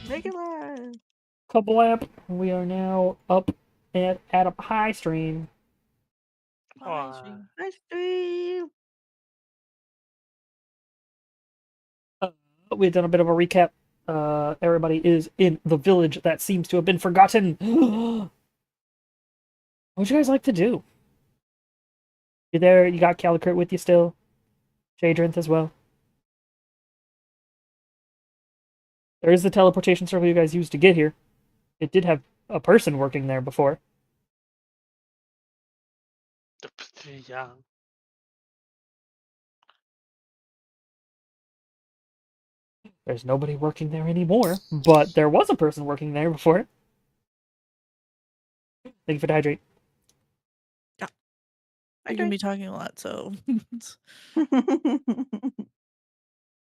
Make it live. Kablap. We are now up at Adam High Stream. Nice stream. We've done a bit of a recap. Everybody is in the village that seems to have been forgotten. What would you guys like to do? You there? You got Calicurt with you still? Jadrinth as well. There is the teleportation circle you guys used to get here. It did have a person working there before. Yeah. There's nobody working there anymore, but there was a person working there before. Thank you for the hydrate. You're gonna be talking a lot, so.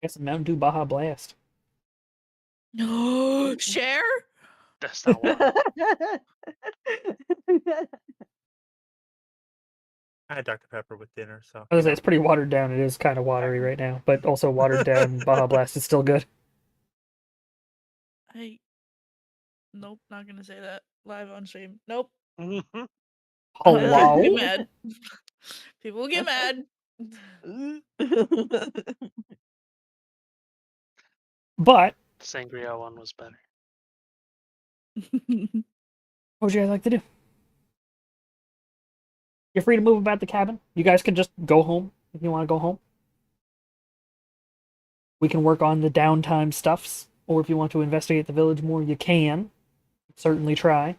Guess Mountain Dew Baja Blast. Share? That's not water. I had Dr. Pepper with dinner, so. I was gonna say, it's pretty watered down. It is kind of watery right now, but also watered down Baja Blast is still good. Nope, not gonna say that live on stream. Nope. Mhm. Hello? People get mad. People get mad. But The sangria one was better. what would you guys like to do? You're free to move about the cabin. You guys can just go home if you want to go home. We can work on the downtime stuffs, or if you want to investigate the village more, you can. Certainly try.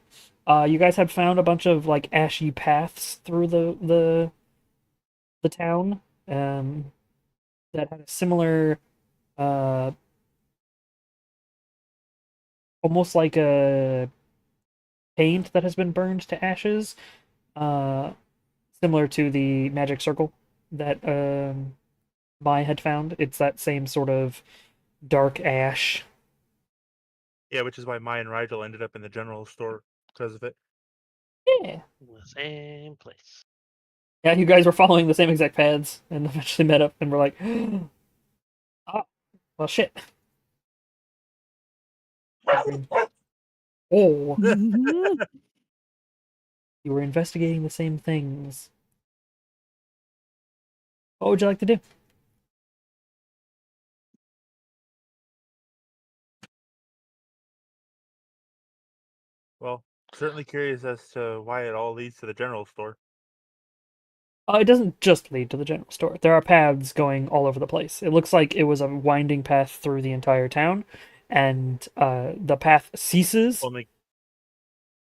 You guys have found a bunch of like ashy paths through the town that had a similar almost like a paint that has been burned to ashes, similar to the magic circle that Mai had found. It's that same sort of dark ash. Yeah, which is why Mai and Rigel ended up in the general store because of it. Yeah. The same place. Yeah, you guys were following the same exact paths and eventually met up and were like, oh, well, shit. Oh, you were investigating the same things. What would you like to do? Well, certainly curious as to why it all leads to the general store. It doesn't just lead to the general store. There are paths going all over the place. It looks like it was a winding path through the entire town, and the path ceases. Only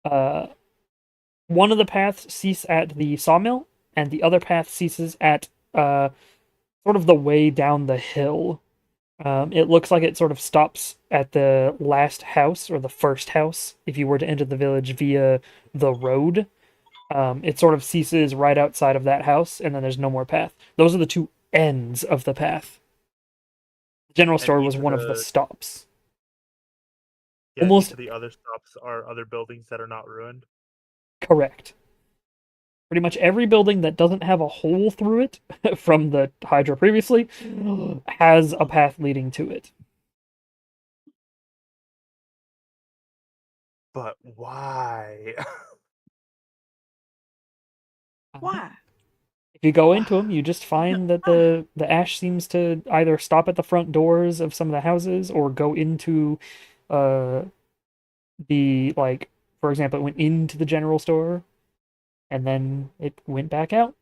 One of the paths cease at the sawmill, and the other path ceases at sort of the way down the hill. It looks like it sort of stops at the last house or the first house if you were to enter the village via the road. It sort of ceases right outside of that house, and then there's no more path. Those are the two ends of the path. The general store was one of the stops. Yeah, Almost each of the other stops are other buildings that are not ruined. correct. Pretty much every building that doesn't have a hole through it from the Hydra previously has a path leading to it. But why? Why? If you go into them, you just find that the ash seems to either stop at the front doors of some of the houses or go into the, like, for example, it went into the general store and then it went back out.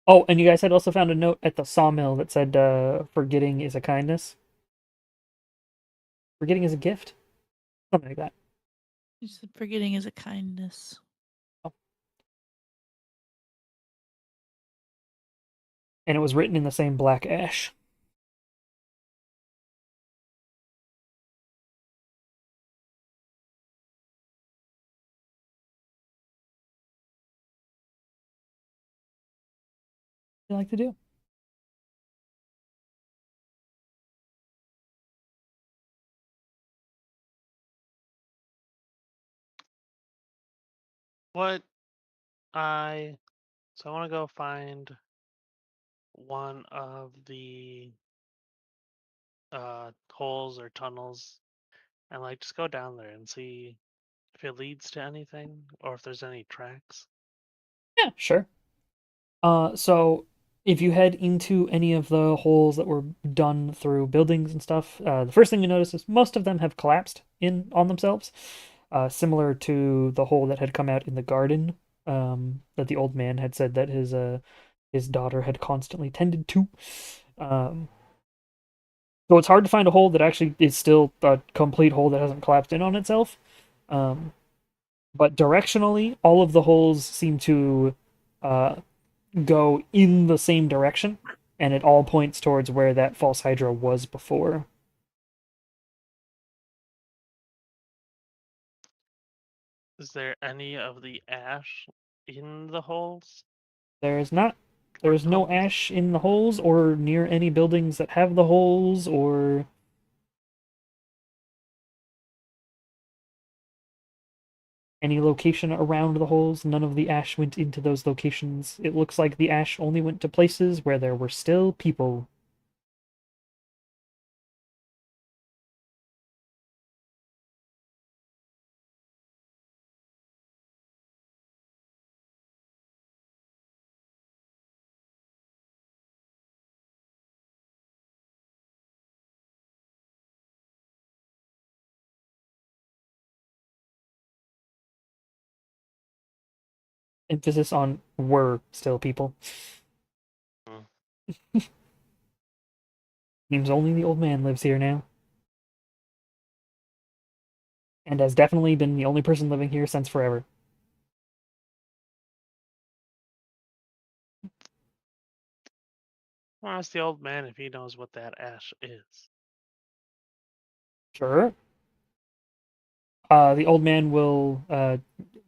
Oh, and you guys had also found a note at the sawmill that said, forgetting is a kindness. Forgetting is a gift. Something like that. You said forgetting is a kindness. And it was written in the same black ash. What do you like to do? What I So I want to go find one of the holes or tunnels and like just go down there and see if it leads to anything or if there's any tracks. Yeah, sure. So if you head into any of the holes that were done through buildings and stuff, the first thing you notice is most of them have collapsed in on themselves, similar to the hole that had come out in the garden, that the old man had said that his daughter had constantly tended to. Um, so it's hard to find a hole that actually is still a complete hole that hasn't collapsed in on itself. Um, but directionally, all of the holes seem to uh, go in the same direction, and it all points towards where that false hydra was before. Is there any of the ash in the holes There's not or there's no tunnels? ash in the holes or near any buildings that have the holes or any location around the holes. None of the ash went into those locations. It looks like the ash only went to places where there were still people. Emphasis on were still people. Hmm. Seems only the old man lives here now. And has definitely been the only person living here since forever. Well, ask the old man if he knows what that ash is. Sure. The old man will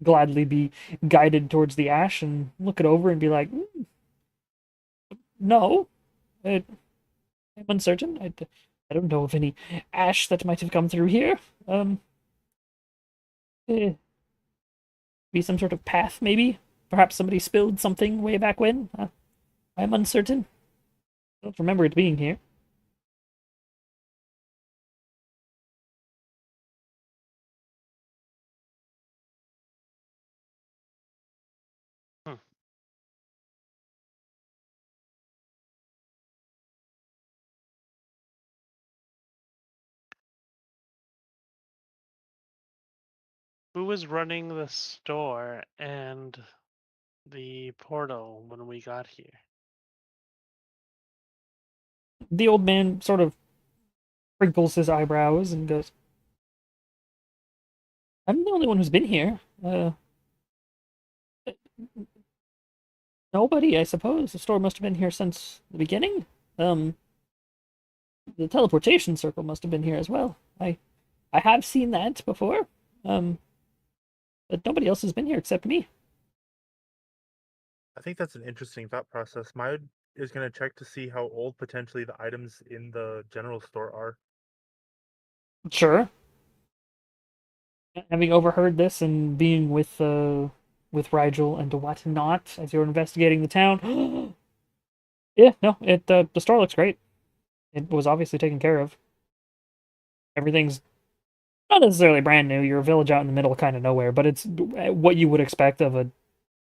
gladly be guided towards the ash and look it over and be like, no, I'm uncertain. I don't know of any ash that might have come through here. Um, eh, be some sort of path, maybe? Perhaps somebody spilled something way back when? I'm uncertain. I don't remember it being here. Hmm. Who was running the store and the portal when we got here? The old man sort of crinkles his eyebrows and goes, I'm the only one who's been here. Nobody, I suppose. The store must have been here since the beginning. Um, the teleportation circle must have been here as well. I have seen that before. Um, but nobody else has been here except me. I think that's an interesting thought process. Maya is going to check to see how old potentially the items in the general store are. Sure. Having overheard this and being with Rigel and whatnot as you're investigating the town, yeah, no, the store looks great. It was obviously taken care of. Everything's not necessarily brand new. You're a village out in the middle of kind of nowhere, but it's what you would expect of a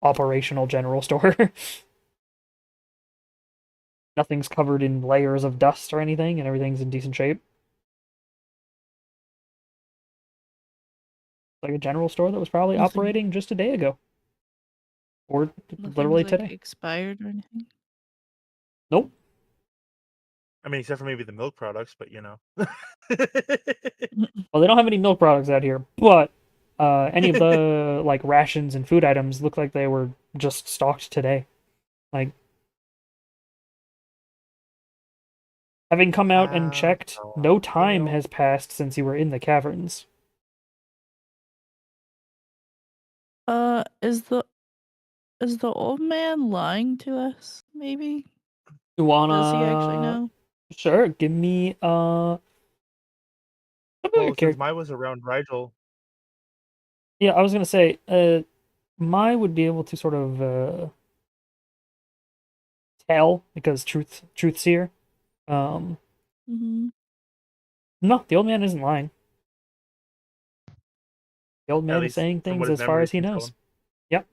operational general store. Nothing's covered in layers of dust or anything, and everything's in decent shape. Like a general store that was probably Nothing, operating just a day ago, or nothing's literally like today. expired or anything. Nope. I mean, except for maybe the milk products, but you know. Well, they don't have any milk products out here, but any of the like rations and food items look like they were just stocked today. Like having come out and checked, no time Well, has passed since you were in the caverns. Is the old man lying to us? Maybe You does he actually wanna know? sure give me a well, since character. Maya was around Rigel, Yeah, I was gonna say Mai would be able to sort of tell because truth's here. Um, Mm-hmm. no, the old man isn't lying. The old At man is least saying from what things his as far as memories he can tell knows. him. Yep.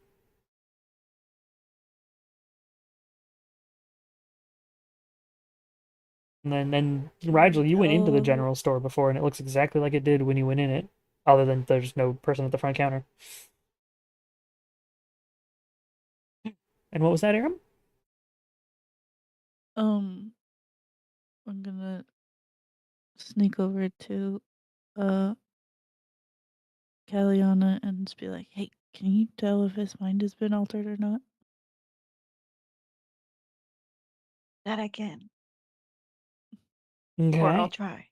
And then Can Rigel, you you went into the tell? general store before, and it looks exactly like it did when you went in it, other than there's no person at the front counter. And what was that, Aram? I'm gonna sneak over to uh Caliana and just be like, "Hey, can you tell if his mind has been altered or not?" That I can. Or I'll Okay. try.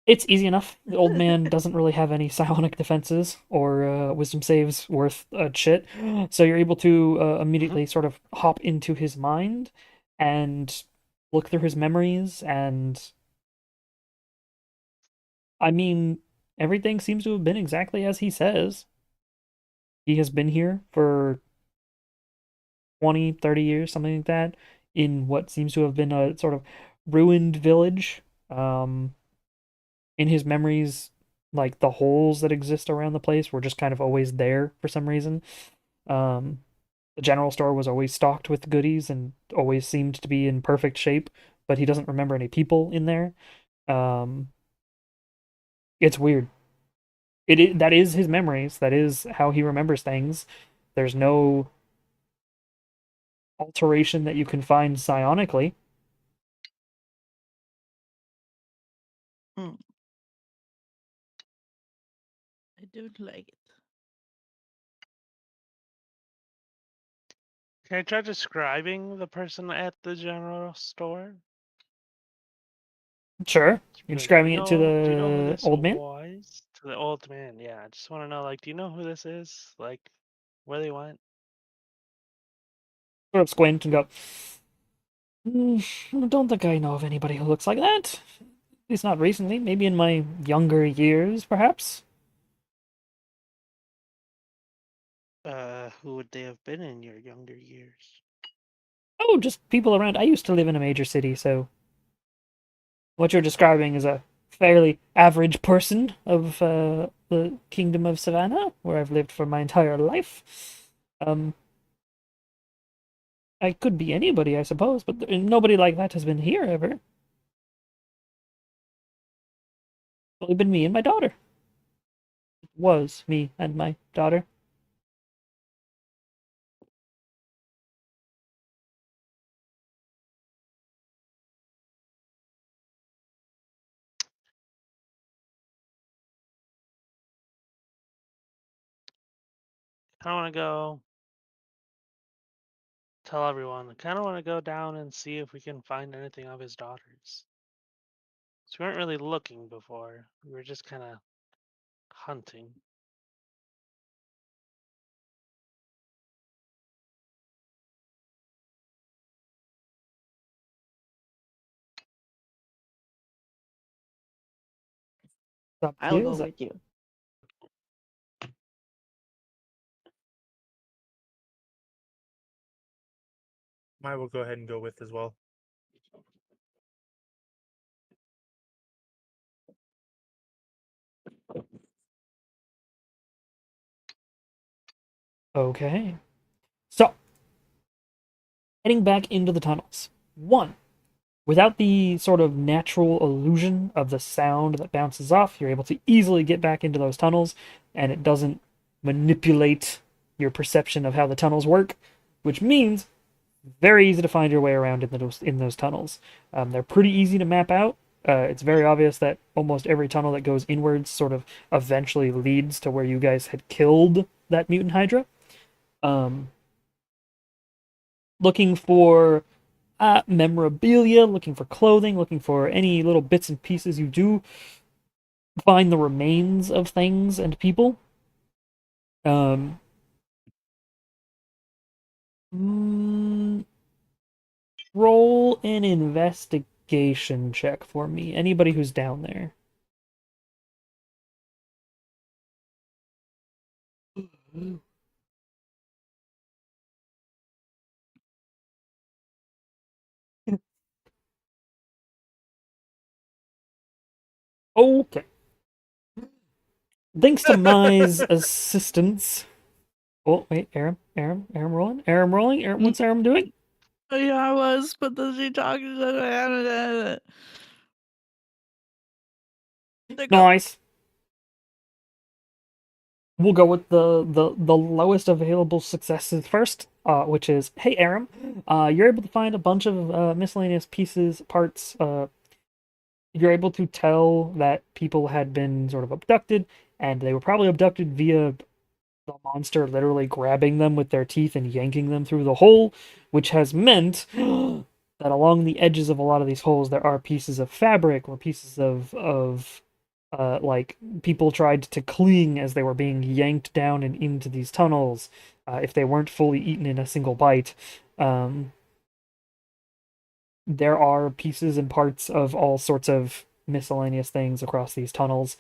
It's easy enough. The old man doesn't really have any psionic defenses or wisdom saves worth shit. So you're able to immediately sort of hop into his mind and look through his memories. And I mean, everything seems to have been exactly as he says. He has been here for 20, 30 years, something like that, in what seems to have been a sort of ruined village. In his memories, like the holes that exist around the place were just kind of always there for some reason. Um, the general store was always stocked with goodies and always seemed to be in perfect shape, but he doesn't remember any people in there. Um, it's weird. That is his memories. That is how he remembers things. There's no alteration that you can find psionically. Mm. I don't like it. Can I try describing the person at the general store? Sure, Just you're be like, describing it to do you know who the this old man. was? To the old man, yeah. I just want to know, like, do you know who this is? Like, where they went? Sort of squint and go, I don't think I know of anybody who looks like that. At least not recently. Maybe in my younger years, perhaps. Who would they have been in your younger years? Oh, just people around. I used to live in a major city, so what you're describing is a fairly average person of the Kingdom of Savannah, where I've lived for my entire life. Um, I could be anybody, I suppose, but nobody like that has been here ever. It's only been me and my daughter. It was me and my daughter. I want to go tell everyone. I kind of want to go down and see if we can find anything of his daughters. So we weren't really looking before. We were just kind of hunting. It's up to I'll you. go with you. I will go ahead and go with as well. Okay. So, heading back into the tunnels. One, without the sort of natural illusion of the sound that bounces off, you're able to easily get back into those tunnels, and it doesn't manipulate your perception of how the tunnels work, which means very easy to find your way around in those tunnels. They're pretty easy to map out. It's very obvious that almost every tunnel that goes inwards sort of eventually leads to where you guys had killed that mutant Hydra. Um, Looking for memorabilia, looking for clothing, looking for any little bits and pieces you do find the remains of things and people. Um, mm, Roll an investigation check for me. Anybody who's down there. Okay. Thanks to Mai's assistance. Oh, wait, Aram rolling? Aram rolling? What's Aram doing? Yeah, I was, but then she talked to Nice. We'll go with the lowest available successes first, which is, hey, Aram, you're able to find a bunch of miscellaneous pieces, parts. You're able to tell that people had been sort of abducted, and they were probably abducted via the monster literally grabbing them with their teeth and yanking them through the hole, which has meant that along the edges of a lot of these holes there are pieces of fabric or pieces of like people tried to cling as they were being yanked down and into these tunnels if they weren't fully eaten in a single bite. Um, there are pieces and parts of all sorts of miscellaneous things across these tunnels,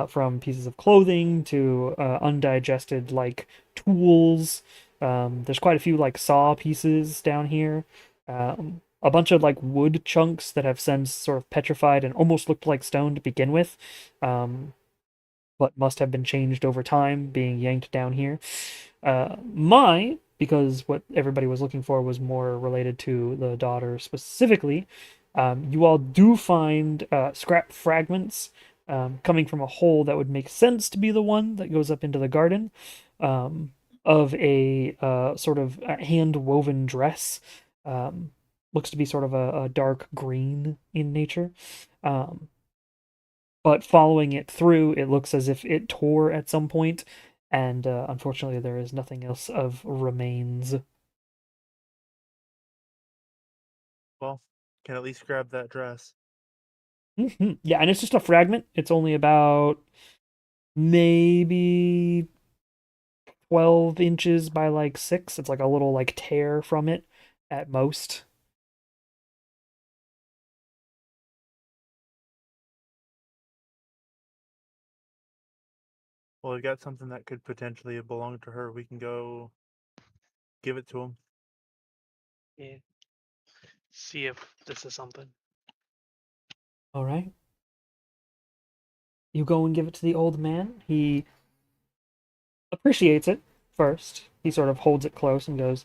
from pieces of clothing to undigested like tools. There's quite a few like saw pieces down here. A bunch of like wood chunks that have since sort of petrified and almost looked like stone to begin with, but must have been changed over time, being yanked down here. Because what everybody was looking for was more related to the daughter specifically, you all do find scrap fragments coming from a hole that would make sense to be the one that goes up into the garden, um, of a sort of hand woven dress. Looks to be sort of a dark green in nature. Um, but following it through, it looks as if it tore at some point, and unfortunately, there is nothing else of remains. Well, can at least grab that dress. Yeah, and it's just a fragment. It's only about maybe 12 inches by like 6. It's like a little like tear from it at most. Well, we got something that could potentially belong to her. We can go give it to him. Yeah. See if this is something. All right. You go and give it to the old man. He appreciates it first. He sort of holds it close and goes,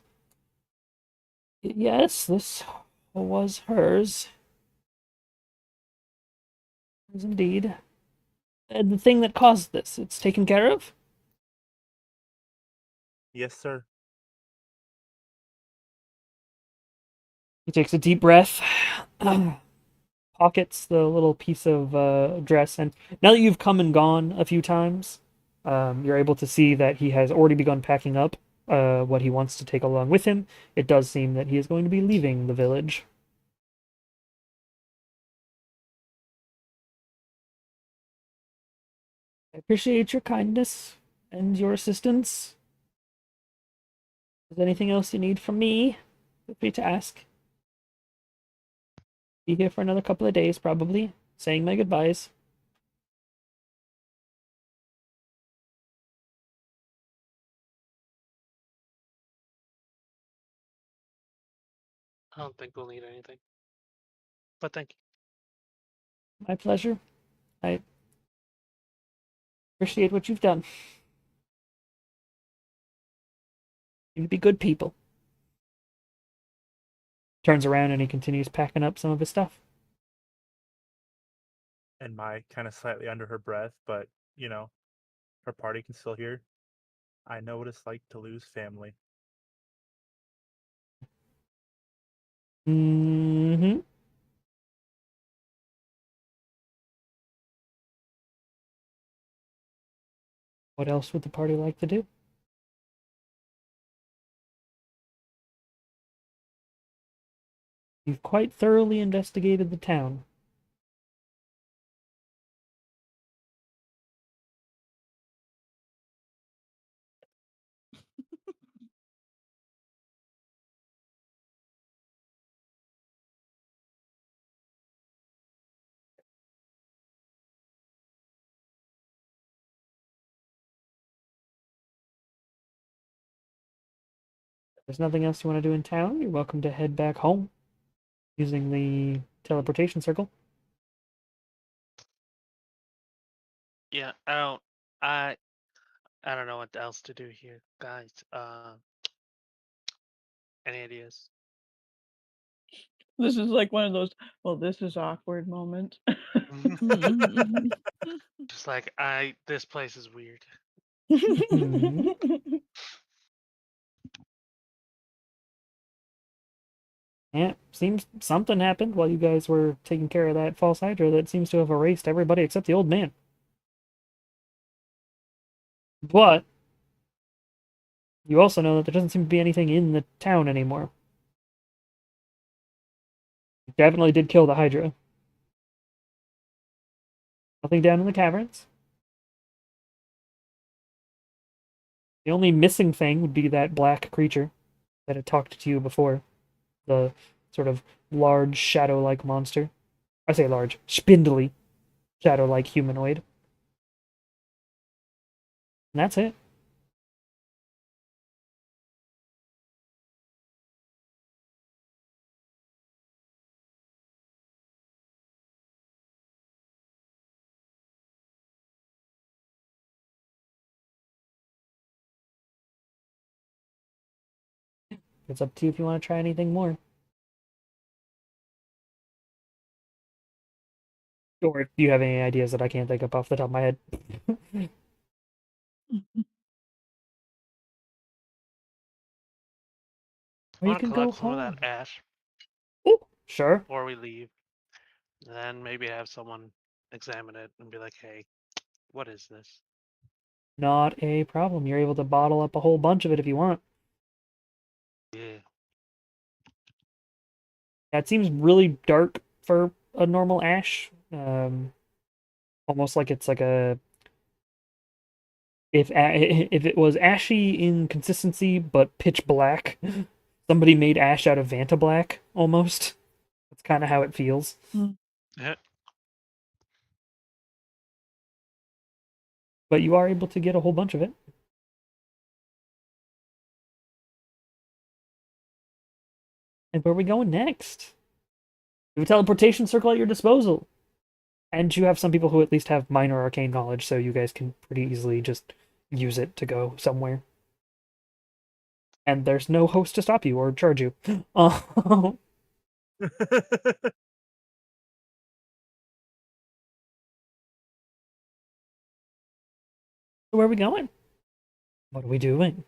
"Yes, this was hers. Hers indeed. And the thing that caused this, it's taken care of?" Yes, sir. He takes a deep breath, pockets the little piece of dress, and now that you've come and gone a few times, you're able to see that he has already begun packing up what he wants to take along with him. It does seem that he is going to be leaving the village. I appreciate your kindness and your assistance. Is there anything else you need from me? Feel free to ask. Be here for another couple of days, probably, saying my goodbyes. I don't think we'll need anything. But thank you. My pleasure. I appreciate what you've done. You'd be good people. Turns around and he continues packing up some of his stuff. And Mai kind of slightly under her breath, but her party can still hear. I know what it's like to lose family. Mm-hmm. What else would the party like to do? You've quite thoroughly investigated the town. If there's nothing else you want to do in town, you're welcome to head back home using the teleportation circle. Yeah, I don't. I I don't know what else to do here, guys. Any ideas? This is like one of those, well, this is awkward moments. Just like this place is weird. Mhm. Yeah, seems something happened while you guys were taking care of that false hydra that seems to have erased everybody except the old man. But you also know that there doesn't seem to be anything in the town anymore. You definitely did kill the hydra. Nothing down in the caverns. The only missing thing would be that black creature that had talked to you before. The sort of large shadow-like monster. I say large, spindly shadow-like humanoid. And that's it. It's up to you if you want to try anything more. Or do you have any ideas that I can't think of off the top of my head? I Or you want to can go collect some of that home. ash Oh, sure. before we leave, and then maybe have someone examine it and be like, "Hey, what is this?" Not a problem. You're able to bottle up a whole bunch of it if you want. Yeah. Yeah, it seems really dark for a normal ash. Almost like it's like a if it was ashy in consistency but pitch black. Somebody made ash out of Vanta black almost. That's kind of how it feels. Yeah. But you are able to get a whole bunch of it. And where are we going next? You have a teleportation circle at your disposal. And you have some people who at least have minor arcane knowledge, so you guys can pretty easily just use it to go somewhere. And there's no host to stop you or charge you. Oh, where are we going? What are we doing?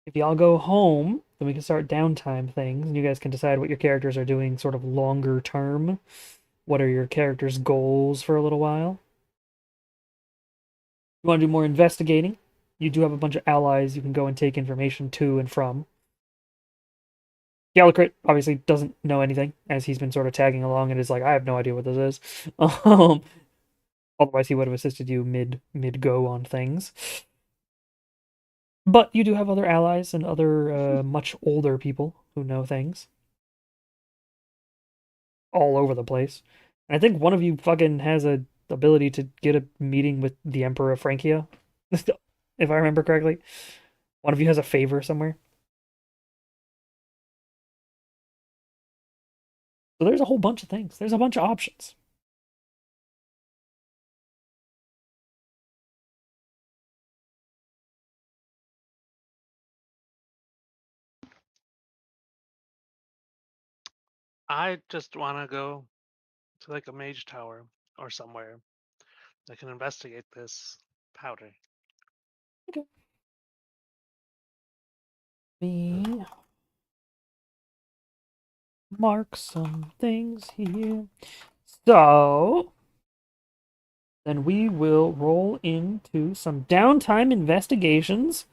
If y'all go home, then we can start downtime things, and you guys can decide what your characters are doing sort of longer term. What are your characters' goals for a little while? You want to do more investigating? You do have a bunch of allies you can go and take information to and from. Gallacrit obviously doesn't know anything, as he's been sort of tagging along and is like, I have no idea what this is. Otherwise, he would have assisted you mid go on things. But you do have other allies and other much older people who know things all over the place. And I think one of you fucking has a ability to get a meeting with the Emperor of Francia, if I remember correctly. One of you has a favor somewhere. So there's a whole bunch of things. There's a bunch of options. I just want to go to like a mage tower or somewhere that can investigate this powder. Okay. Me mark some things here. So then we will roll into some downtime investigations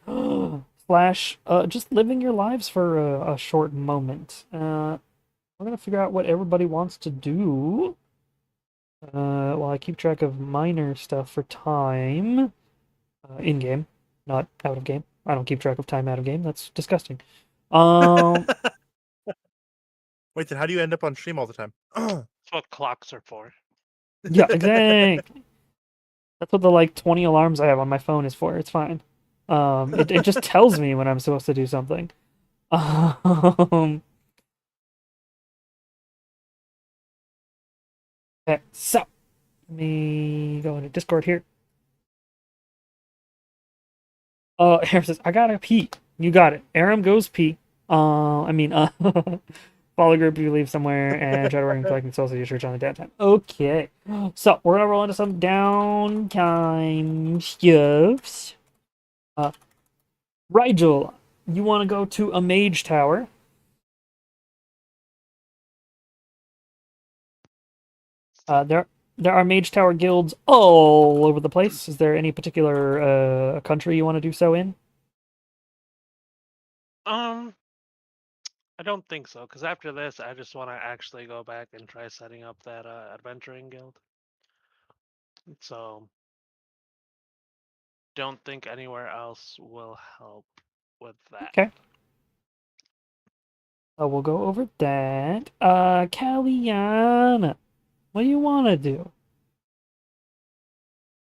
slash just living your lives for a short moment. We're gonna figure out what everybody wants to do. While I keep track of minor stuff for time in game, not out of game. I don't keep track of time out of game. That's disgusting. Um, Wait, then how do you end up on stream all the time? That's what clocks are for. yeah, exactly. That's what the like 20 alarms I have on my phone is for. It's fine. It just tells me when I'm supposed to do something. Um, Okay, so let me go into Discord here. Aram says, I gotta pee. You got it. Aram goes pee. Follow group you leave somewhere and try to work and collecting social your church on the downtime. Okay. So we're gonna roll into some downtime stuffs. Rigel, you wanna go to a mage tower. There are mage tower guilds all over the place. Is there any particular country you want to do so in? I don't think so, because after this, I just want to actually go back and try setting up that adventuring guild. So, don't think anywhere else will help with that. Okay. We'll go over that. Kaliana, what do you want to do?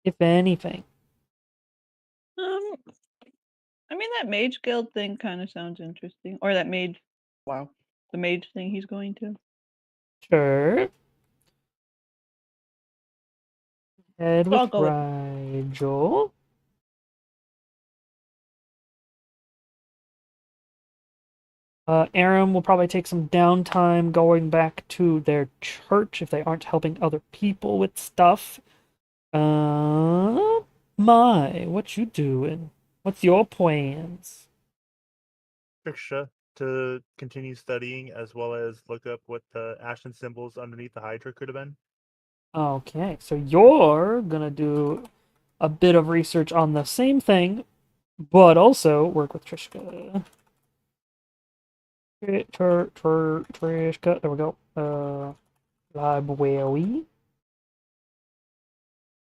If anything. Um, I mean that mage guild thing kind of sounds interesting, or that mage. Wow, the mage thing he's going to. Sure. Head So I'll with go with. Rigel. Aram will probably take some downtime going back to their church if they aren't helping other people with stuff. What you doing? What's your plans? Tricksha to continue studying as well as look up what the ashen symbols underneath the Hydra could have been. Okay, so you're gonna do a bit of research on the same thing, but also work with Trishka. Trishka, there we go. Library.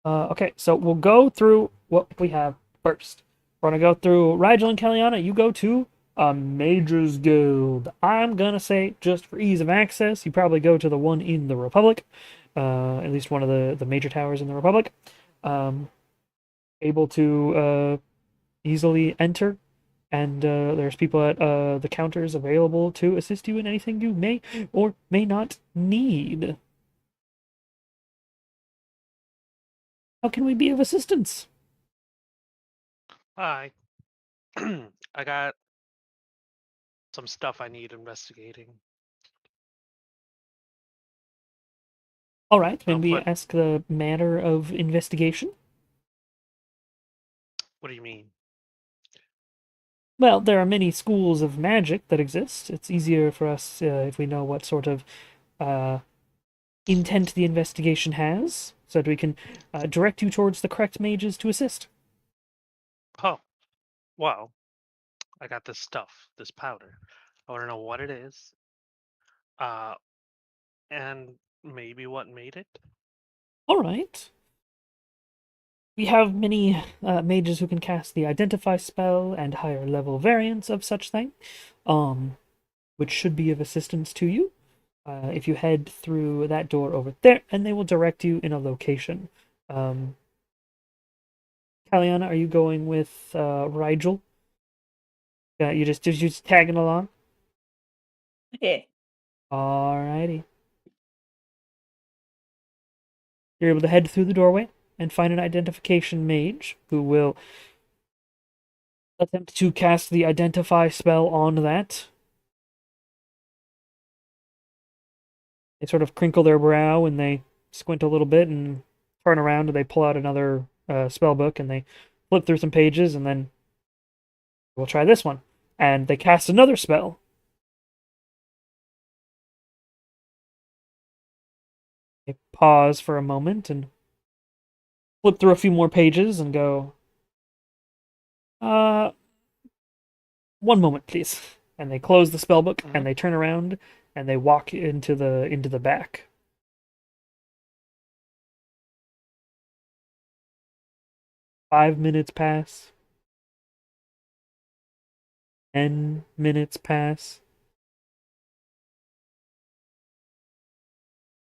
Okay, so we'll go through what we have first. We're gonna go through Rigel and Kellyanna. You go to a Mages Guild. I'm gonna say, just for ease of access, you probably go to the one in the Republic, at least one of the major towers in the Republic. Able to easily enter, and there's people at the counters available to assist you in anything you may or may not need. How can we be of assistance? Hi. I got some stuff I need investigating. All right, I'll maybe put. ask the manner of investigation. What do you mean? Well, there are many schools of magic that exist. It's easier for us if we know what sort of intent the investigation has, so that we can direct you towards the correct mages to assist. Oh, well, I got this stuff, this powder. I want to know what it is, uh, and maybe what made it. All right. We have many mages who can cast the Identify spell and higher level variants of such thing, which should be of assistance to you. If you head through that door over there, and they will direct you in a location. Kaliana, are you going with Rigel? You just tagging along? Yeah. Alrighty. You're able to head through the doorway and find an identification mage who will attempt to cast the Identify spell on that. They sort of crinkle their brow and they squint a little bit and turn around and they pull out another spell book and they flip through some pages and then we'll try this one. And they cast another spell. They pause for a moment and flip through a few more pages and go, one moment, please. And they close the spellbook and they turn around and they walk into the back. Five minutes pass. 10 minutes pass.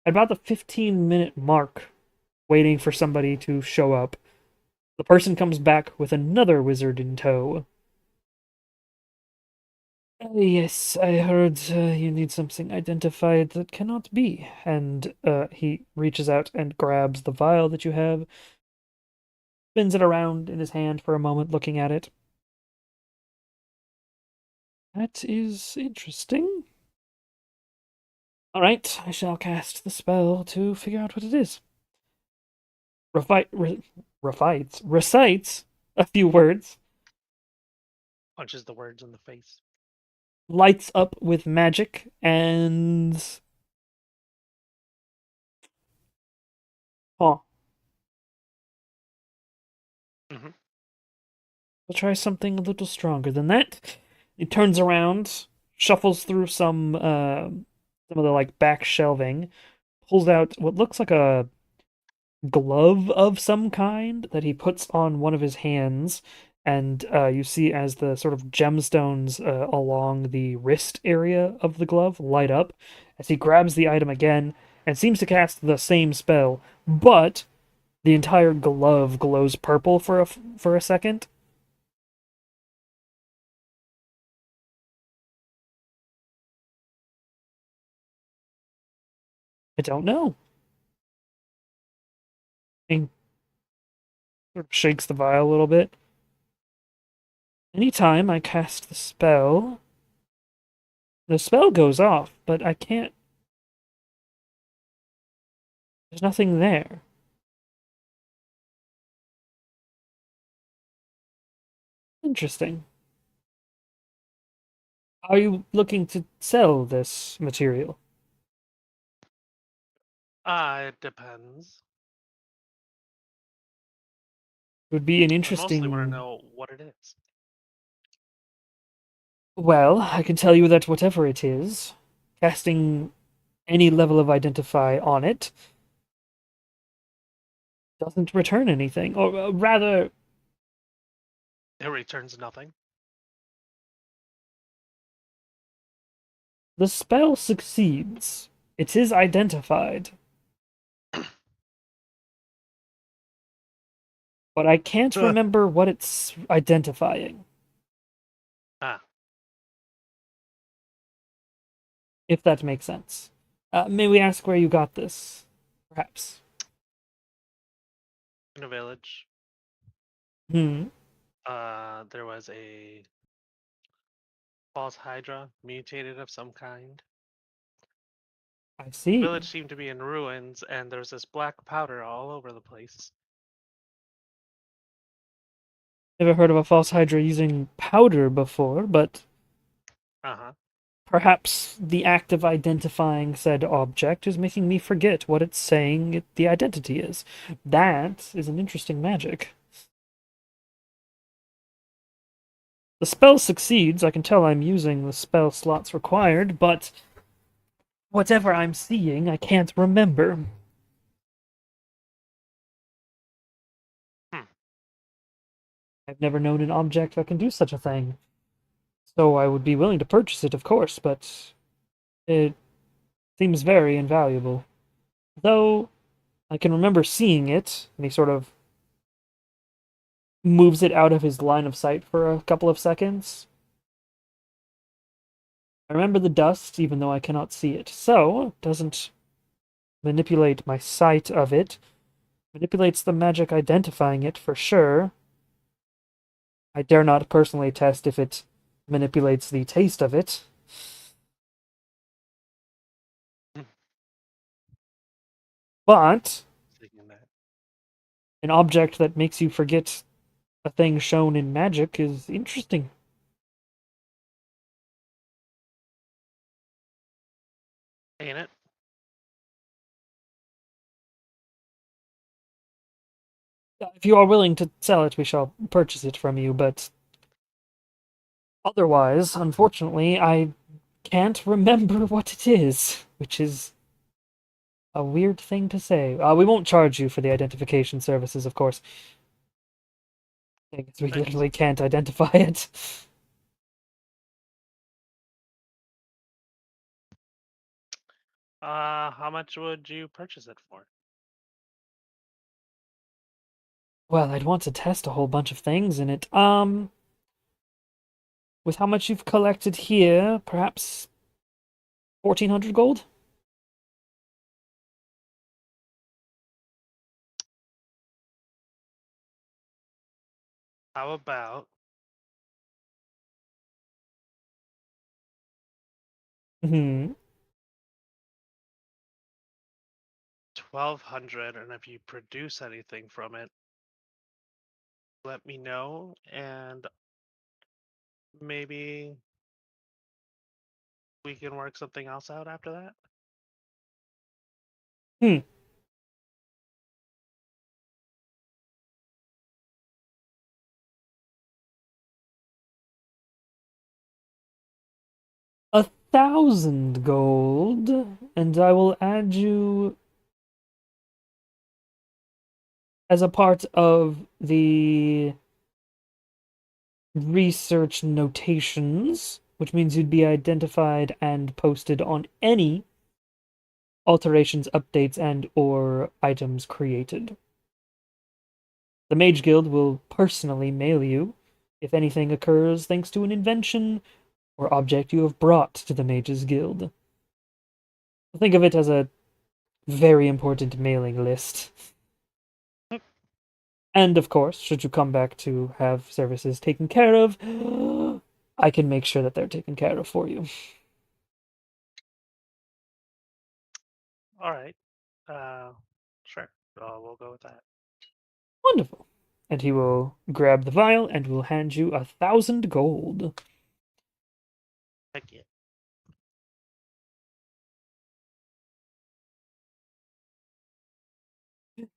At about the 15-minute mark, waiting for somebody to show up, the person comes back with another wizard in tow. Yes, I heard you need something identified that cannot be. And he reaches out and grabs the vial that you have, spins it around in his hand for a moment, looking at it. That is interesting. All right, I shall cast the spell to figure out what it is. Recites a few words, Punches the words in the face. lights up with magic, and huh. Mhm. We'll try something a little stronger than that. He turns around, shuffles through some of the like back shelving, pulls out what looks like a glove of some kind that he puts on one of his hands, and you see as the sort of gemstones along the wrist area of the glove light up as he grabs the item again and seems to cast the same spell, but the entire glove glows purple for a second. I don't know. He sort of shakes the vial a little bit. Anytime I cast the spell goes off, but I can't. There's nothing there. Interesting. Are you looking to sell this material? It depends. It would be an I mostly want to interesting. know what it is. Well, I can tell you that whatever it is, casting any level of identify on it doesn't return anything. Or rather, It returns nothing. the spell succeeds. It is identified. But I can't Ugh. remember what it's identifying, Ah, if that makes sense. May we ask where you got this? Perhaps. in a village, Hmm. there was a false hydra mutated of some kind. I The see. village seemed to be in ruins, and there was this black powder all over the place. Never heard of a false hydra using powder before, but Uh huh. perhaps the act of identifying said object is making me forget what it's saying the identity is. That is an interesting magic. The spell succeeds. I can tell I'm using the spell slots required, but whatever I'm seeing, I can't remember. Hmm. I've never known an object that can do such a thing. So I would be willing to purchase it, of course, but it seems very invaluable. Though I can remember seeing it, and he sort of moves it out of his line of sight for a couple of seconds. I remember the dust, even though I cannot see it. So, it doesn't manipulate my sight of it. Manipulates the magic identifying it for sure. I dare not personally test if it manipulates the taste of it. But Thinking that. an object that makes you forget a thing shown in magic is interesting. Ain't it? If you are willing to sell it, we shall purchase it from you, but otherwise, unfortunately, I can't remember what it is, which is a weird thing to say. We won't charge you for the identification services, of course. Because we Thanks. literally can't identify it. How much would you purchase it for? Well, I'd want to test a whole bunch of things in it. With how much you've collected here, perhaps 1,400 gold? How about Hmm. 1,200, and if you produce anything from it, let me know, and maybe we can work something else out after that. Hmm. A 1,000 gold, and I will add you as a part of the research notations, which means you'd be identified and posted on any alterations, updates, and or items created. The Mage Guild will personally mail you if anything occurs thanks to an invention or object you have brought to the Mages Guild. Think of it as a very important mailing list. And of course, should you come back to have services taken care of, I can make sure that they're taken care of for you. All right. Sure. We'll go with that. Wonderful. And he will grab the vial and will hand you 1,000 gold. Heck yeah.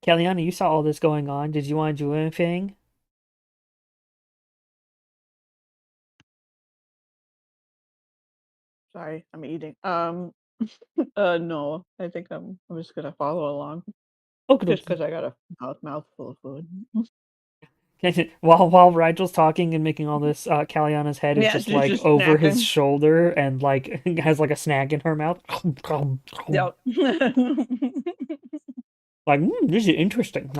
Kellyanna, you saw all this going on. Did you want to do anything? Sorry, I'm eating. No, I think I'm just gonna follow along Okay, just okay. because I got a mouthful of food. While Rigel's talking and making all this, Kellyanna's head is Yeah, just she's like just over his snacking. shoulder and like has like a snack in her mouth. Yep. Like, this is interesting.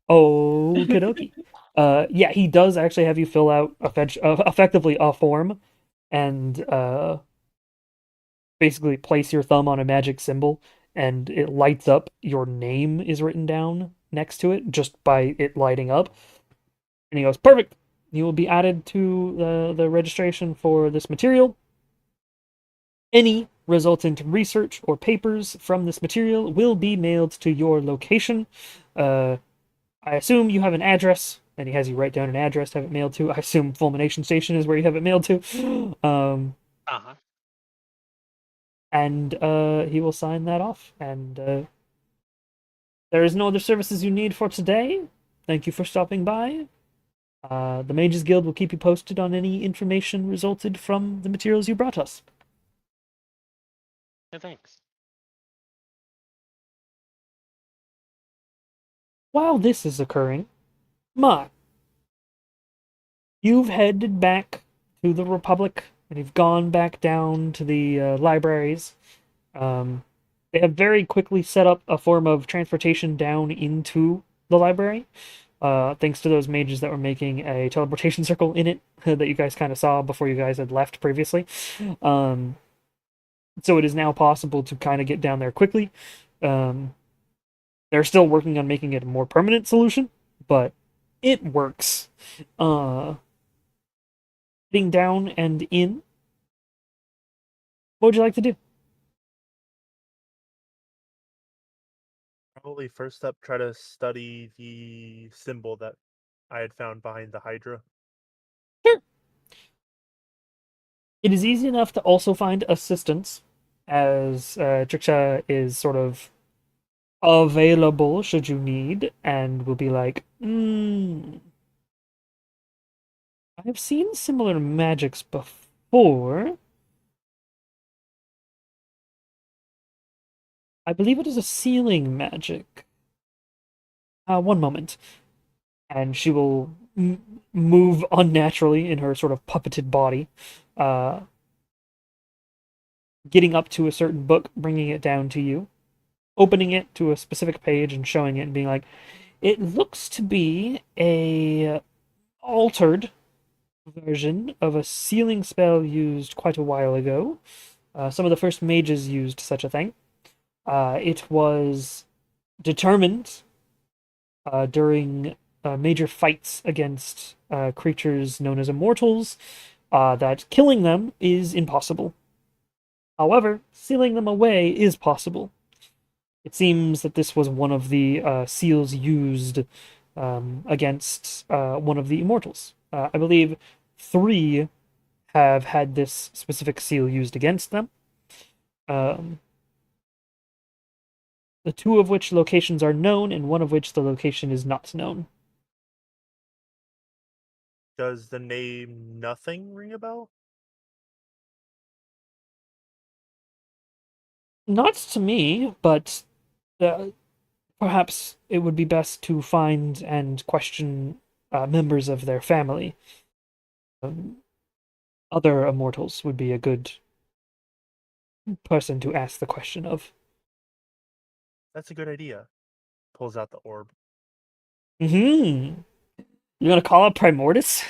Oh, kadoki. Yeah, he does actually have you fill out effectively a form and basically place your thumb on a magic symbol and it lights up. Your name is written down next to it just by it lighting up. And he goes, perfect. You will be added to the registration for this material. Any resultant research or papers from this material will be mailed to your location. I assume you have an address, and he has you write down an address to have it mailed to. I assume Fulmination Station is where you have it mailed to. Uh-huh. And he will sign that off. And there is no other services you need for today. Thank you for stopping by. The Mages Guild will keep you posted on any information resulted from the materials you brought us. Yeah, thanks. While this is occurring, Ma, you've headed back to the Republic and you've gone back down to the libraries. They have very quickly set up a form of transportation down into the library, thanks to those mages that were making a teleportation circle in it that you guys kind of saw before you guys had left previously. So it is now possible to kind of get down there quickly. They're still working on making it a more permanent solution, but it works. Getting down and in. What would you like to do? Probably first up, try to study the symbol that I had found behind the Hydra. Sure. It is easy enough to also find assistance, as Triksha is sort of available should you need, and will be like, I've seen similar magics before. I believe it is a sealing magic. One moment. And she will move unnaturally in her sort of puppeted body, uh, getting up to a certain book, bringing it down to you, opening it to a specific page and showing it and being like, it looks to be a altered version of a sealing spell used quite a while ago. Some of the first mages used such a thing. It was determined during major fights against creatures known as immortals that killing them is impossible. However, sealing them away is possible. It seems that this was one of the seals used against one of the immortals. I believe 3 have had this specific seal used against them. Um, the 2 of which locations are known, and one of which the location is not known. Does the name Nothing ring a bell? Not to me, but perhaps it would be best to find and question members of their family. Um, Other immortals would be a good person to ask the question of. That's a good idea. Pulls out the orb. You gonna call up Primordus?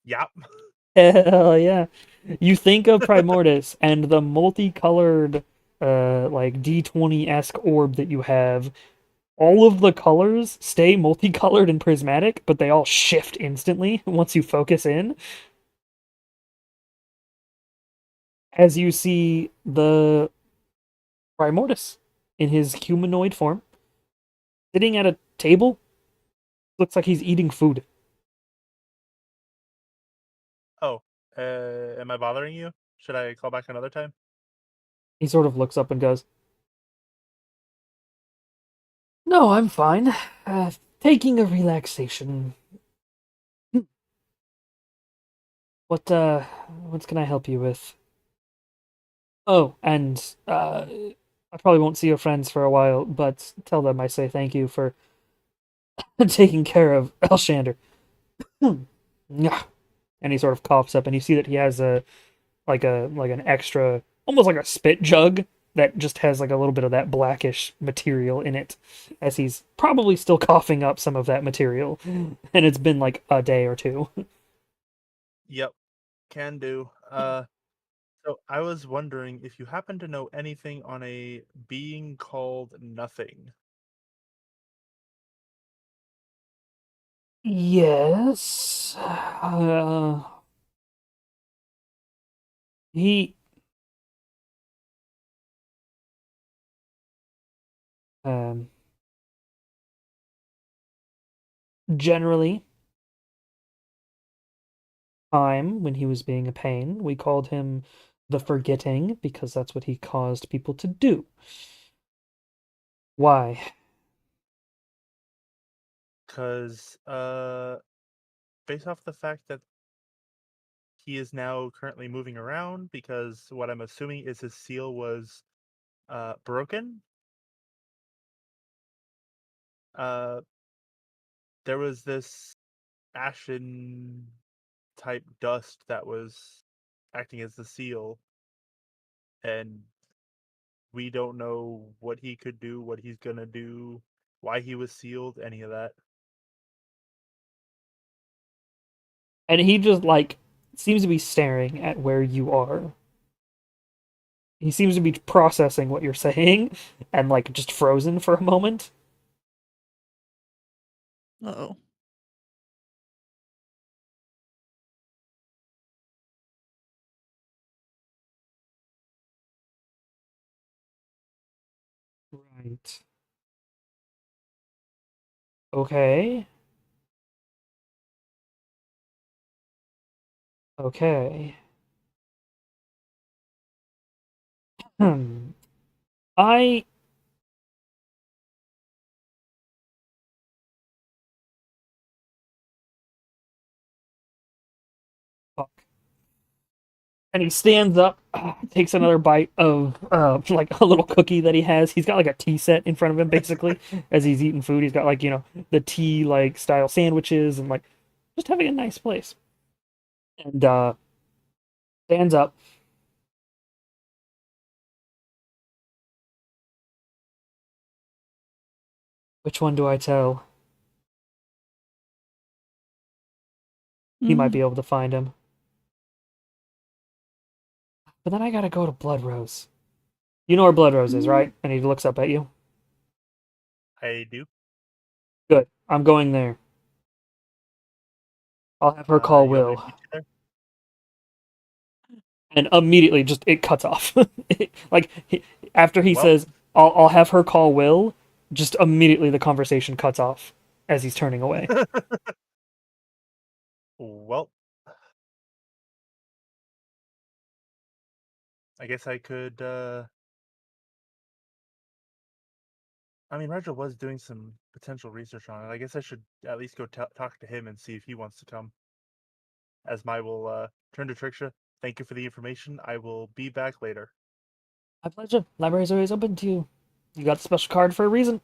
Yep. Hell yeah. You think of Primordus and the multicolored like D20-esque orb that you have. All of the colors stay multicolored and prismatic, but they all shift instantly once you focus in. As you see the Primordus in his humanoid form sitting at a table. Looks like he's eating food. Oh, am I bothering you? Should I call back another time? He sort of looks up and goes, "No, I'm fine. Taking a relaxation. What can I help you with? Oh, and I probably won't see your friends for a while, but tell them I say thank you for taking care of Elshander." Nyah. And he sort of coughs up, and you see that he has an extra, almost like a spit jug that just has like a little bit of that blackish material in it, as he's probably still coughing up some of that material, and it's been like a day or two. Yep. Can do. So I was wondering if you happen to know anything on a being called Nothing. Yes. He um generally time when he was being a pain, we called him the Forgetting because that's what he caused people to do. Why? Because, based off the fact that he is now currently moving around, because what I'm assuming is his seal was broken. Uh, there was this ashen type dust that was acting as the seal, and we don't know what he could do, what he's gonna do, why he was sealed, any of that. And he just like seems to be staring at where you are. He seems to be processing what you're saying and like just frozen for a moment. Uh-oh. Right. Okay. Okay. Hmm. I fuck. And he stands up, takes another bite of like a little cookie that he has. He's got like a tea set in front of him basically as he's eating food. He's got like, the tea like style sandwiches and like just having a nice place. And stands up. Which one do I tell? he might be Mhm. able to find him. But then I gotta go to Blood Rose. You know where Blood Rose is, right? And he looks up at you. I do. Good. I'm going there. I'll have her call You want me to Will. meet you there? And immediately just it cuts off. Like after he Well, says, I'll have her call Will, just immediately the conversation cuts off as he's turning away. well, I guess I could. I mean, Roger was doing some potential research on it. I guess I should at least go talk to him and see if he wants to come. As Mai will turn to Triksha. Thank you for the information. I will be back later. My pleasure. Library's always open to you. You got the special card for a reason.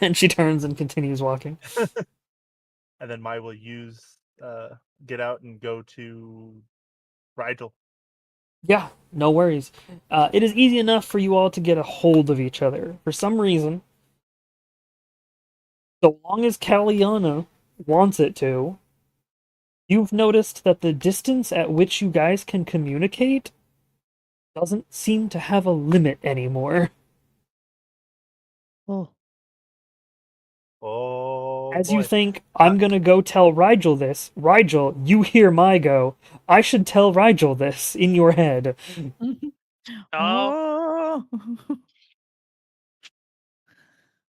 And she turns and continues walking. And then Mai will get out and go to Rigel. Yeah, no worries. It is easy enough for you all to get a hold of each other. For some reason, so long as Caliana wants it to, you've noticed that the distance at which you guys can communicate doesn't seem to have a limit anymore. Oh. Oh As you boy. think, I'm gonna go tell Rigel this, Rigel, you hear my go. I should tell Rigel this in your head. Oh, Oh.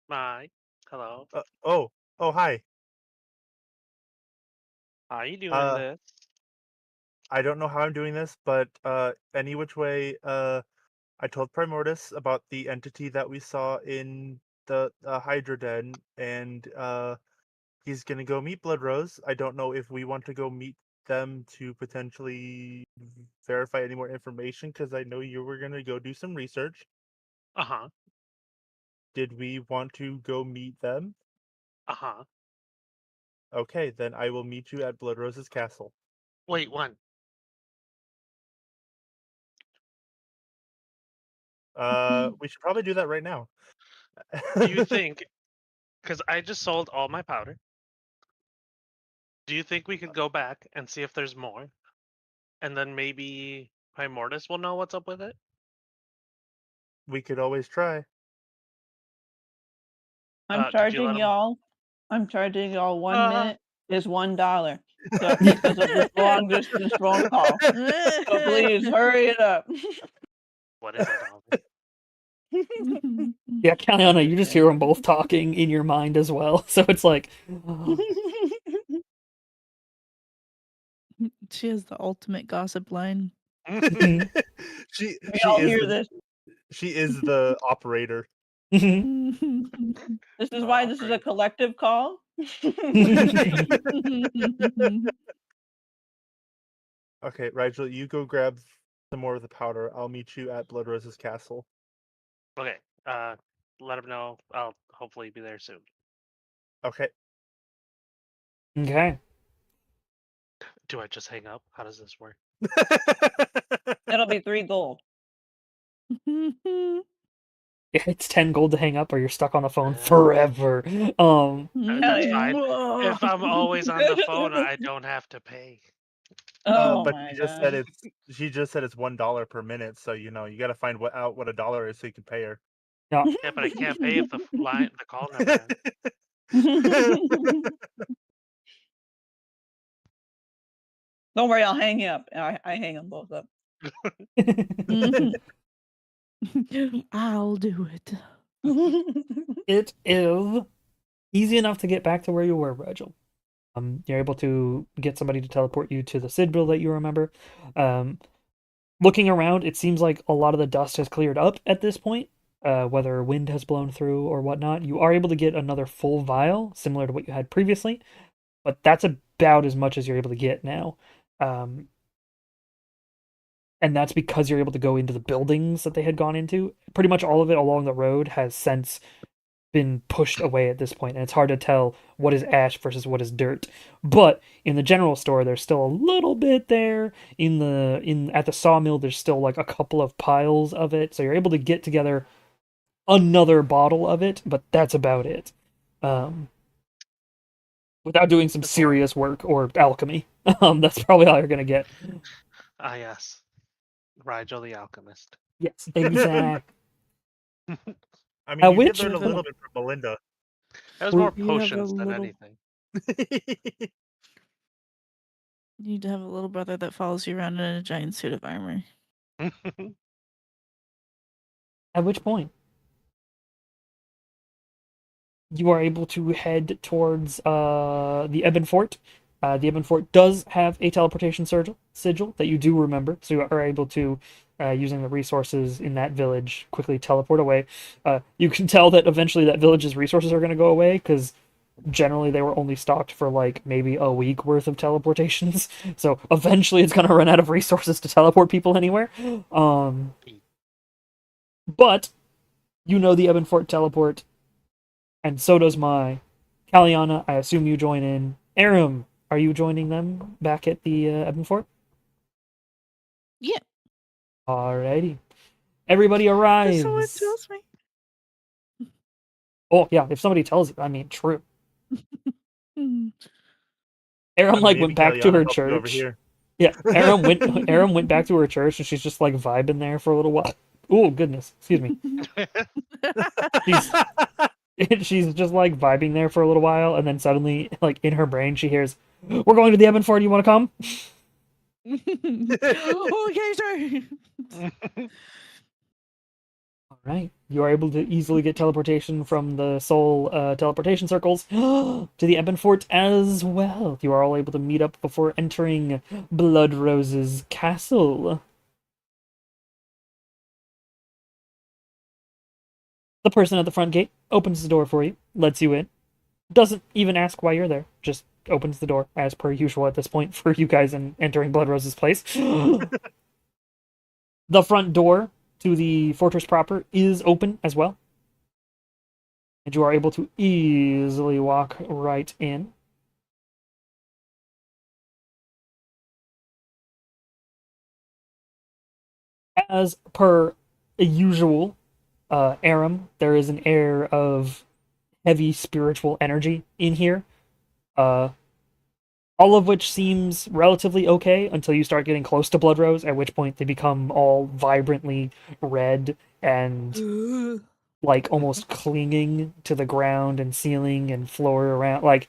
my. Hello. Oh, hi. How you doing Uh, this? I don't know how I'm doing this, but any which way, I told Primordus about the entity that we saw in the Hydra Den, and he's gonna go meet Blood Rose. I don't know if we want to go meet them to potentially verify any more information, because I know you were gonna go do some research. Uh-huh. Did we want to go meet them? Uh-huh. Okay, then I will meet you at Blood Rose's castle. Wait, one. We should probably do that right now. Do you think, because I just sold all my powder, do you think we could go back and see if there's more? And then maybe Primordus will know what's up with it? We could always try. I'm Could you let charging him? y'all. I'm charging y'all 1 Uh, minute is $1. So because of this long distance phone call. So please hurry it up. what is $1? Yeah, Caliana, you just hear them both talking in your mind as well. So it's like, She has the ultimate gossip line. she We she all is hear the this. she is the operator. This is why this is a Great. collective call. Okay, Rigel, you go grab some more of the powder. I'll meet you at Blood Rose's castle. Okay. Let him know. I'll hopefully be there soon. Okay. Okay. Do I just hang up? How does this work? That'll be 3 gold. Yeah, it's 10 gold to hang up or you're stuck on the phone Uh, forever. Hell That's yeah. fine. If I'm always on the phone, I don't have to pay. Oh But my she just said god. she just said it's $1 per minute, so you gotta find out what a dollar is so you can pay her. Yeah. Yeah, but I can't pay if the call never ends. Don't worry, I'll hang you up. I hang them both up. I'll do it. It is easy enough to get back to where you were, Rigel. You're able to get somebody to teleport you to the Sidbill that you remember. Looking around, it seems like a lot of the dust has cleared up at this point, whether wind has blown through or whatnot. You are able to get another full vial, similar to what you had previously, but that's about as much as you're able to get now. Um, and that's because you're able to go into the buildings that they had gone into. Pretty much all of it along the road has since been pushed away at this point, and it's hard to tell what is ash versus what is dirt. But in the general store, there's still a little bit there. At the sawmill, there's still like a couple of piles of it, so you're able to get together another bottle of it, but that's about it. Without doing some Before serious work or alchemy. That's probably all you're gonna get. Ah, yes. Rigel the Alchemist. Yes, exact. I mean, you did Which learn a point little bit from Melinda. It was Were- more You have a potions than little- anything. You need to have a little brother that follows you around in a giant suit of armor. At which point you are able to head towards the Ebon Fort. The Ebon Fort does have a teleportation sigil that you do remember, so you are able to, using the resources in that village, quickly teleport away. You can tell that eventually that village's resources are going to go away because generally they were only stocked for like maybe a week worth of teleportations. So eventually it's going to run out of resources to teleport people anywhere. But you know the Ebon Fort teleport, and so does my Kaliana. I assume you join in. Aram, are you joining them back at the Ebon Fort? Yeah. Alrighty. Everybody If someone arrives. tells me. Oh yeah, if somebody tells you, I mean, true. Hmm. Aram I mean, like maybe went back to Galliana her helped you over church. here. Yeah, Aram went back to her church, and she's just like vibing there for a little while. Oh goodness, excuse me. She's she's just like vibing there for a little while, and then suddenly, like in her brain, she hears, "We're going to the Ebon Fort. You want to come?" Okay, sorry. All right, you are able to easily get teleportation from the soul teleportation circles to the Ebon Fort as well. You are all able to meet up before entering Blood Rose's castle. The person at the front gate opens the door for you, lets you in, doesn't even ask why you're there, just opens the door as per usual at this point for you guys in entering Blood Rose's place. The front door to the fortress proper is open as well, and you are able to easily walk right in. As per usual, Aram, there is an air of heavy spiritual energy in here. Uh, all of which seems relatively okay until you start getting close to Blood Rose, at which point they become all vibrantly red and like almost clinging to the ground and ceiling and floor around. Like,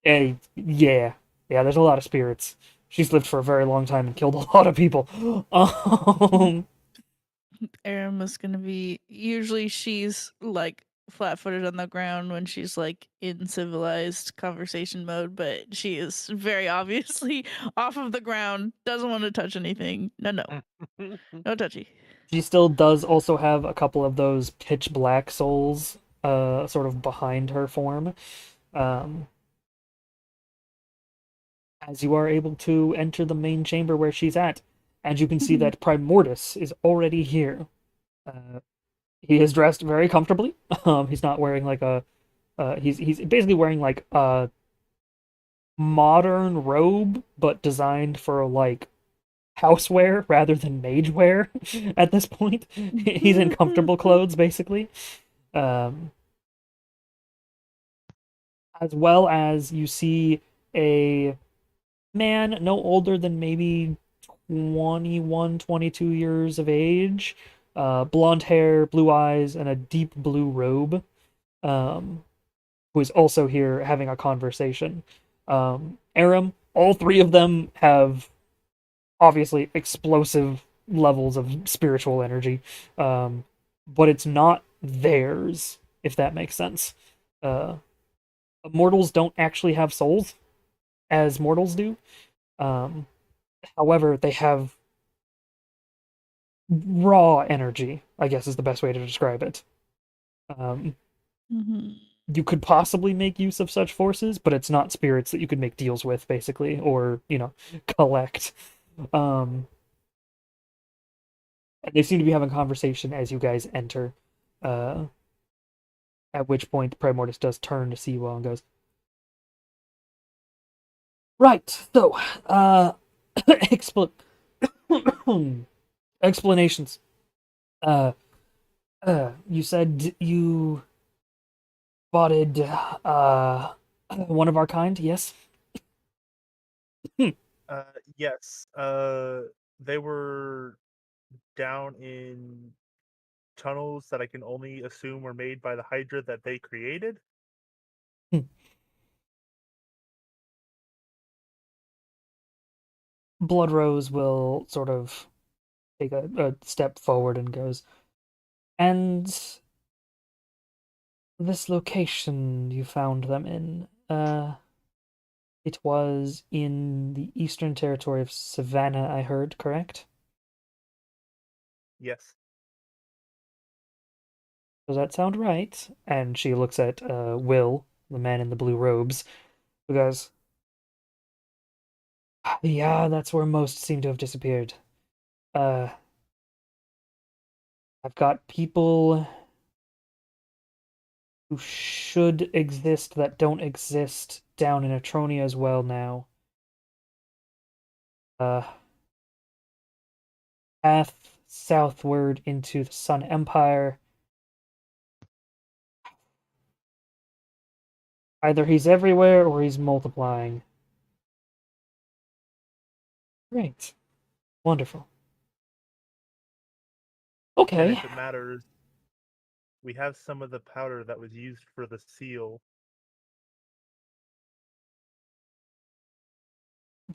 yeah, there's a lot of spirits. She's lived for a very long time and killed a lot of people. Aram is gonna be. Usually, she's like flat-footed on the ground when she's like in civilized conversation mode, but she is very obviously off of the ground. Doesn't want to touch anything. No touchy. She still does also have a couple of those pitch black souls, sort of behind her form. Um, as you are able to enter the main chamber where she's at, and you can see that Primordius is already here. Uh, he is dressed very comfortably. He's not wearing like a. He's basically wearing like a modern robe, but designed for like housewear rather than mage wear. At this point, he's in comfortable clothes, basically. Um, as well as you see a man no older than maybe 21, 22 years of age, blonde hair, blue eyes, and a deep blue robe, um, who is also here having a conversation. Aram, all three of them have obviously explosive levels of spiritual energy, but it's not theirs, if that makes sense. Uh, Mortals don't actually have souls as mortals do. Um, However, they have raw energy, I guess is the best way to describe it. Um, you could possibly make use of such forces, but it's not spirits that you could make deals with, basically, or, collect. Um, and they seem to be having a conversation as you guys enter. Uh, at which point, Primordius does turn to see you all and goes, right, so, expl- explanations. Uh, you said you spotted one of our kind, yes? Yes. They were down in tunnels that I can only assume were made by the Hydra that they created. Blood Rose will sort of take a step forward and goes, and this location you found them in, it was in the eastern territory of Savannah, I heard, correct? Yes. Does that sound right? And she looks at Will, the man in the blue robes, who goes, yeah, that's where most seem to have disappeared. Uh, I've got people who should exist that don't exist down in Atronia as well now. Uh, Path southward into the Sun Empire. Either he's everywhere or he's multiplying. Great. Wonderful. And Okay. if it matters, we have some of the powder that was used for the seal.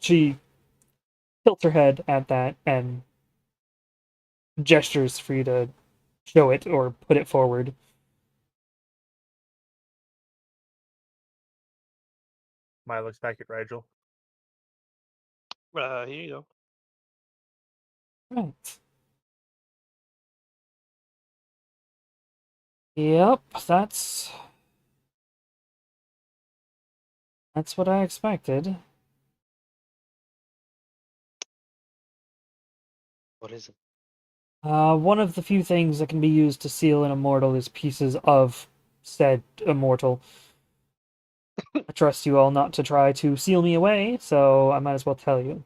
She tilts her head at that and gestures for you to show it or put it forward. Maya looks back at Rigel. Here you go. Right. Yep, that's what I expected. What is it? One of the few things that can be used to seal an immortal is pieces of said immortal. I trust you all not to try to seal me away, so I might as well tell you.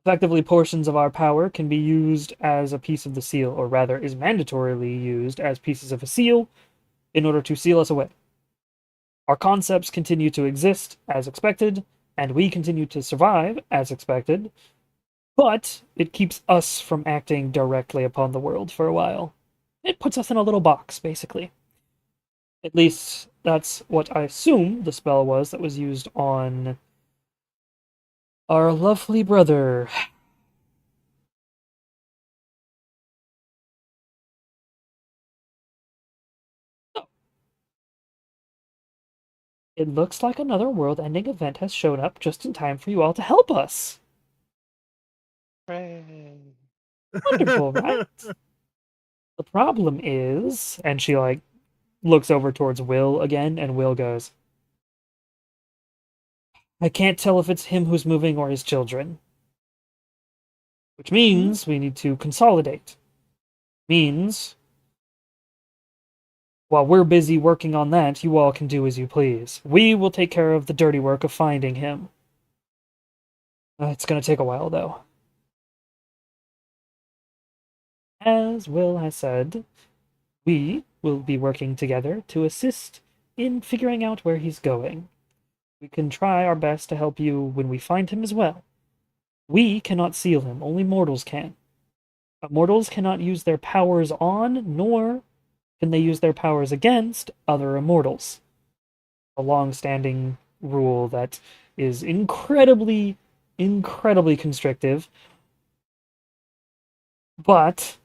Effectively, portions of our power can be used as a piece of the seal, or rather, is mandatorily used as pieces of a seal in order to seal us away. Our concepts continue to exist as expected, and we continue to survive as expected, but it keeps us from acting directly upon the world for a while. It puts us in a little box, basically. At least that's what I assume the spell was that was used on our lovely brother. It looks like another world-ending event has shown up just in time for you all to help us. Hooray. Wonderful, right? The problem is, and she looks over towards Will again, and Will goes, I can't tell if it's him who's moving or his children. Which means we need to consolidate. Means, while we're busy working on that, you all can do as you please. We will take care of the dirty work of finding him. It's gonna take a while, though. As Will has said, we will be working together to assist in figuring out where he's going. We can try our best to help you when we find him as well. We cannot seal him, only mortals can. Mortals cannot use their powers on, nor can they use their powers against other immortals. A long-standing rule that is incredibly, incredibly constrictive. But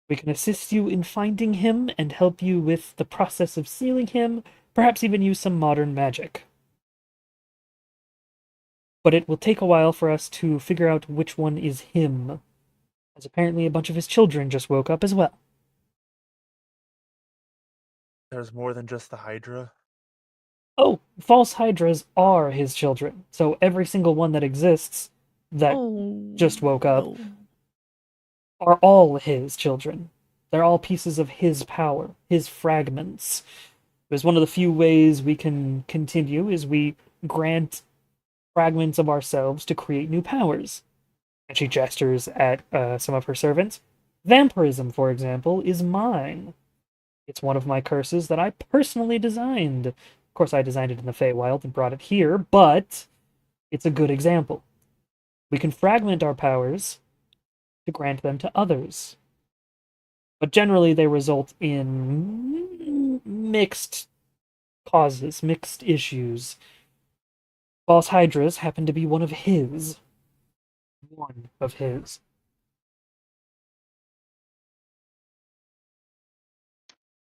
we can assist you in finding him and help you with the process of sealing him, perhaps even use some modern magic. But it will take a while for us to figure out which one is him, as apparently a bunch of his children just woke up as well. There's more than just the Hydra. Oh, false hydras are his children, so every single one that exists that just woke up no. are all his children. They're all pieces of his power, his fragments. There's one of the few ways we can continue is we grant fragments of ourselves to create new powers. And she gestures at some of her servants. Vampirism, for example, is mine. It's one of my curses that I personally designed. course, I designed it in the Feywild and brought it here, but it's a good example. We can fragment our powers to grant them to others. But generally, they result in mixed causes, mixed issues. False Hydras happen to be one of his. One of his.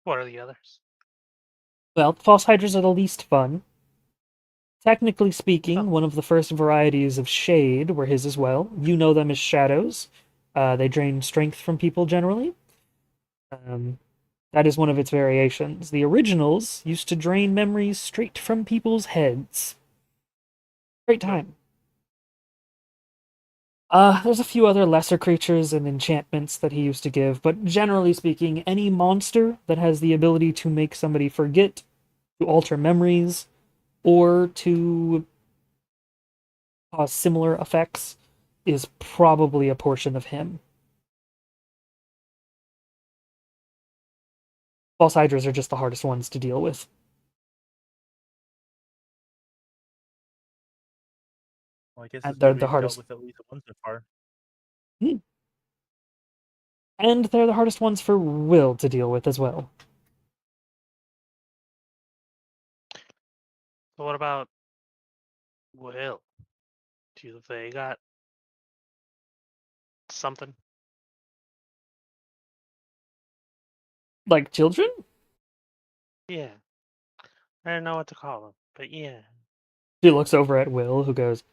What are the others? Well, False Hydras are the least fun. Technically speaking, Oh. one of the first varieties of Shade were his as well. You know them as Shadows. They drain strength from people generally. That is one of its variations. The originals used to drain memories straight from people's heads. Great time. There's a few other lesser creatures and enchantments that he used to give, but generally speaking, any monster that has the ability to make somebody forget, to alter memories, or to cause similar effects is probably a portion of him. False Hydras are just the hardest ones to deal with. Well, I guess And it's they're good the we've dealt hardest. with at least one so far. And they're the hardest ones for Will to deal with as well. So what about Will? Do you think they got something? Like children? Yeah. I don't know what to call them, but yeah. She looks over at Will, who goes,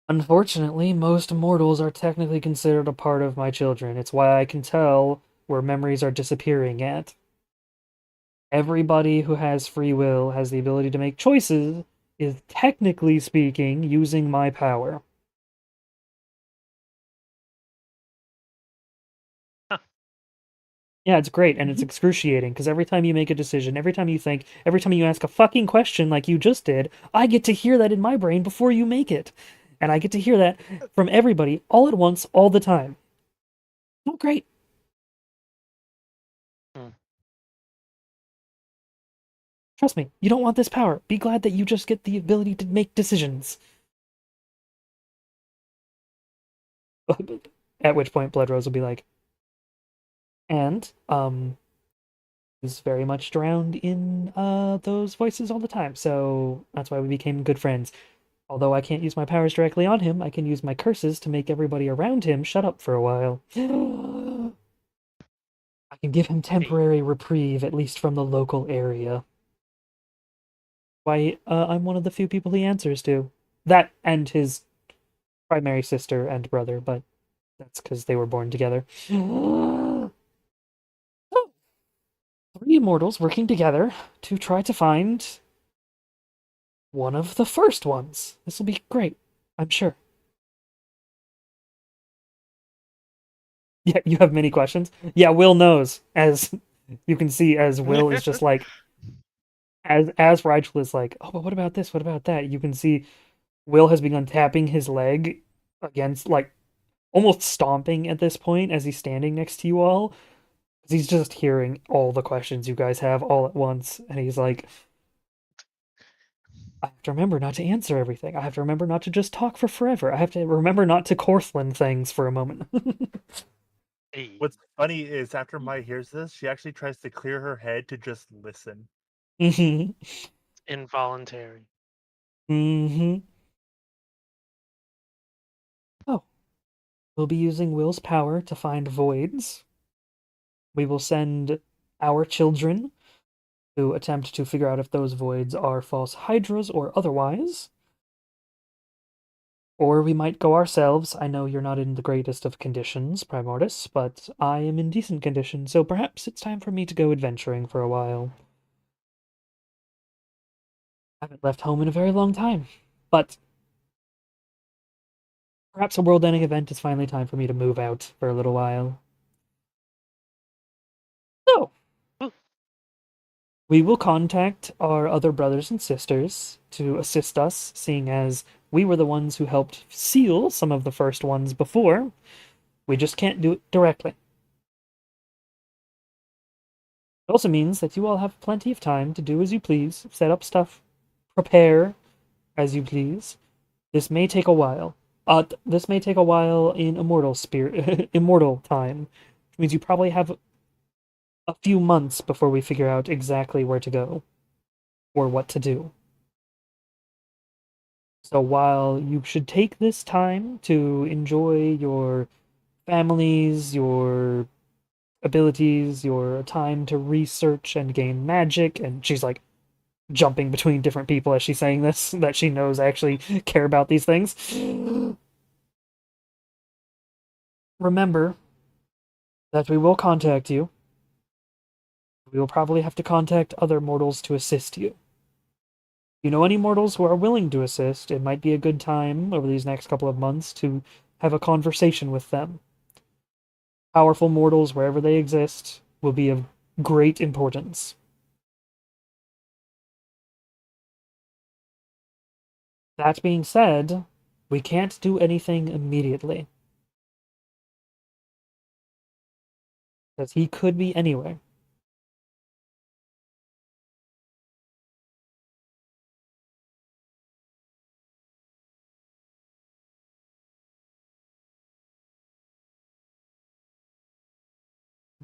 "Unfortunately, most mortals are technically considered a part of my children. It's why I can tell where memories are disappearing at. Everybody who has free will has the ability to make choices, is technically speaking using my power." Huh. Yeah, it's great, and it's excruciating, because every time you make a decision, every time you think, every time you ask a fucking question like you just did, I get to hear that in my brain before you make it. And I get to hear that from everybody, all at once, all the time. Oh, great. Hmm. Trust me, you don't want this power. Be glad that you just get the ability to make decisions. At which point Blood Rose will be like, and, is very much drowned in those voices all the time, so that's why we became good friends. Although I can't use my powers directly on him, I can use my curses to make everybody around him shut up for a while. I can give him temporary reprieve, at least from the local area. Why, I'm one of the few people he answers to. That and his primary sister and brother, but that's because they were born together. Oh, three immortals working together to try to find one of the first ones. This will be great, I'm sure. Yeah, you have many questions. Yeah, Will knows, as you can see, as Will is just like, as Rigel is like, oh, but what about this? What about that? You can see Will has begun tapping his leg against, like, almost stomping at this point as he's standing next to you all. 'Cause he's just hearing all the questions you guys have all at once, and he's like, I have to remember not to answer everything. I have to remember not to just talk for forever. I have to remember not to Corthland things for a moment. Hey. What's funny is after Mai hears this, she actually tries to clear her head to just listen. Mm-hmm. Involuntary. Mm-hmm. Oh, we'll be using Will's power to find voids. We will send our children to attempt to figure out if those voids are false hydras or otherwise. Or we might go ourselves. I know you're not in the greatest of conditions, Primordus, but I am in decent condition, so perhaps it's time for me to go adventuring for a while. I haven't left home in a very long time, but perhaps a world-ending event is finally time for me to move out for a little while. So, we will contact our other brothers and sisters to assist us, seeing as we were the ones who helped seal some of the first ones before. We just can't do it directly. It also means that you all have plenty of time to do as you please, set up stuff, prepare as you please. This may take a while. This may take a while in immortal spirit, immortal time, which means you probably have a few months before we figure out exactly where to go or what to do. So while you should take this time to enjoy your families, your abilities, your time to research and gain magic, and she's like jumping between different people as she's saying this that she knows actually care about these things. Remember that we will contact you. We will probably have to contact other mortals to assist you. You know any mortals who are willing to assist, it might be a good time over these next couple of months to have a conversation with them. Powerful mortals, wherever they exist, will be of great importance. That being said, we can't do anything immediately. Because he could be anywhere.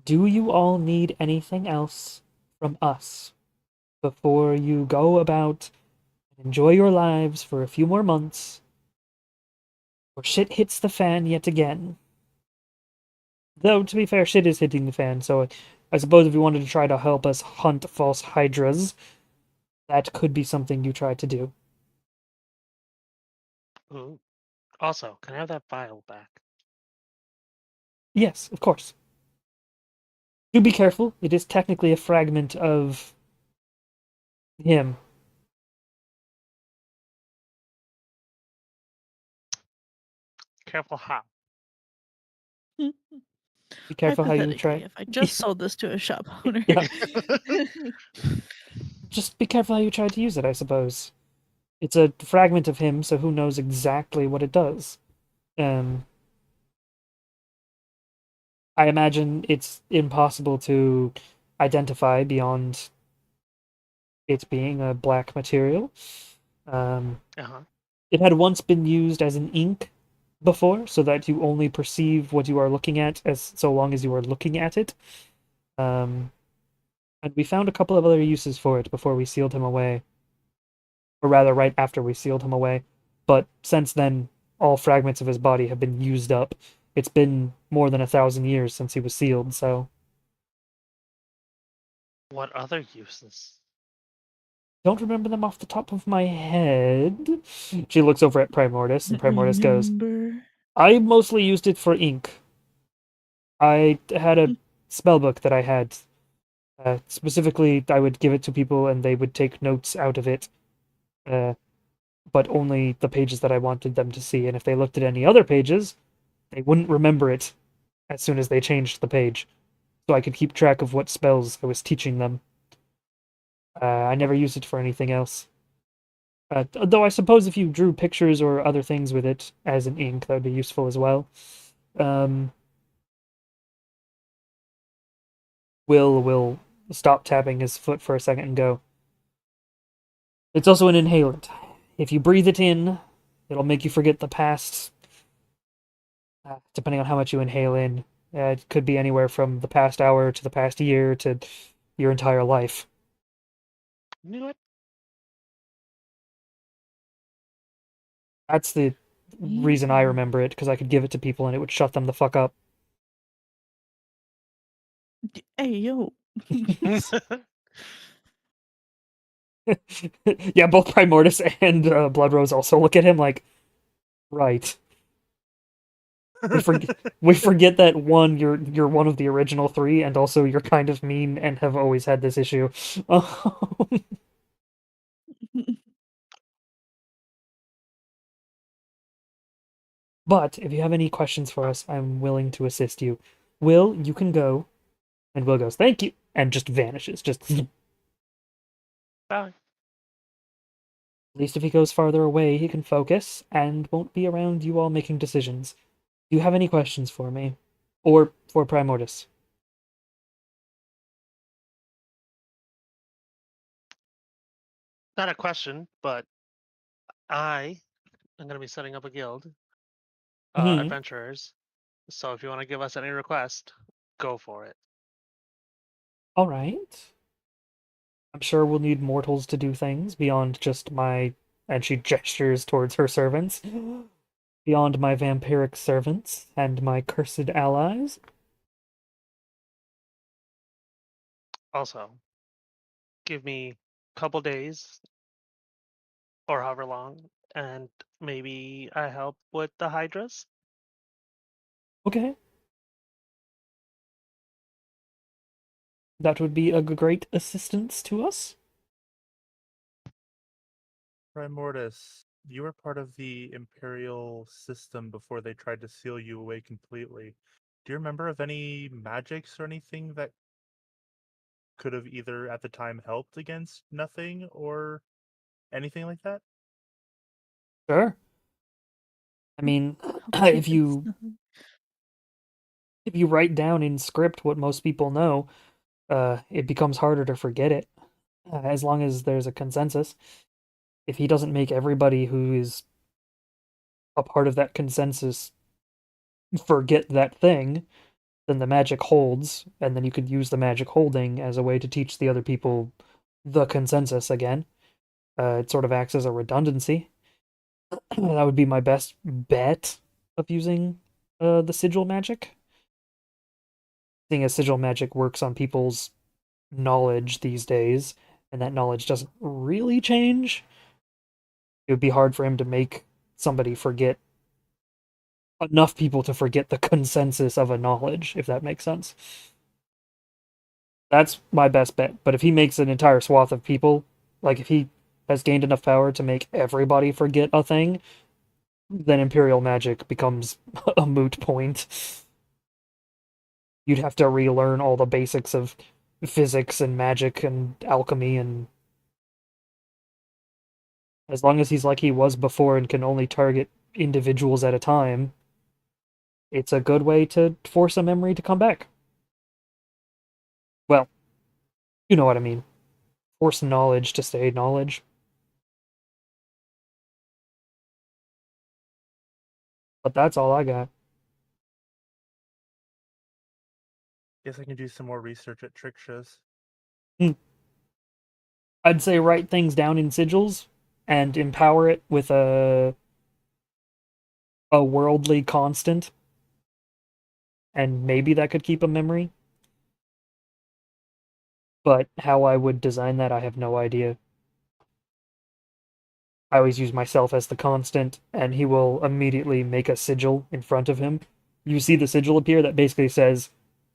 Do you all need anything else from us before you go about and enjoy your lives for a few more months, or shit hits the fan yet again? Though, to be fair, shit is hitting the fan, so I suppose if you wanted to try to help us hunt false hydras, that could be something you try to do. Ooh. Also, can I have that file back? Yes, of course. Do be careful. It is technically a fragment of him. Careful how. Be careful how you Hypothetically, try. if I just sold this to a shop owner. Yeah. Just be careful how you try to use it, I suppose. It's a fragment of him, so who knows exactly what it does. Um, I imagine it's impossible to identify beyond it being a black material. Uh-huh. It had once been used as an ink before, so that you only perceive what you are looking at as so long as you are looking at it. And we found a couple of other uses for it before we sealed him away. Or rather, right after we sealed him away. But since then, all fragments of his body have been used up. It's been more than 1,000 years since he was sealed, so What other uses? don't remember them off the top of my head. She looks over at Primordus, and Primordus goes, Remember. I mostly used it for ink. I had a spellbook that I had. Specifically, I would give it to people and they would take notes out of it, but only the pages that I wanted them to see. And if they looked at any other pages, they wouldn't remember it as soon as they changed the page. So I could keep track of what spells I was teaching them. I never used it for anything else. Though I suppose if you drew pictures or other things with it as an ink, that would be useful as well. Will stop tapping his foot for a second and go, it's also an inhalant. If you breathe it in, it'll make you forget the past, depending on how much you inhale in. It could be anywhere from the past hour to the past year to your entire life. You know what? That's the reason I remember it, because I could give it to people and it would shut them the fuck up. Hey, yo. Yeah, both Primordus and Bloodrose also look at him like, right. We forget that one, you're one of the original three, and also you're kind of mean and have always had this issue. But if you have any questions for us, I'm willing to assist you. Will, you can go. And Will goes, thank you, and just vanishes. Just at Bye. least if he goes farther away, he can focus and won't be around you all making decisions. Do you have any questions for me? Or for Primordus? Not a question, but I am going to be setting up a guild, Mhm. adventurers. So if you want to give us any request, go for it. All right. I'm sure we'll need mortals to do things beyond just my. And she gestures towards her servants. Beyond my vampiric servants and my cursed allies. Also, give me a couple days or however long, and maybe I help with the hydras. Okay. That would be a great assistance to us. Primordius, you were part of the Imperial system before they tried to seal you away completely. Do you remember of any magics or anything that could have either at the time helped against nothing or anything like that? Sure. I mean, Okay, if you write down in script what most people know, it becomes harder to forget it. As long as there's a consensus. If he doesn't make everybody who is a part of that consensus forget that thing, then the magic holds, and then you could use the magic holding as a way to teach the other people the consensus again. It sort of acts as a redundancy. That would be my best bet of using the sigil magic. Seeing as sigil magic works on people's knowledge these days, and that knowledge doesn't really change, it would be hard for him to make somebody forget enough people to forget the consensus of a knowledge, if that makes sense. That's my best bet. But if he makes an entire swath of people, like if he has gained enough power to make everybody forget a thing, then Imperial magic becomes a moot point. You'd have to relearn all the basics of physics and magic and alchemy, and as long as he's like he was before and can only target individuals at a time, it's a good way to force a memory to come back. Well, you know what I mean. Force knowledge to stay knowledge. But that's all I got. Guess I can do some more research at Trixa's. I'd say write things down in sigils and empower it with a worldly constant, and maybe that could keep a memory. But how I would design that, I have no idea. I always use myself as the constant, and he will immediately make a sigil in front of him. You see the sigil appear that basically says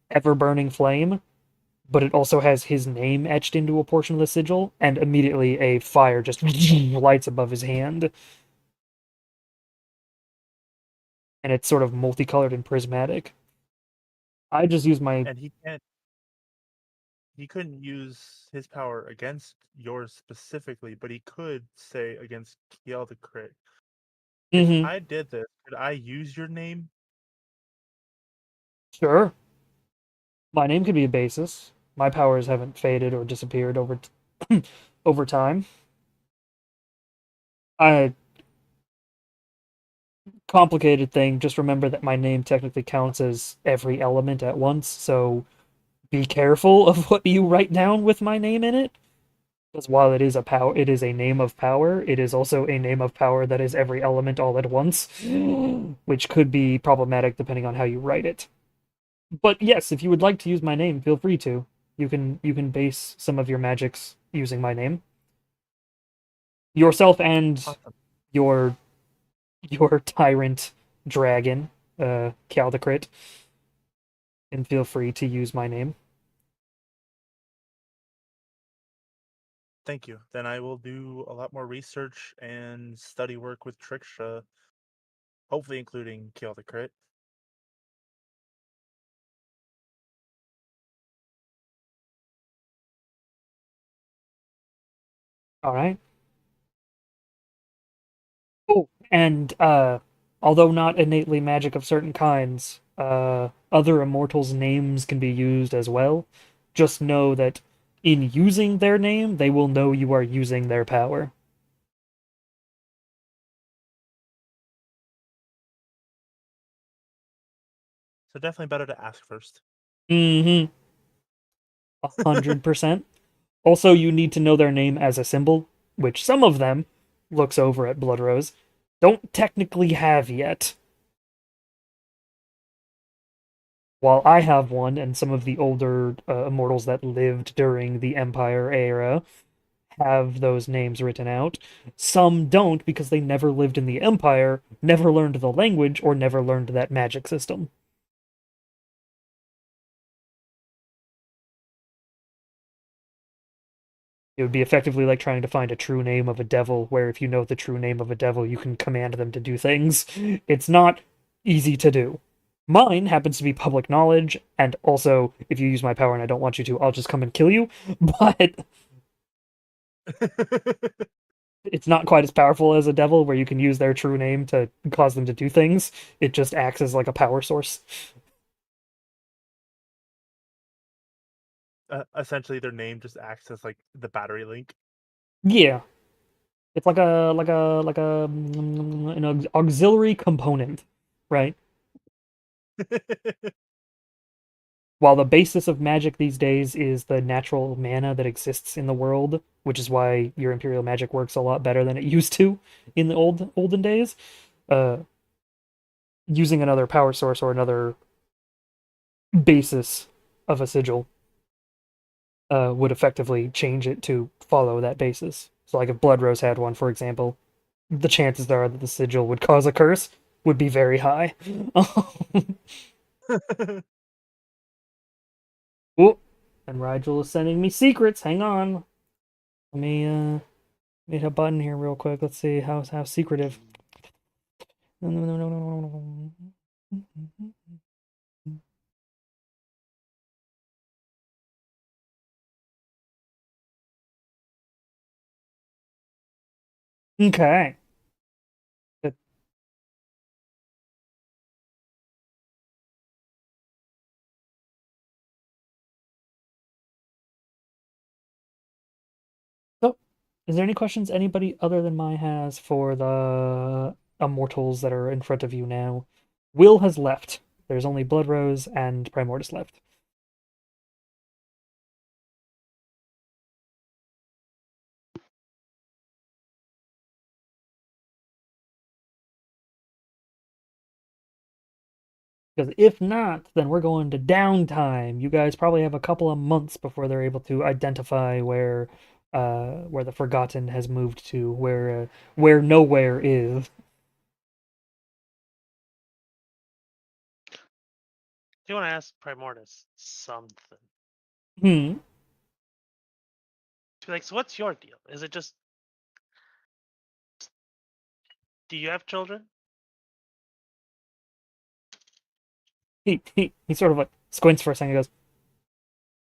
ever burning flame, but it also has his name etched into a portion of the sigil, and immediately a fire just lights above his hand. And it's sort of multicolored and prismatic. I just use my. And he couldn't use his power against yours specifically, but he could say against Kiel the crit. If Mhm. I did this, could I use your name? Sure. My name could be a basis. My powers haven't faded or disappeared over time. I complicated thing. Just remember that my name technically counts as every element at once. So be careful of what you write down with my name in it. Because while it is a power, it is a name of power. It is also a name of power that is every element all at once, which could be problematic depending on how you write it. But yes, if you would like to use my name, feel free to. You can base some of your magics using my name. Yourself and Awesome. your your tyrant dragon, Caldecrit, and feel free to use my name. Thank you. Then I will do a lot more research and study work with Trixa, hopefully including Kill the Crit. All right. Oh, and although not innately magic of certain kinds, other immortals' names can be used as well. Just know that in using their name, they will know you are using their power. So definitely better to ask first. Mm-hmm. 100%. Also, you need to know their name as a symbol, which some of them, looks over at Bloodrose, don't technically have yet. While I have one, and some of the older immortals that lived during the Empire era have those names written out, some don't because they never lived in the Empire, never learned the language, or never learned that magic system. It would be effectively like trying to find a true name of a devil, where if you know the true name of a devil, you can command them to do things. It's not easy to do. Mine happens to be public knowledge, and also, if you use my power and I don't want you to, I'll just come and kill you. But it's not quite as powerful as a devil, where you can use their true name to cause them to do things. It just acts as like a power source. Essentially, their name just acts as like the battery link. Yeah, it's like an auxiliary component, right? While the basis of magic these days is the natural mana that exists in the world, which is why your imperial magic works a lot better than it used to in the olden days, uh, using another power source or another basis of a sigil would effectively change it to follow that basis. So, like if Bloodrose had one, for example, the chances are that the sigil would cause a curse would be very high. Oh, and Rigel is sending me secrets. Hang on. Let me hit a button here real quick. Let's see how secretive. Okay. So, is there any questions anybody other than mine has for the immortals that are in front of you now? Will has left. There's only Bloodrose and Primordus left. Because if not, then we're going to downtime. You guys probably have a couple of months before they're able to identify where the Forgotten has moved to, where nowhere is. Do you want to ask Primordus something? Hmm. Be like, so what's your deal? Is it just? Do you have children? He sort of like squints for a second and goes,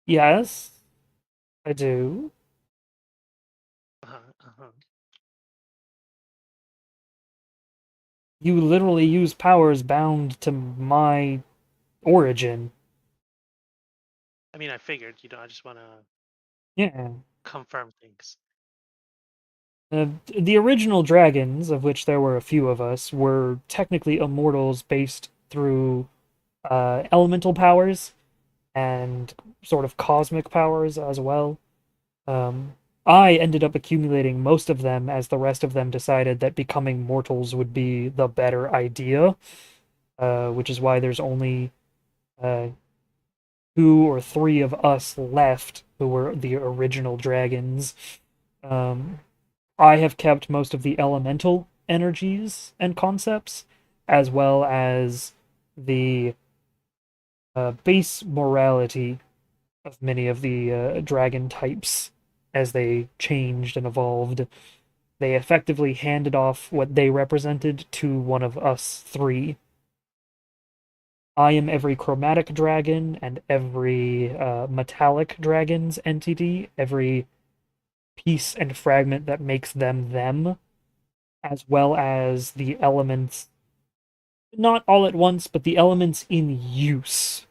"Yes, I do." Uh-huh, uh-huh. You literally use powers bound to my origin. I mean, I figured. I just want to Yeah. confirm things. The original dragons, of which there were a few of us, were technically immortals based through elemental powers and sort of cosmic powers as well. Um, I ended up accumulating most of them as the rest of them decided that becoming mortals would be the better idea, which is why there's only uh, two or three of us left who were the original dragons. Um, I have kept most of the elemental energies and concepts, as well as the base morality of many of the dragon types as they changed and evolved. They effectively handed off what they represented to one of us three. I am every chromatic dragon and every metallic dragon's entity, every piece and fragment that makes them them, as well as the elements, not all at once, but the elements in use.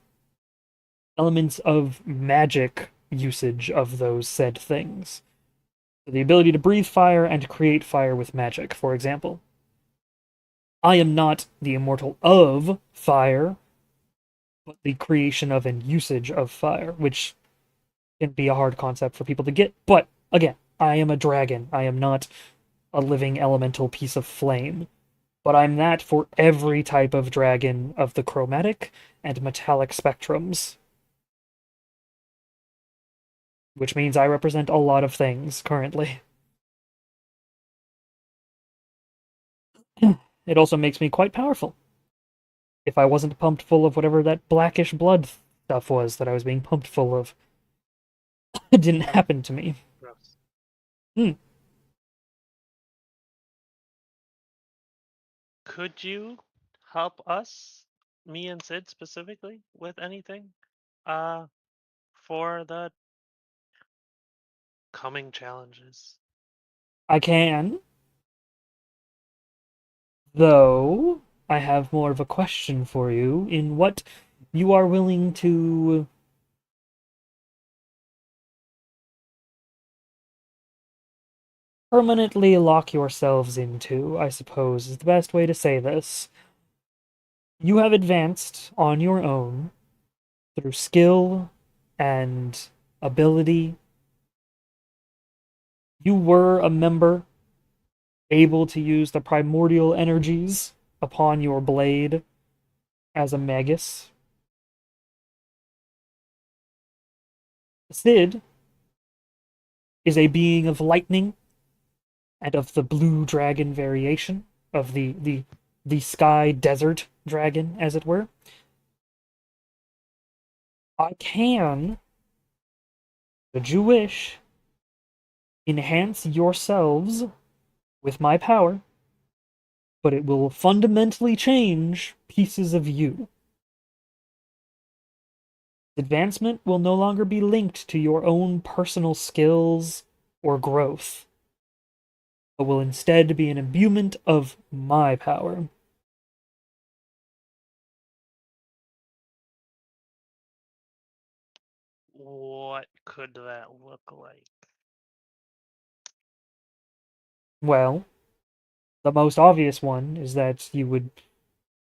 Elements of magic usage of those said things. The ability to breathe fire and create fire with magic, for example. I am not the immortal of fire, but the creation of and usage of fire, which can be a hard concept for people to get. But again, I am a dragon. I am not a living elemental piece of flame. But I'm that for every type of dragon of the chromatic and metallic spectrums. Which means I represent a lot of things currently. It also makes me quite powerful. If I wasn't pumped full of whatever that blackish blood stuff was that I was being pumped full of, it didn't happen to me. Gross. Hmm. Could you help us, me and Sid specifically, with anything? For the coming challenges. I can, though I have more of a question for you in what you are willing to permanently lock yourselves into, I suppose, is the best way to say this. You have advanced on your own through skill and ability. You were a member able to use the primordial energies upon your blade as a magus. Sid is a being of lightning and of the blue dragon variation of the sky desert dragon, as it were. I can, should you wish, enhance yourselves with my power, but it will fundamentally change pieces of you. Advancement will no longer be linked to your own personal skills or growth, but will instead be an imbuement of my power. What could that look like? Well, the most obvious one is that you would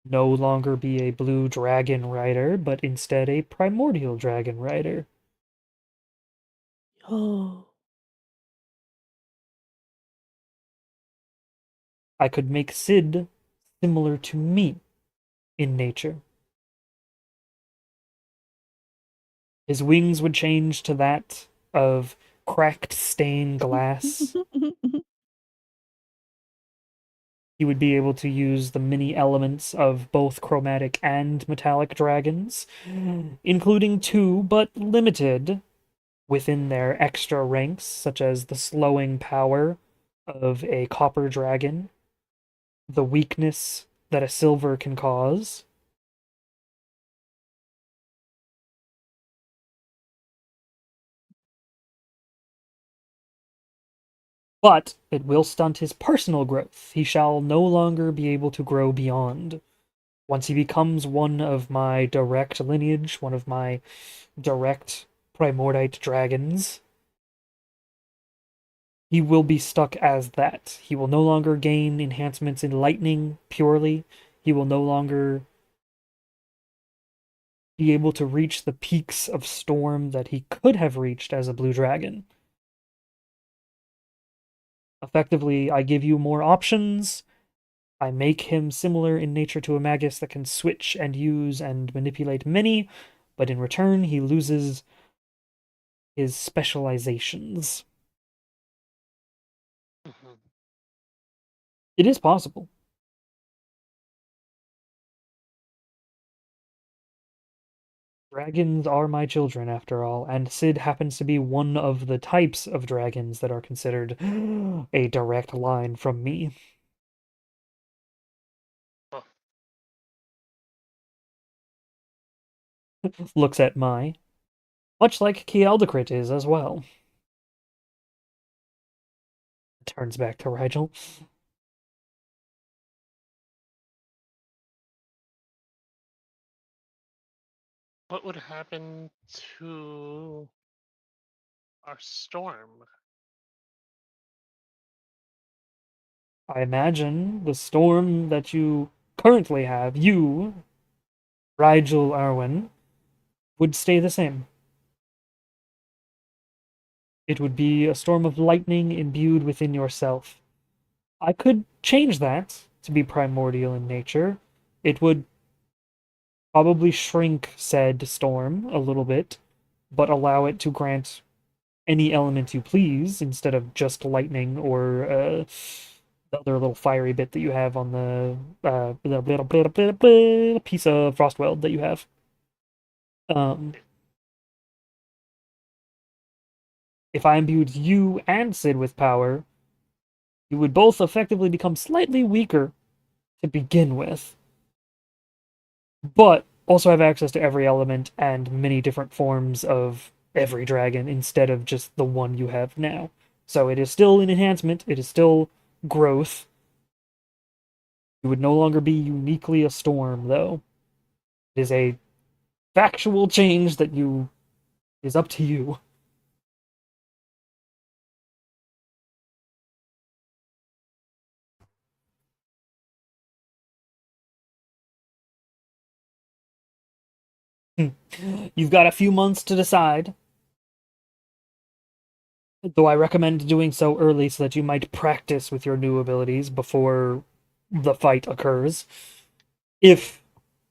no longer be a blue dragon rider, but instead a primordial dragon rider. Oh. I could make Sid similar to me in nature. His wings would change to that of cracked stained glass. He would be able to use the many elements of both chromatic and metallic dragons, including two, but limited, within their extra ranks, such as the slowing power of a copper dragon, the weakness that a silver can cause. But it will stunt his personal growth. He shall no longer be able to grow beyond. Once he becomes one of my direct lineage, one of my direct primordite dragons, he will be stuck as that. He will no longer gain enhancements in lightning purely. He will no longer be able to reach the peaks of storm that he could have reached as a blue dragon. Effectively, I give you more options. I make him similar in nature to a magus that can switch and use and manipulate many, but in return, he loses his specializations. Mhm. It is possible. Dragons are my children, after all, and Sid happens to be one of the types of dragons that are considered a direct line from me. Huh. Looks at my, much like Kialdecrit is as well. Turns back to Rigel. What would happen to our storm? I imagine the storm that you currently have, you, Rigel Arwen, would stay the same. It would be a storm of lightning imbued within yourself. I could change that to be primordial in nature. It would probably shrink said storm a little bit, but allow it to grant any element you please instead of just lightning or the other little fiery bit that you have on the little piece of Frostweld that you have. If I imbued you and Sid with power, you would both effectively become slightly weaker to begin with, but also have access to every element and many different forms of every dragon instead of just the one you have now. So it is still an enhancement, it is still growth. You would no longer be uniquely a storm, though. It is a factual change that you is up to you. You've got a few months to decide, though I recommend doing so early so that you might practice with your new abilities before the fight occurs, if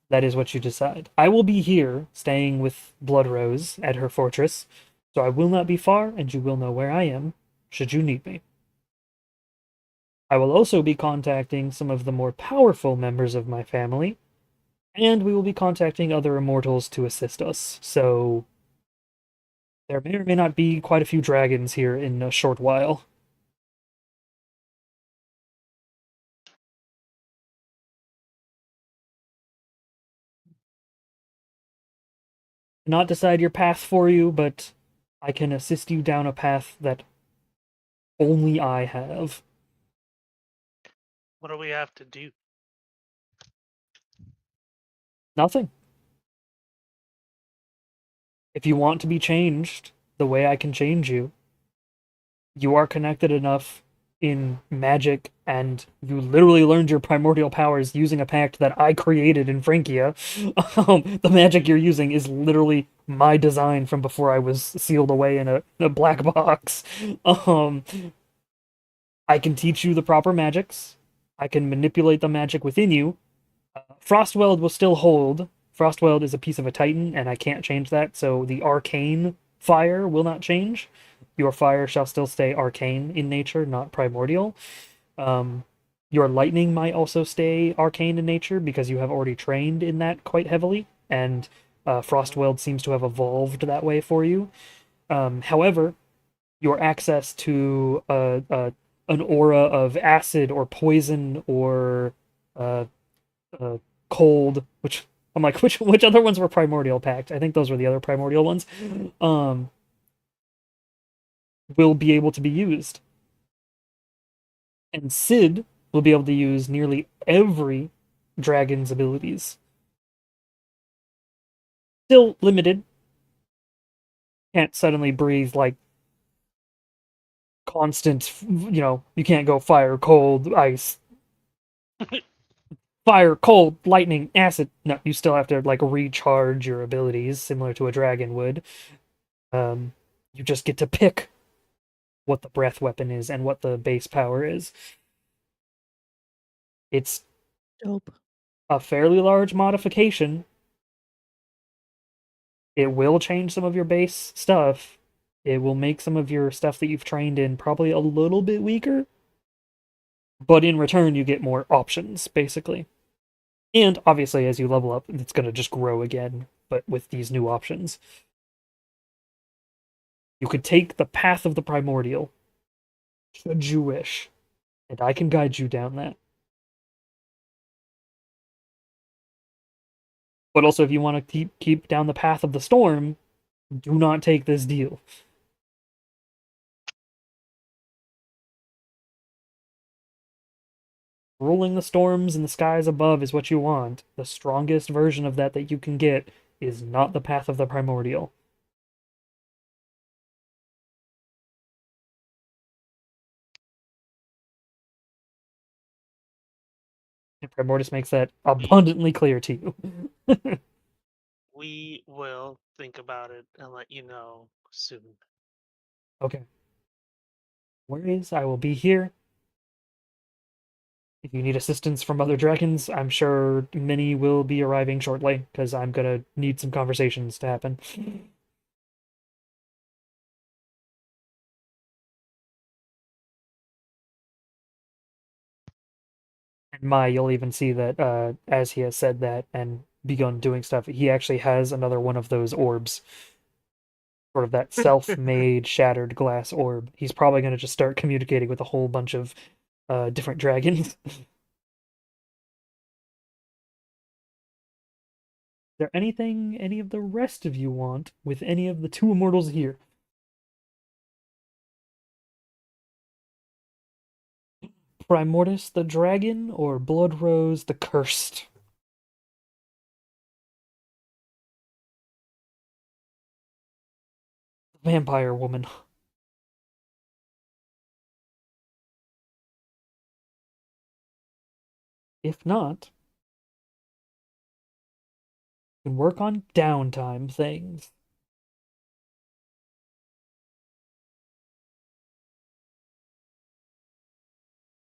that is what you decide. I will be here, staying with Bloodrose at her fortress, so I will not be far, and you will know where I am, should you need me. I will also be contacting some of the more powerful members of my family, and we will be contacting other immortals to assist us, so there may or may not be quite a few dragons here in a short while. Not decide your path for you, but I can assist you down a path that only I have. What do we have to do? Nothing. If you want to be changed the way I can change you, you are connected enough in magic, and you literally learned your primordial powers using a pact that I created in Francia. The magic you're using is literally my design from before I was sealed away in a black box. Um, I can teach you the proper magics. I can manipulate the magic within you. Frostweld will still hold. Frostweld is a piece of a Titan, and I can't change that, so the arcane fire will not change. Your fire shall still stay arcane in nature, not primordial. Um, your lightning might also stay arcane in nature because you have already trained in that quite heavily, and Frostweld seems to have evolved that way for you. However, your access to an aura of acid or poison or uh, uh, cold, which I'm like, which other ones were primordial packed? I think those were the other primordial ones. Um, will be able to be used, and Sid will be able to use nearly every dragon's abilities. Still limited. Can't suddenly breathe like constant. You can't go fire, cold, ice, fire, cold, lightning, acid. No, you still have to like recharge your abilities, similar to a dragon would. Um, you just get to pick what the breath weapon is and what the base power is. It's Dope. a fairly large modification. It will change some of your base stuff. It will make some of your stuff that you've trained in probably a little bit weaker. But in return, you get more options, basically. And obviously, as you level up, it's going to just grow again, but with these new options. You could take the path of the primordial, should you wish, and I can guide you down that. But also, if you want to keep down the path of the storm, do not take this deal. Ruling the storms in the skies above is what you want. The strongest version of that you can get is not the path of the primordial. And Primordus makes that abundantly clear to you. We will think about it and let you know soon. Okay. Worries, I will be here. If you need assistance from other dragons, I'm sure many will be arriving shortly, because I'm gonna need some conversations to happen. And you'll even see that as he has said that and begun doing stuff, he actually has another one of those orbs. Sort of that self-made shattered glass orb. He's probably gonna just start communicating with a whole bunch of different dragons. Is there anything any of the rest of you want with any of the two immortals here? Primordus the dragon or Bloodrose the cursed? Vampire woman. If not, you can work on downtime things.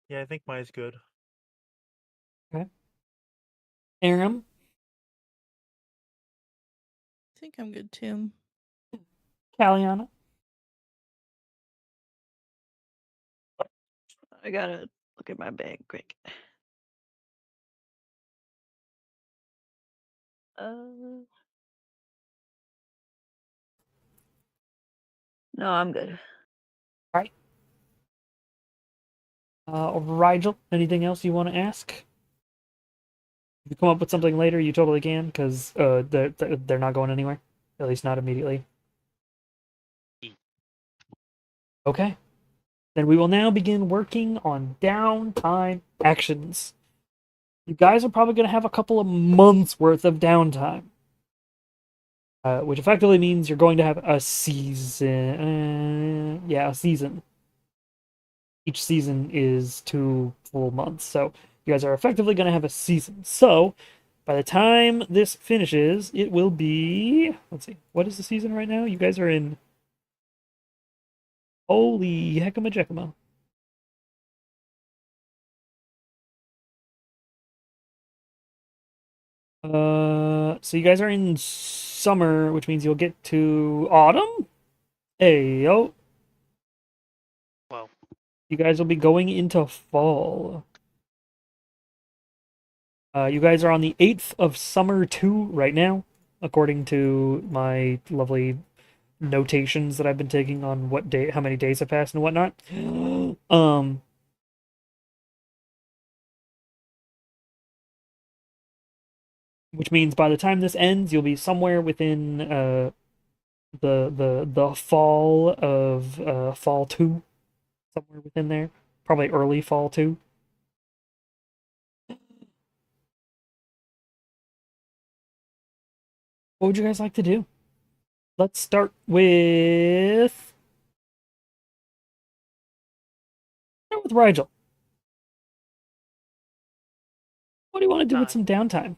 Yeah, I think mine's good. Okay. Aram, I think I'm good too. Caliana, I gotta look at my bag quick. Uh, no, I'm good. right? Rigel, anything else you want to ask? If you come up with something later, you totally can, because they're not going anywhere. At least not immediately. Okay. Then we will now begin working on downtime actions. You guys are probably going to have a couple of months worth of downtime. Which effectively means you're going to have a season. Yeah, a season. Each season is 2 full months. So you guys are effectively going to have a season. So by the time this finishes, it will be. Let's see. What is the season right now? You guys are in. Holy heckama jeckama. So you guys are in summer, which means you'll get to autumn. Hey, yo. Well, You guys will be going into fall. You guys are on the 8th of summer 2 right now, according to my lovely notations that I've been taking on what day, how many days have passed and whatnot. um, which means by the time this ends, you'll be somewhere within the fall of fall 2, somewhere within there, probably early fall 2. What would you guys like to do? Let's start with Rigel. What do you want to do with some downtime?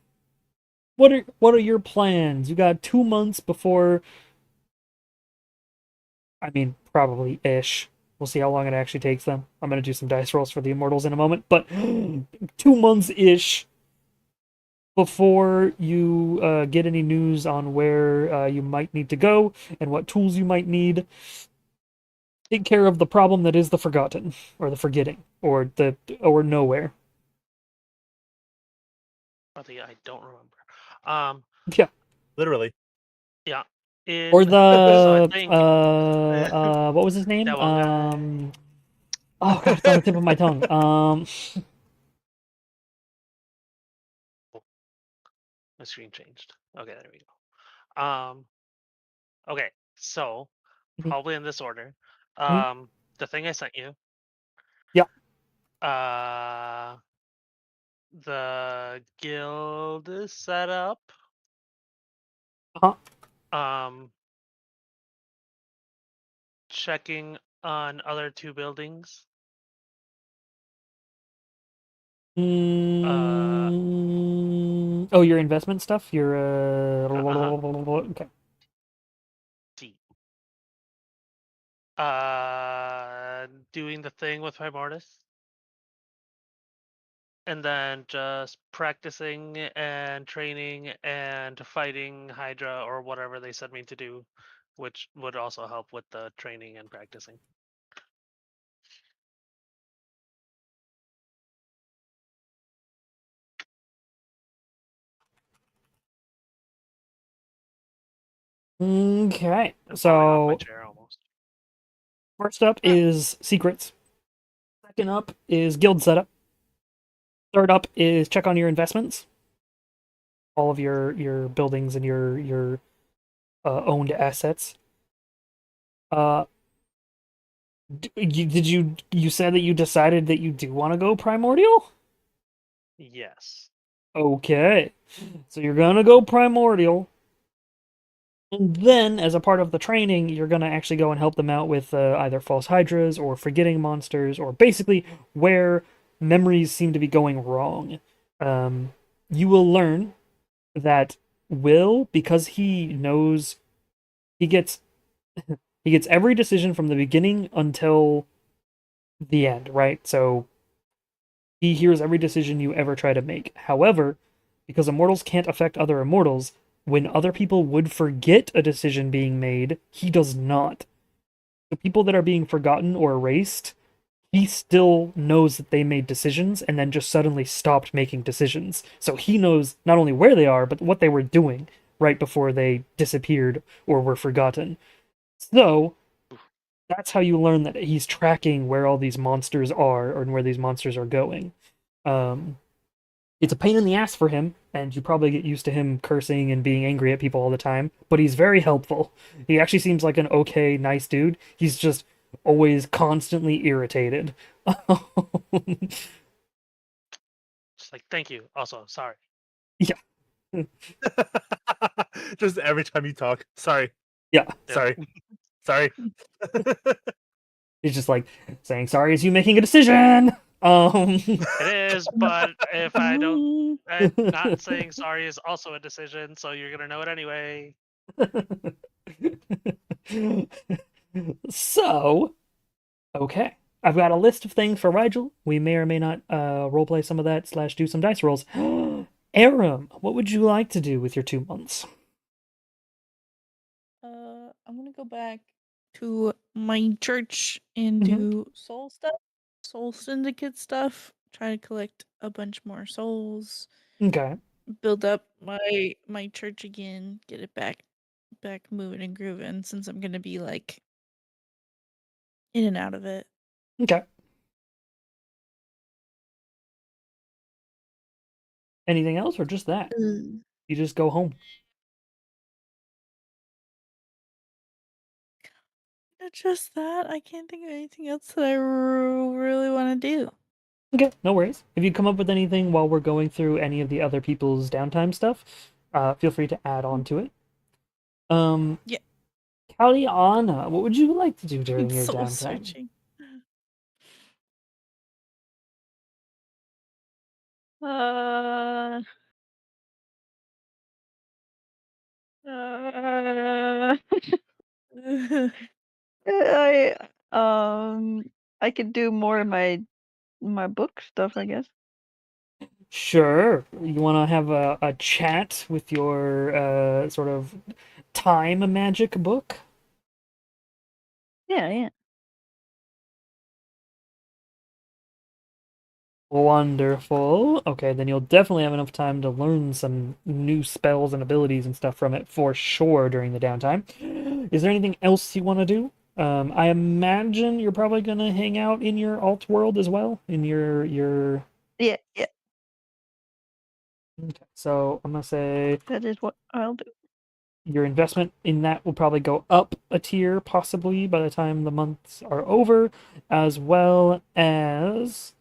What are your plans? You got 2 months before. I mean, probably ish. We'll see how long it actually takes them. I'm gonna do some dice rolls for the immortals in a moment, but 2 months ish before you get any news on where you might need to go and what tools you might need. Take care of the problem that is the forgotten, or the forgetting, or nowhere. I don't remember. Yeah. Literally. Yeah. Or So I the think what was his name? that one guy. Oh god, it's on the tip of my tongue. My screen changed. Okay, there we go. Okay, so Mhm. probably in this order. Mhm. The thing I sent you. Yeah. The guild is set up. Uh-huh. Checking on other 2 buildings. Oh, your investment stuff? Your okay. D. Doing the thing with my mortis. And then just practicing and training and fighting Hydra or whatever they sent me to do, which would also help with the training and practicing. Okay. I'm falling off my So chair almost. first up is secrets. Second up is guild setup. Third up is check on your investments. All of your buildings and your owned assets. You said that you decided that you do want to go primordial? Yes. Okay. So you're gonna go primordial. And then, as a part of the training, you're gonna actually go and help them out with either false hydras or forgetting monsters, or basically where memories seem to be going wrong. You will learn that Will, because he knows, he gets he gets every decision from the beginning until the end, right? So he hears every decision you ever try to make. However, because immortals can't affect other immortals, when other people would forget a decision being made, he does not. The people that are being forgotten or erased, he still knows that they made decisions and then just suddenly stopped making decisions. So he knows not only where they are, but what they were doing right before they disappeared or were forgotten. So that's how you learn that he's tracking where all these monsters are and where these monsters are going. Um, it's a pain in the ass for him, and you probably get used to him cursing and being angry at people all the time, but he's very helpful. He actually seems like an okay, nice dude. He's just always constantly irritated. Just like, thank you. Also, sorry. Yeah. Just every time you talk. Sorry. Yeah. Sorry. Sorry. He's just like saying sorry is you making a decision. It is, but if I don't, not saying sorry is also a decision, so you're gonna know it anyway. So, okay. I've got a list of things for Rigel. We may or may not roleplay some of that / do some dice rolls. Aram, what would you like to do with your 2 months? I'm gonna go back to my church and Mhm. do soul stuff, soul syndicate stuff. Try to collect a bunch more souls, Okay. build up my church again, get it back moving and grooving. Since I'm gonna be like in and out of it. Okay. Anything else or just that? Mm. You just go home. Not just that. I can't think of anything else that I really want to do. Okay, no worries. If you come up with anything while we're going through any of the other people's downtime stuff, feel free to add on to it. Yeah. Kaliana, what would you like to do during your Soul downtime? searching. Uh, uh, I um I could do more of my book stuff, I guess. Sure. You want to have a chat with your sort of time magic book? Yeah, yeah. Wonderful. Okay, then you'll definitely have enough time to learn some new spells and abilities and stuff from it for sure during the downtime. Is there anything else you want to do? I imagine you're probably gonna hang out in your alt world as well, in your. Yeah, yeah. Okay, so I'm gonna say That is what I'll do. your investment in that will probably go up a tier, possibly by the time the months are over, as well as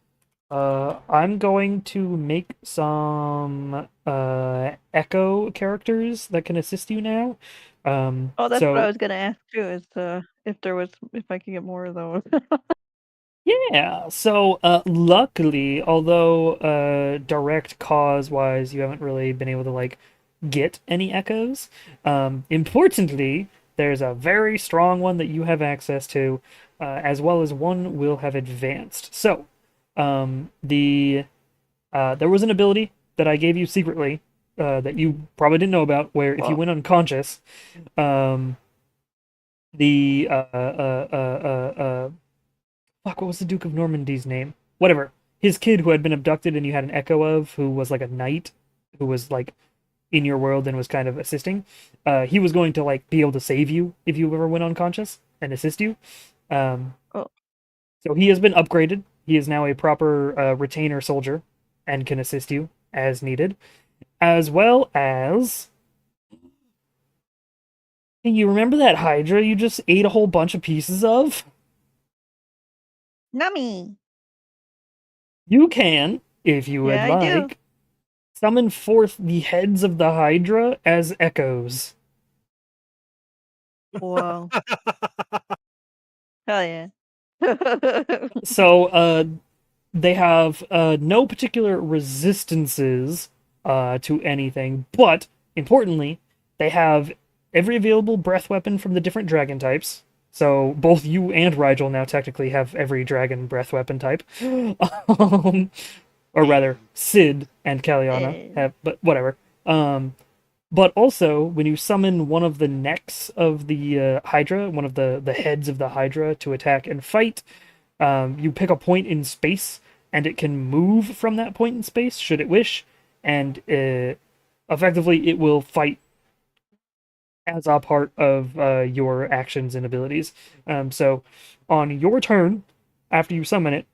I'm going to make some echo characters that can assist you now. Oh, that's what I So was gonna ask too, is if I could get more of those. Yeah, so luckily, although direct cause wise, you haven't really been able to like get any echoes. Importantly, there's a very strong one that you have access to, as well as one will have advanced. So, there was an ability that I gave you secretly that you probably didn't know about, where if you Well, went unconscious, um, the fuck, what was the Duke of Normandy's name? Whatever. His kid who had been abducted and you had an echo of, who was like a knight, who was like in your world and was kind of assisting. He was going to like be able to save you if you ever went unconscious and assist you. Um, oh, so he has been upgraded. He is now a proper retainer soldier and can assist you as needed, as well as. Hey, you remember that Hydra you just ate a whole bunch of pieces of? nummy. You can, if you would Yeah, I do. like, summon forth the heads of the Hydra as echoes. Wow. Hell yeah. So, they have no particular resistances to anything, but importantly, they have every available breath weapon from the different dragon types. So both you and Rigel now technically have every dragon breath weapon type. Or rather, Sid and Kaliana Eh. have, but whatever. But also, when you summon one of the necks of the Hydra, one of the heads of the Hydra to attack and fight, you pick a point in space, and it can move from that point in space should it wish, and effectively it will fight as a part of your actions and abilities. So, on your turn, after you summon it,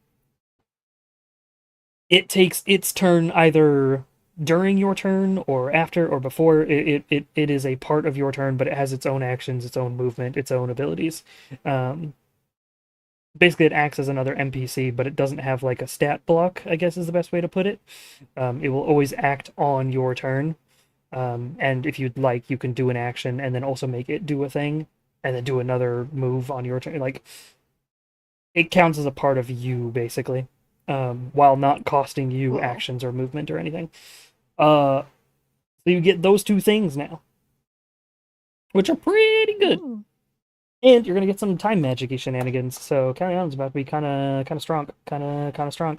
it takes its turn either during your turn or after or before. It is a part of your turn, but it has its own actions, its own movement, its own abilities. Um, Basically, it acts as another NPC, but it doesn't have like a stat block, I guess is the best way to put it. It will always act on your turn. And if you'd like, you can do an action and then also make it do a thing and then do another move on your turn. Like, it counts as a part of you, basically, while not costing you Cool. actions or movement or anything. So you get those two things now, which are pretty good. Ooh. And you're gonna get some time magic-y shenanigans. So Callion's about to be kind of strong, kind of strong.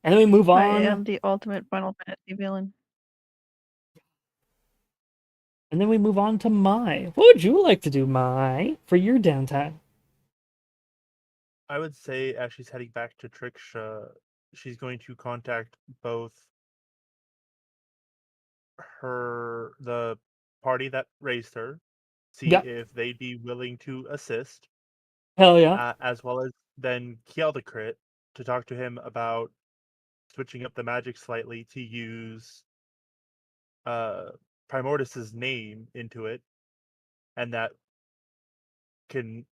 And then we move I on, am the ultimate Final Fantasy villain. and then we move on to Mai. What would you like to do, Mai, for your downtime? I would say as she's heading back to Tricksha, she's going to contact both the party that raised her, see Yeah, if they'd be willing to assist, hell yeah. as well as then Kjeldekrit to talk to him about switching up the magic slightly to use uh Primordus's name into it, and that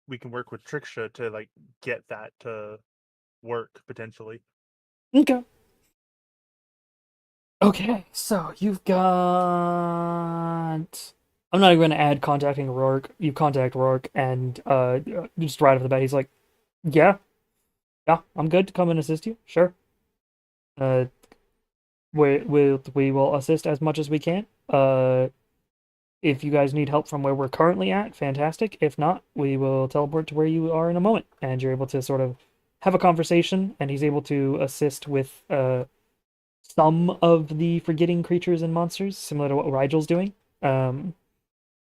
we can work with Tricksha to like get that to work potentially. Okay. Okay, so you've got. I'm not even going to add contacting Rourke. You contact Rourke, and just right off the bat, he's like, "Yeah, yeah, I'm good to come and assist you. Sure. Uh, we will assist as much as we can. If you guys need help from where we're currently at, fantastic. If not, we will teleport to where you are in a moment, and you're able to sort of have a conversation, and he's able to assist with some of the forgetting creatures and monsters, similar to what Rigel's doing. Um,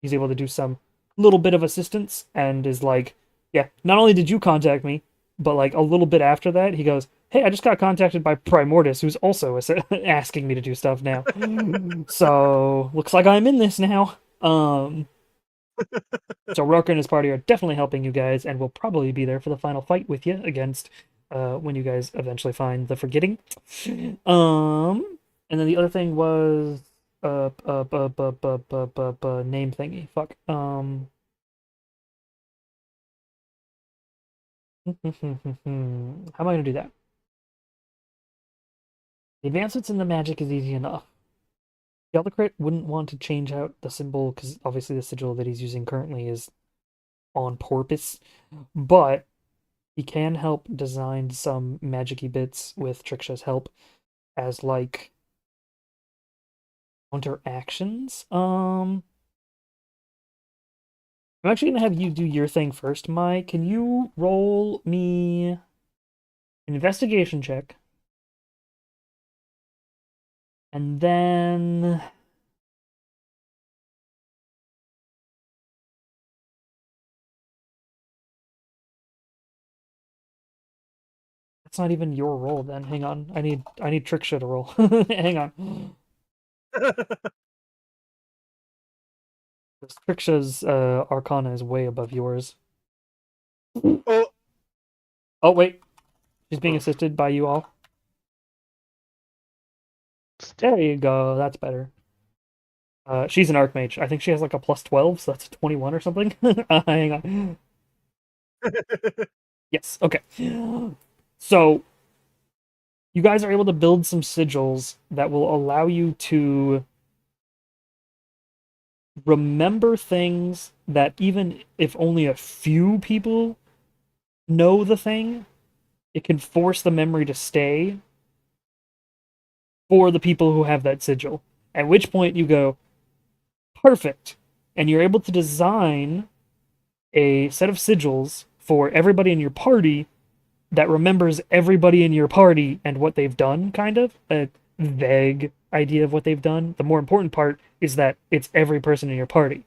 he's able to do some little bit of assistance, and is like, yeah, not only did you contact me, but like a little bit after that, he goes, hey, I just got contacted by Primordus, who's also asking me to do stuff now. So looks like I'm in this now. So Roker and his party are definitely helping you guys, and will probably be there for the final fight with you against when you guys eventually find the forgetting. And then the other thing was name thingy. Fuck. How am I gonna do that? The advancements in the magic is easy enough. The Aldecrit wouldn't want to change out the symbol because obviously the sigil that he's using currently is on purpose, but he can help design some magic-y bits with Trixa's help as like counteractions. I'm actually gonna have you do your thing first, Mai. Can you roll me an investigation check? And then that's not even your roll then. Hang on. I need Tricksha to roll. Hang on. Tricksha's Arcana is way above yours. Oh, Oh wait. She's being Oof. assisted by you all. Stupid. There you go. That's better. She's an Archmage. I think she has like a plus 12, so that's a 21 or something. Hang on. Yes, okay. So, you guys are able to build some sigils that will allow you to remember things that even if only a few people know the thing, it can force the memory to stay for the people who have that sigil. At which point you go, perfect. And you're able to design a set of sigils for everybody in your party that remembers everybody in your party and what they've done, kind of. A vague idea of what they've done. The more important part is that it's every person in your party.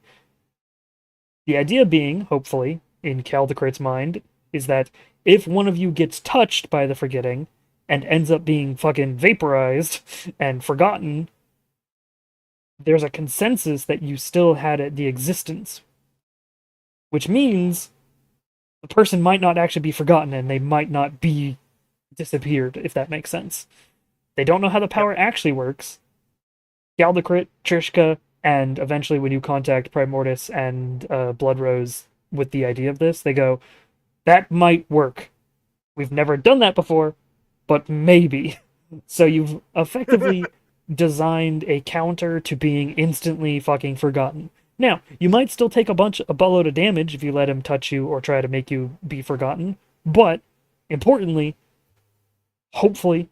The idea being, hopefully, in Caldecrate's mind, is that if one of you gets touched by the forgetting and ends up being fucking vaporized and forgotten, there's a consensus that you still had the existence. Which means the person might not actually be forgotten and they might not be disappeared, if that makes sense. They don't know how the power actually works. Galdecrit, Trishka, and eventually when you contact Primordius and Bloodrose with the idea of this, they go, that might work. We've never done that before, but maybe. So you've effectively designed a counter to being instantly fucking forgotten. Now, you might still take a buttload of damage if you let him touch you or try to make you be forgotten, but importantly, hopefully,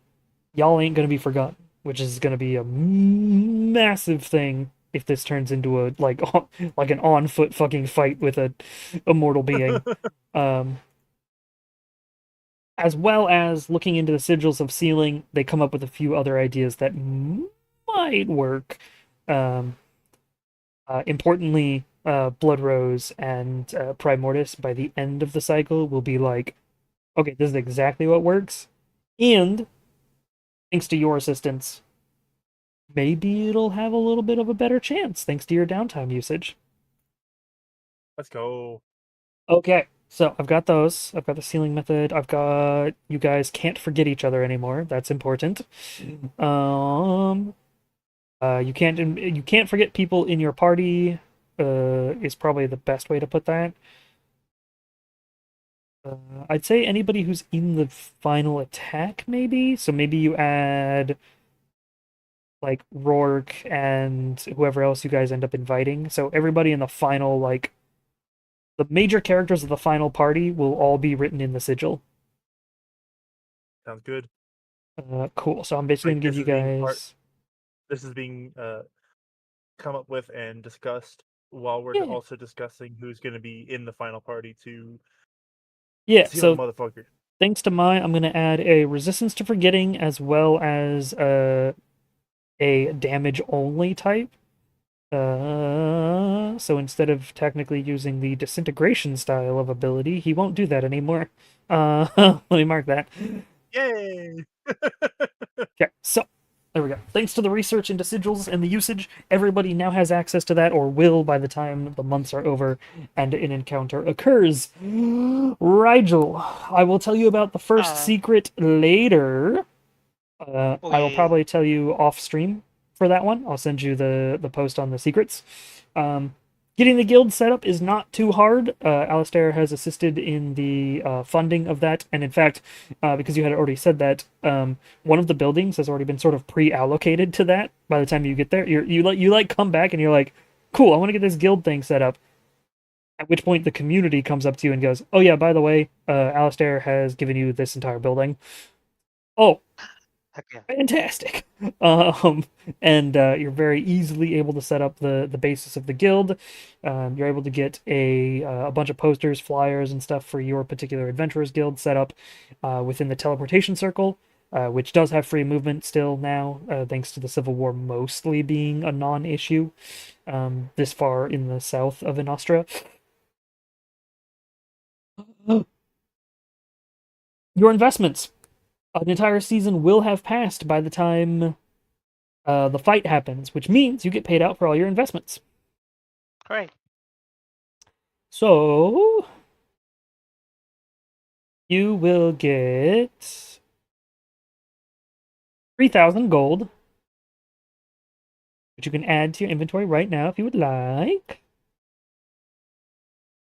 y'all ain't gonna be forgotten, which is gonna be a massive thing if this turns into a like an on foot fucking fight with a immortal being. As well as looking into the sigils of sealing, they come up with a few other ideas that might work. Um, Importantly, Blood Rose and Primordius by the end of the cycle will be like, okay, this is exactly what works, and thanks to your assistance, maybe it'll have a little bit of a better chance thanks to your downtime usage. let's go. Okay, so I've got those. I've got the sealing method. I've got you guys can't forget each other anymore. That's important. You can't forget people in your party. Is probably the best way to put that. I'd say anybody who's in the final attack, maybe. So maybe you add like Rourke and whoever else you guys end up inviting. So everybody in the final, like the major characters of the final party, will all be written in the sigil. Sounds good. Cool. So I'm basically Like, gonna give you guys. This is being come up with and discussed while we're Yeah. also discussing who's going to be in the final party to Yeah. seal So the motherfucker. thanks to I'm going to add a resistance to forgetting as well as a damage only type. So instead of technically using the disintegration style of ability, he won't do that anymore. Let me mark that. Yay! Okay, so there we go. Thanks to the research into sigils and the usage, everybody now has access to that, or will by the time the months are over and an encounter occurs. Rigel, I will tell you about the first secret later. I will probably tell you off stream for that one. I'll send you the post on the secrets. Getting the guild set up is not too hard. Alistair has assisted in the funding of that, and in fact, because you had already said that, one of the buildings has already been sort of pre-allocated to that. By the time you get there, you come back and you're like, cool, I want to get this guild thing set up. At which point the community comes up to you and goes, "Oh yeah, by the way, Alistair has given you this entire building." Oh, Heck yeah. fantastic. Um, and you're very easily able to set up the basis of the guild. You're able to get a bunch of posters, flyers, and stuff for your particular adventurers guild set up within the teleportation circle, which does have free movement still now, thanks to the Civil War mostly being a non-issue this far in the south of Innostra. Your investments. An entire season will have passed by the time the fight happens, which means you get paid out for all your investments. Great. So you will get 3,000 gold, which you can add to your inventory right now if you would like.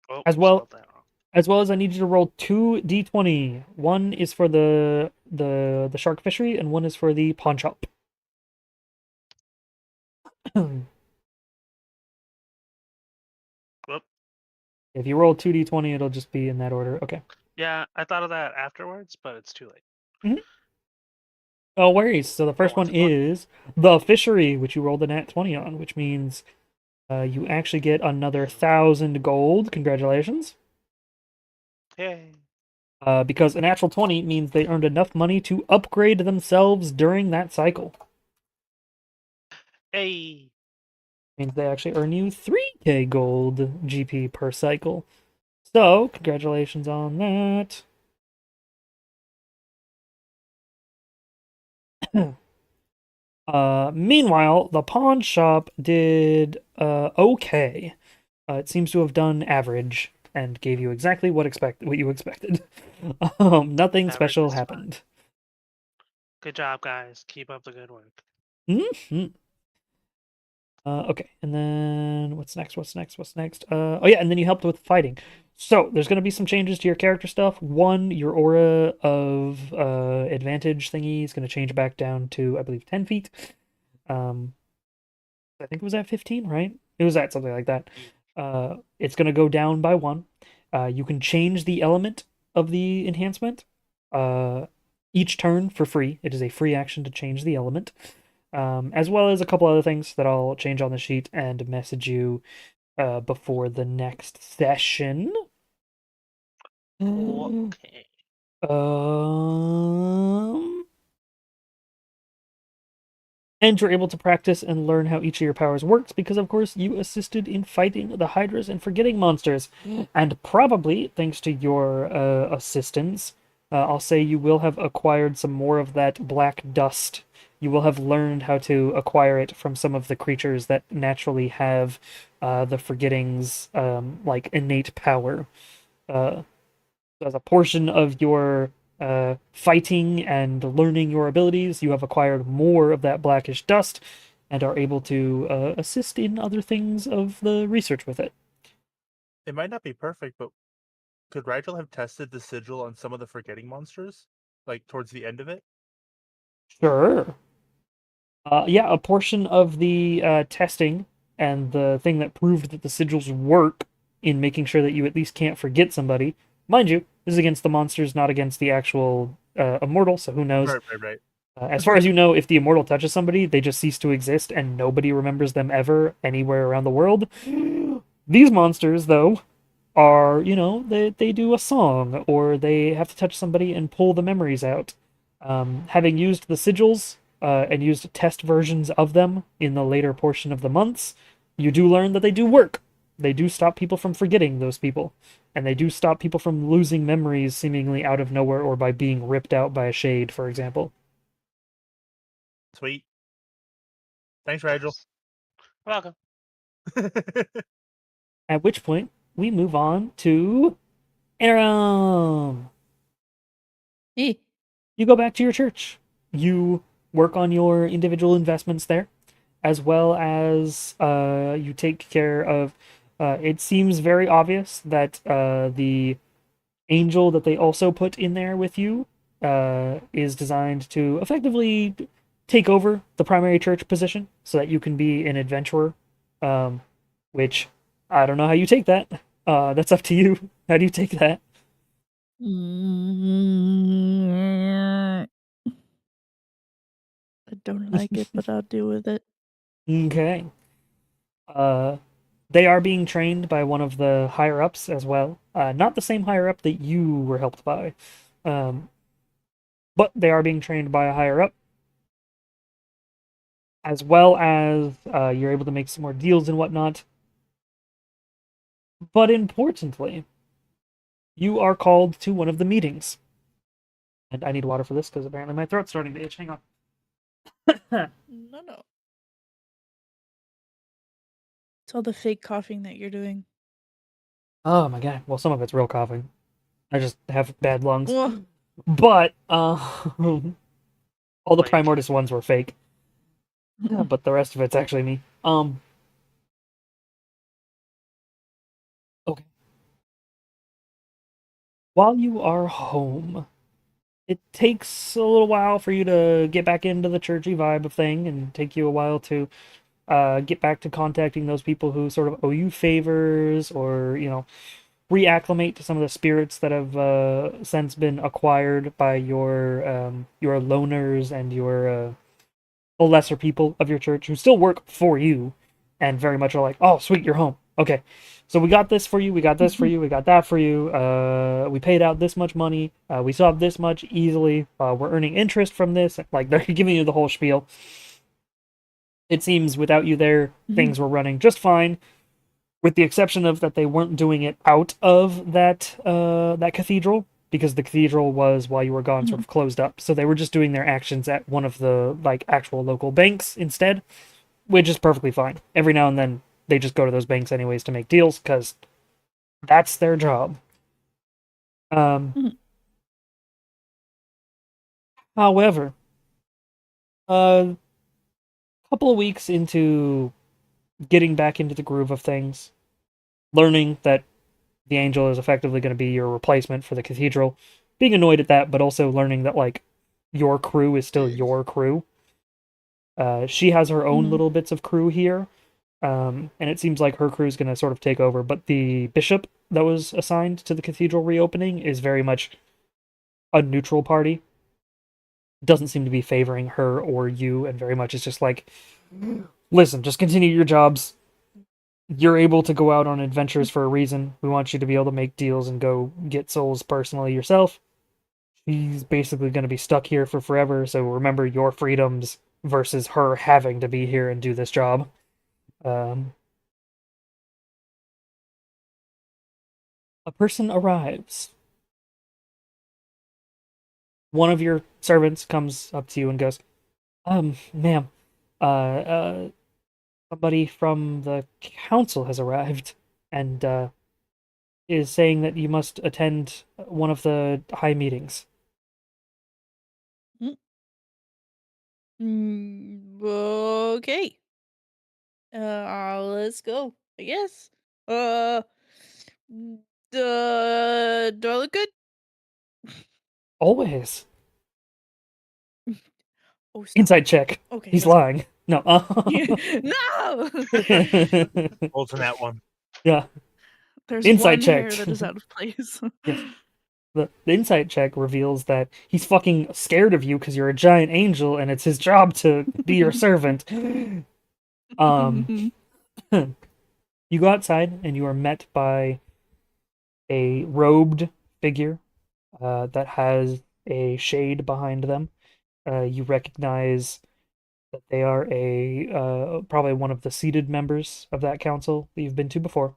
Oh, As well spelled that wrong. as well as I need you to roll 2d20. One is for the shark fishery, and one is for the pawn shop. Whoop. If you roll 2d20, it'll just be in that order. Okay. Yeah, I thought of that afterwards, but it's too late. Oh, worries. So the Oh, first one what's it called? is the fishery, which you rolled a nat 20 on, which means you actually get another 1,000 gold. Congratulations. Yay. Because a natural 20 means they earned enough money to upgrade themselves during that cycle. Hey. Means they actually earn you 3k gold GP per cycle. So, congratulations on that. Meanwhile, the pawn shop did okay. It seems to have done average and gave you exactly what you expected. Nothing Average special is fine. happened. Good job, guys. Keep up the good work. Hmm. Okay, and then what's next? Oh yeah, and then you helped with fighting. So there's going to be some changes to your character stuff. One, your aura of advantage thingy is going to change back down to, I believe, 10 feet. I think it was at 15, right? It was at something like that. It's going to go down by 1. You can change the element of the enhancement each turn for free. It is a free action to change the element. As well as a couple other things that I'll change on the sheet and message you before the next session. Okay. And you're able to practice and learn how each of your powers works because, of course, you assisted in fighting the Hydras and forgetting monsters. And probably, thanks to your assistance, I'll say you will have acquired some more of that black dust. You will have learned how to acquire it from some of the creatures that naturally have the forgetting's like innate power. As a portion of your fighting and learning your abilities, you have acquired more of that blackish dust and are able to assist in other things of the research with it. It might not be perfect, but could Rigel have tested the sigil on some of the forgetting monsters? Like towards the end of it? Sure. Yeah, a portion of the testing and the thing that proved that the sigils work in making sure that you at least can't forget somebody. Mind you, this is against the monsters, not against the actual immortal, so who knows? Right. As far as you know, if the immortal touches somebody, they just cease to exist and nobody remembers them ever anywhere around the world. These monsters, though, are, they do a song or they have to touch somebody and pull the memories out. Having used the sigils and used test versions of them in the later portion of the months, you do learn that they do work. They do stop people from forgetting those people, and they do stop people from losing memories seemingly out of nowhere or by being ripped out by a shade, for example. Sweet. Thanks, Rigel. Welcome. At which point, we move on to Aram. Eh. You go back to your church. You work on your individual investments there, as well as you take care of. It seems very obvious that the angel that they also put in there with you is designed to effectively take over the primary church position so that you can be an adventurer, which I don't know how you take that. That's up to you. How do you take that? Mm, I don't like it, but I'll deal with it. Okay. Uh, they are being trained by one of the higher ups as well. Not the same higher up that you were helped by, um, but they are being trained by a higher up, as well as you're able to make some more deals and whatnot. But importantly, you are called to one of the meetings. And I need water for this because apparently my throat's starting to itch. Hang on. No. It's all the fake coughing that you're doing. Oh my god. Well, some of it's real coughing. I just have bad lungs. Ugh. But all the Like, Primordius ones were fake. Yeah, but the rest of it's actually me. Okay. While you are home, it takes a little while for you to get back into the churchy vibe of thing, and take you a while to get back to contacting those people who sort of owe you favors, or reacclimate to some of the spirits that have since been acquired by your loners and your the lesser people of your church who still work for you, and very much are like, oh, sweet, you're home. Okay, so we got this for you, we got this for you, we got that for you. We paid out this much money. We still have this much easily. We're earning interest from this. Like, they're giving you the whole spiel. It seems without you there, things were running just fine, with the exception of that they weren't doing it out of that cathedral, because the cathedral was, while you were gone, sort of closed up. So they were just doing their actions at one of the actual local banks instead, which is perfectly fine. Every now and then they just go to those banks anyways to make deals because that's their job. However, a couple of weeks into getting back into the groove of things, learning that the angel is effectively going to be your replacement for the cathedral, being annoyed at that, but also learning that your crew is still your crew. She has her own little bits of crew here, and it seems like her crew is going to sort of take over. But the bishop that was assigned to the cathedral reopening is very much a neutral party. Doesn't seem to be favoring her or you, and very much is just like, listen, just continue your jobs. You're able to go out on adventures for a reason. We want you to be able to make deals and go get souls personally yourself. She's basically going to be stuck here for forever, so remember your freedoms versus her having to be here and do this job. A person arrives. One of your servants comes up to you and goes, ma'am, uh, somebody from the council has arrived and is saying that you must attend one of the high meetings. Okay. Let's go, I guess. Do I look good? Always. Oh, stop. Inside check. Okay, He's let's go. lying. No. No! Ultimate that one. Yeah. There's Inside one hair checked. that is out of place. Yes. The insight check reveals that he's fucking scared of you because you're a giant angel and it's his job to be your servant. You go outside and you are met by a robed figure that has a shade behind them. You recognize that they are probably one of the seated members of that council that you've been to before.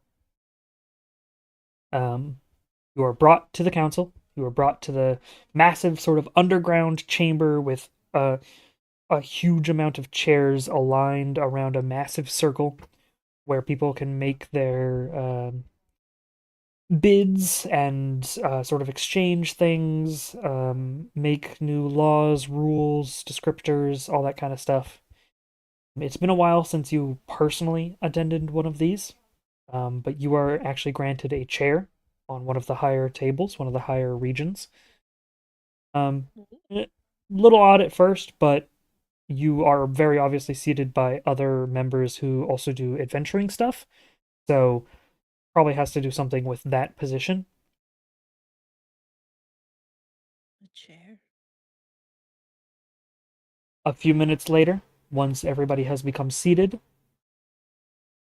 You are brought to the council. You are brought to the massive sort of underground chamber with a huge amount of chairs aligned around a massive circle where people can make their bids and sort of exchange things, make new laws, rules, descriptors, all that kind of stuff. It's been a while since you personally attended one of these, but you are actually granted a chair on one of the higher tables, one of the higher regions. Little odd at first, but you are very obviously seated by other members who also do adventuring stuff. So probably has to do something with that position. A chair. A few minutes later, once everybody has become seated,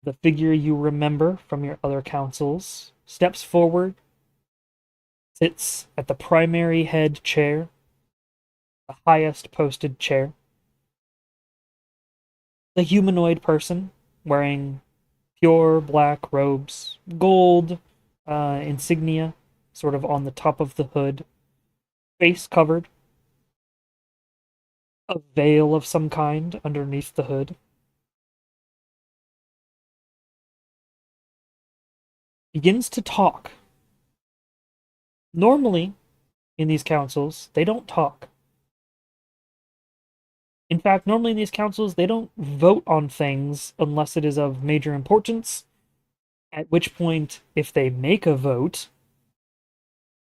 the figure you remember from your other councils steps forward, sits at the primary head chair, the highest posted chair. The humanoid person, wearing pure black robes, gold insignia, sort of on the top of the hood, face covered, a veil of some kind underneath the hood. Begins to talk. Normally, in these councils, they don't talk. In fact, normally in these councils, they don't vote on things unless it is of major importance, at which point, if they make a vote,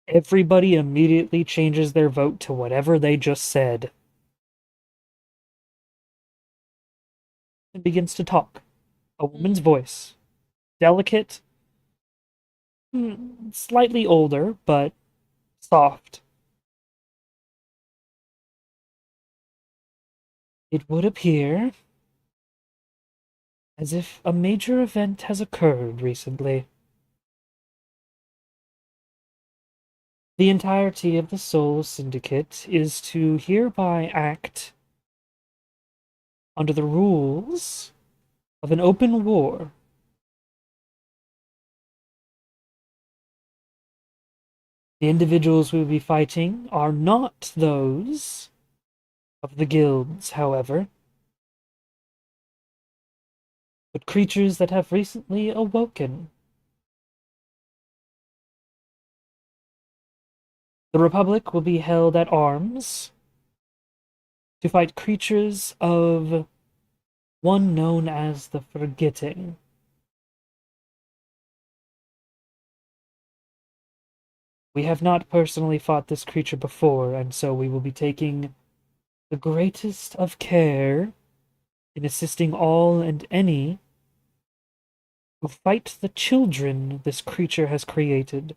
everybody immediately changes their vote to whatever they just said. And begins to talk. A woman's voice. Delicate, slightly older, but soft. It would appear as if a major event has occurred recently. The entirety of the Soul Syndicate is to hereby act under the rules of an open war. The individuals we will be fighting are not those of the guilds, however, but creatures that have recently awoken. The Republic will be held at arms to fight creatures of one known as the Forgetting. We have not personally fought this creature before, and so we will be taking the greatest of care in assisting all and any who fight the children this creature has created.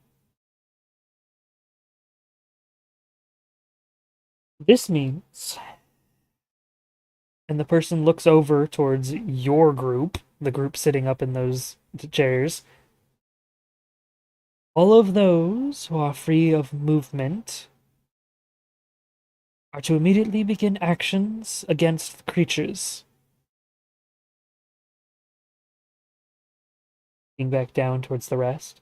This means, and the person looks over towards your group, the group sitting up in those chairs, all of those who are free of movement are to immediately begin actions against the creatures. Looking back down towards the rest.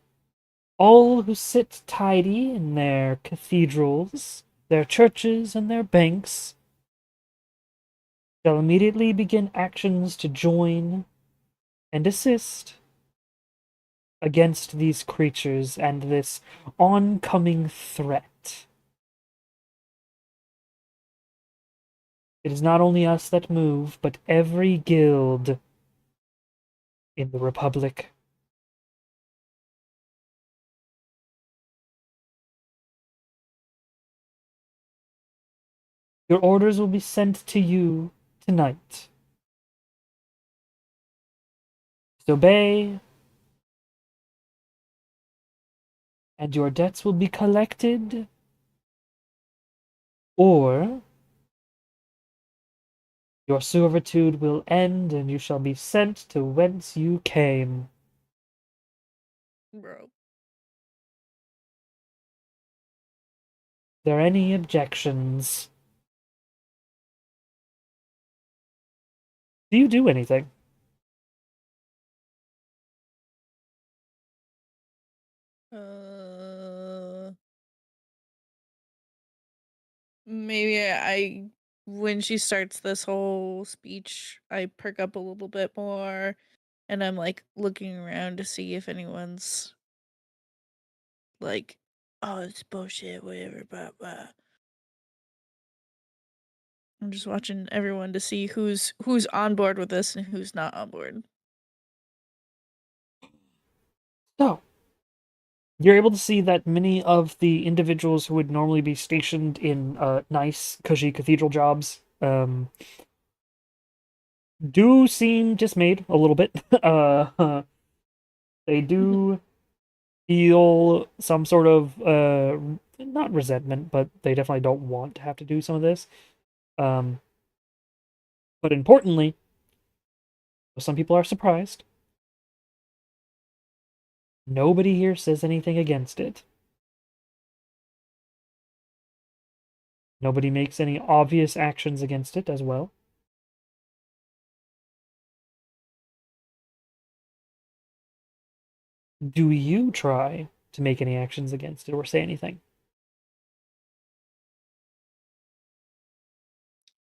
All who sit tidy in their cathedrals, their churches, and their banks shall immediately begin actions to join and assist against these creatures and this oncoming threat. It is not only us that move, but every guild in the Republic. Your orders will be sent to you tonight. Obey, and your debts will be collected, or your servitude will end and you shall be sent to whence you came. Bro. There any objections? Do you do anything? Maybe when she starts this whole speech, I perk up a little bit more and I'm like looking around to see if anyone's like, oh, it's bullshit, whatever, blah, blah. I'm just watching everyone to see who's on board with this and who's not on board. So, you're able to see that many of the individuals who would normally be stationed in nice, cushy cathedral jobs do seem dismayed a little bit. They do feel some sort of not resentment, but they definitely don't want to have to do some of this. Um, but importantly, some people are surprised. Nobody here says anything against it. Nobody makes any obvious actions against it as well. Do you try to make any actions against it or say anything?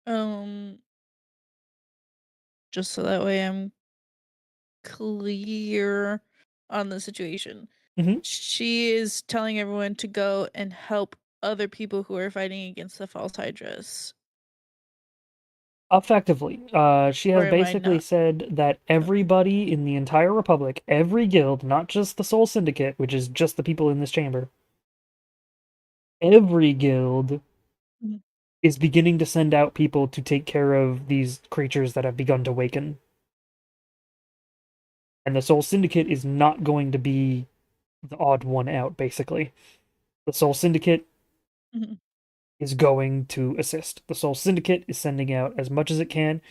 Um, just so that way I'm clear on the situation. Mhm. She is telling everyone to go and help other people who are fighting against the false hydras. Effectively, she Or has am I basically not? said that everybody in the entire Republic, every guild, not just the Soul Syndicate, which is just the people in this chamber, every guild Mhm. is beginning to send out people to take care of these creatures that have begun to waken. And the Soul Syndicate is not going to be the odd one out, basically. The Soul Syndicate Mhm. is going to assist. The Soul Syndicate is sending out as much as it can.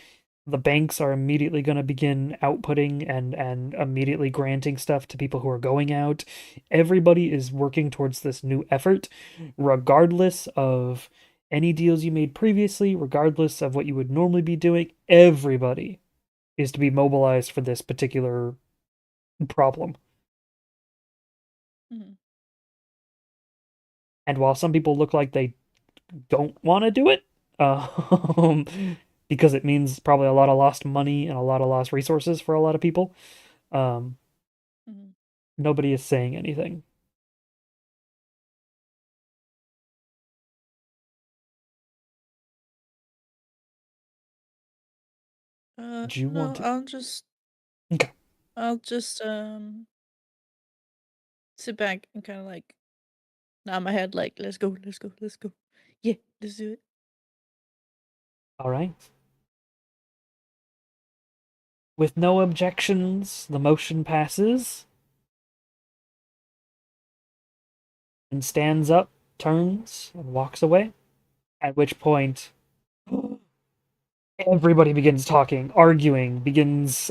The banks are immediately going to begin outputting and immediately granting stuff to people who are going out. Everybody is working towards this new effort, regardless of any deals you made previously, regardless of what you would normally be doing. Everybody is to be mobilized for this particular problem. Mhm. And while some people look like they don't want to do it, um, because it means probably a lot of lost money and a lot of lost resources for a lot of people, um, Mhm. nobody is saying anything. Do you want No, to? Okay. I'll just sit back and kind of like nod my head, like, let's go, let's go, let's go. Yeah, let's do it. All right. With no objections, the motion passes and stands up, turns, and walks away. At which point, everybody begins talking, arguing, begins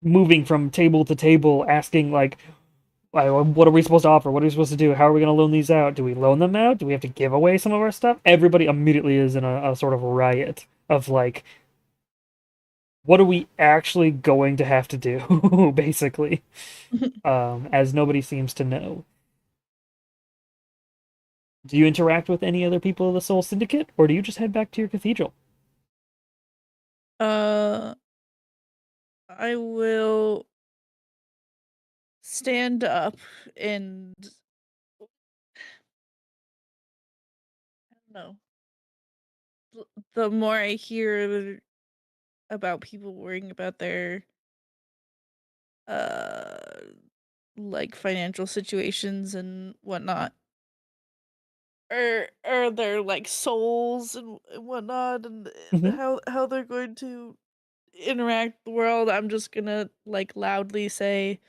moving from table to table, asking, like, what are we supposed to offer? What are we supposed to do? How are we going to loan these out? Do we loan them out? Do we have to give away some of our stuff? Everybody immediately is in a sort of riot of, like, what are we actually going to have to do, basically, as nobody seems to know. Do you interact with any other people of the Soul Syndicate, or do you just head back to your cathedral? uh, I will stand up and I don't know. The more I hear about people worrying about their uh like financial situations and whatnot, or their like souls and whatnot, and Mm-hmm. how they're going to interact with the world, I'm just gonna like loudly say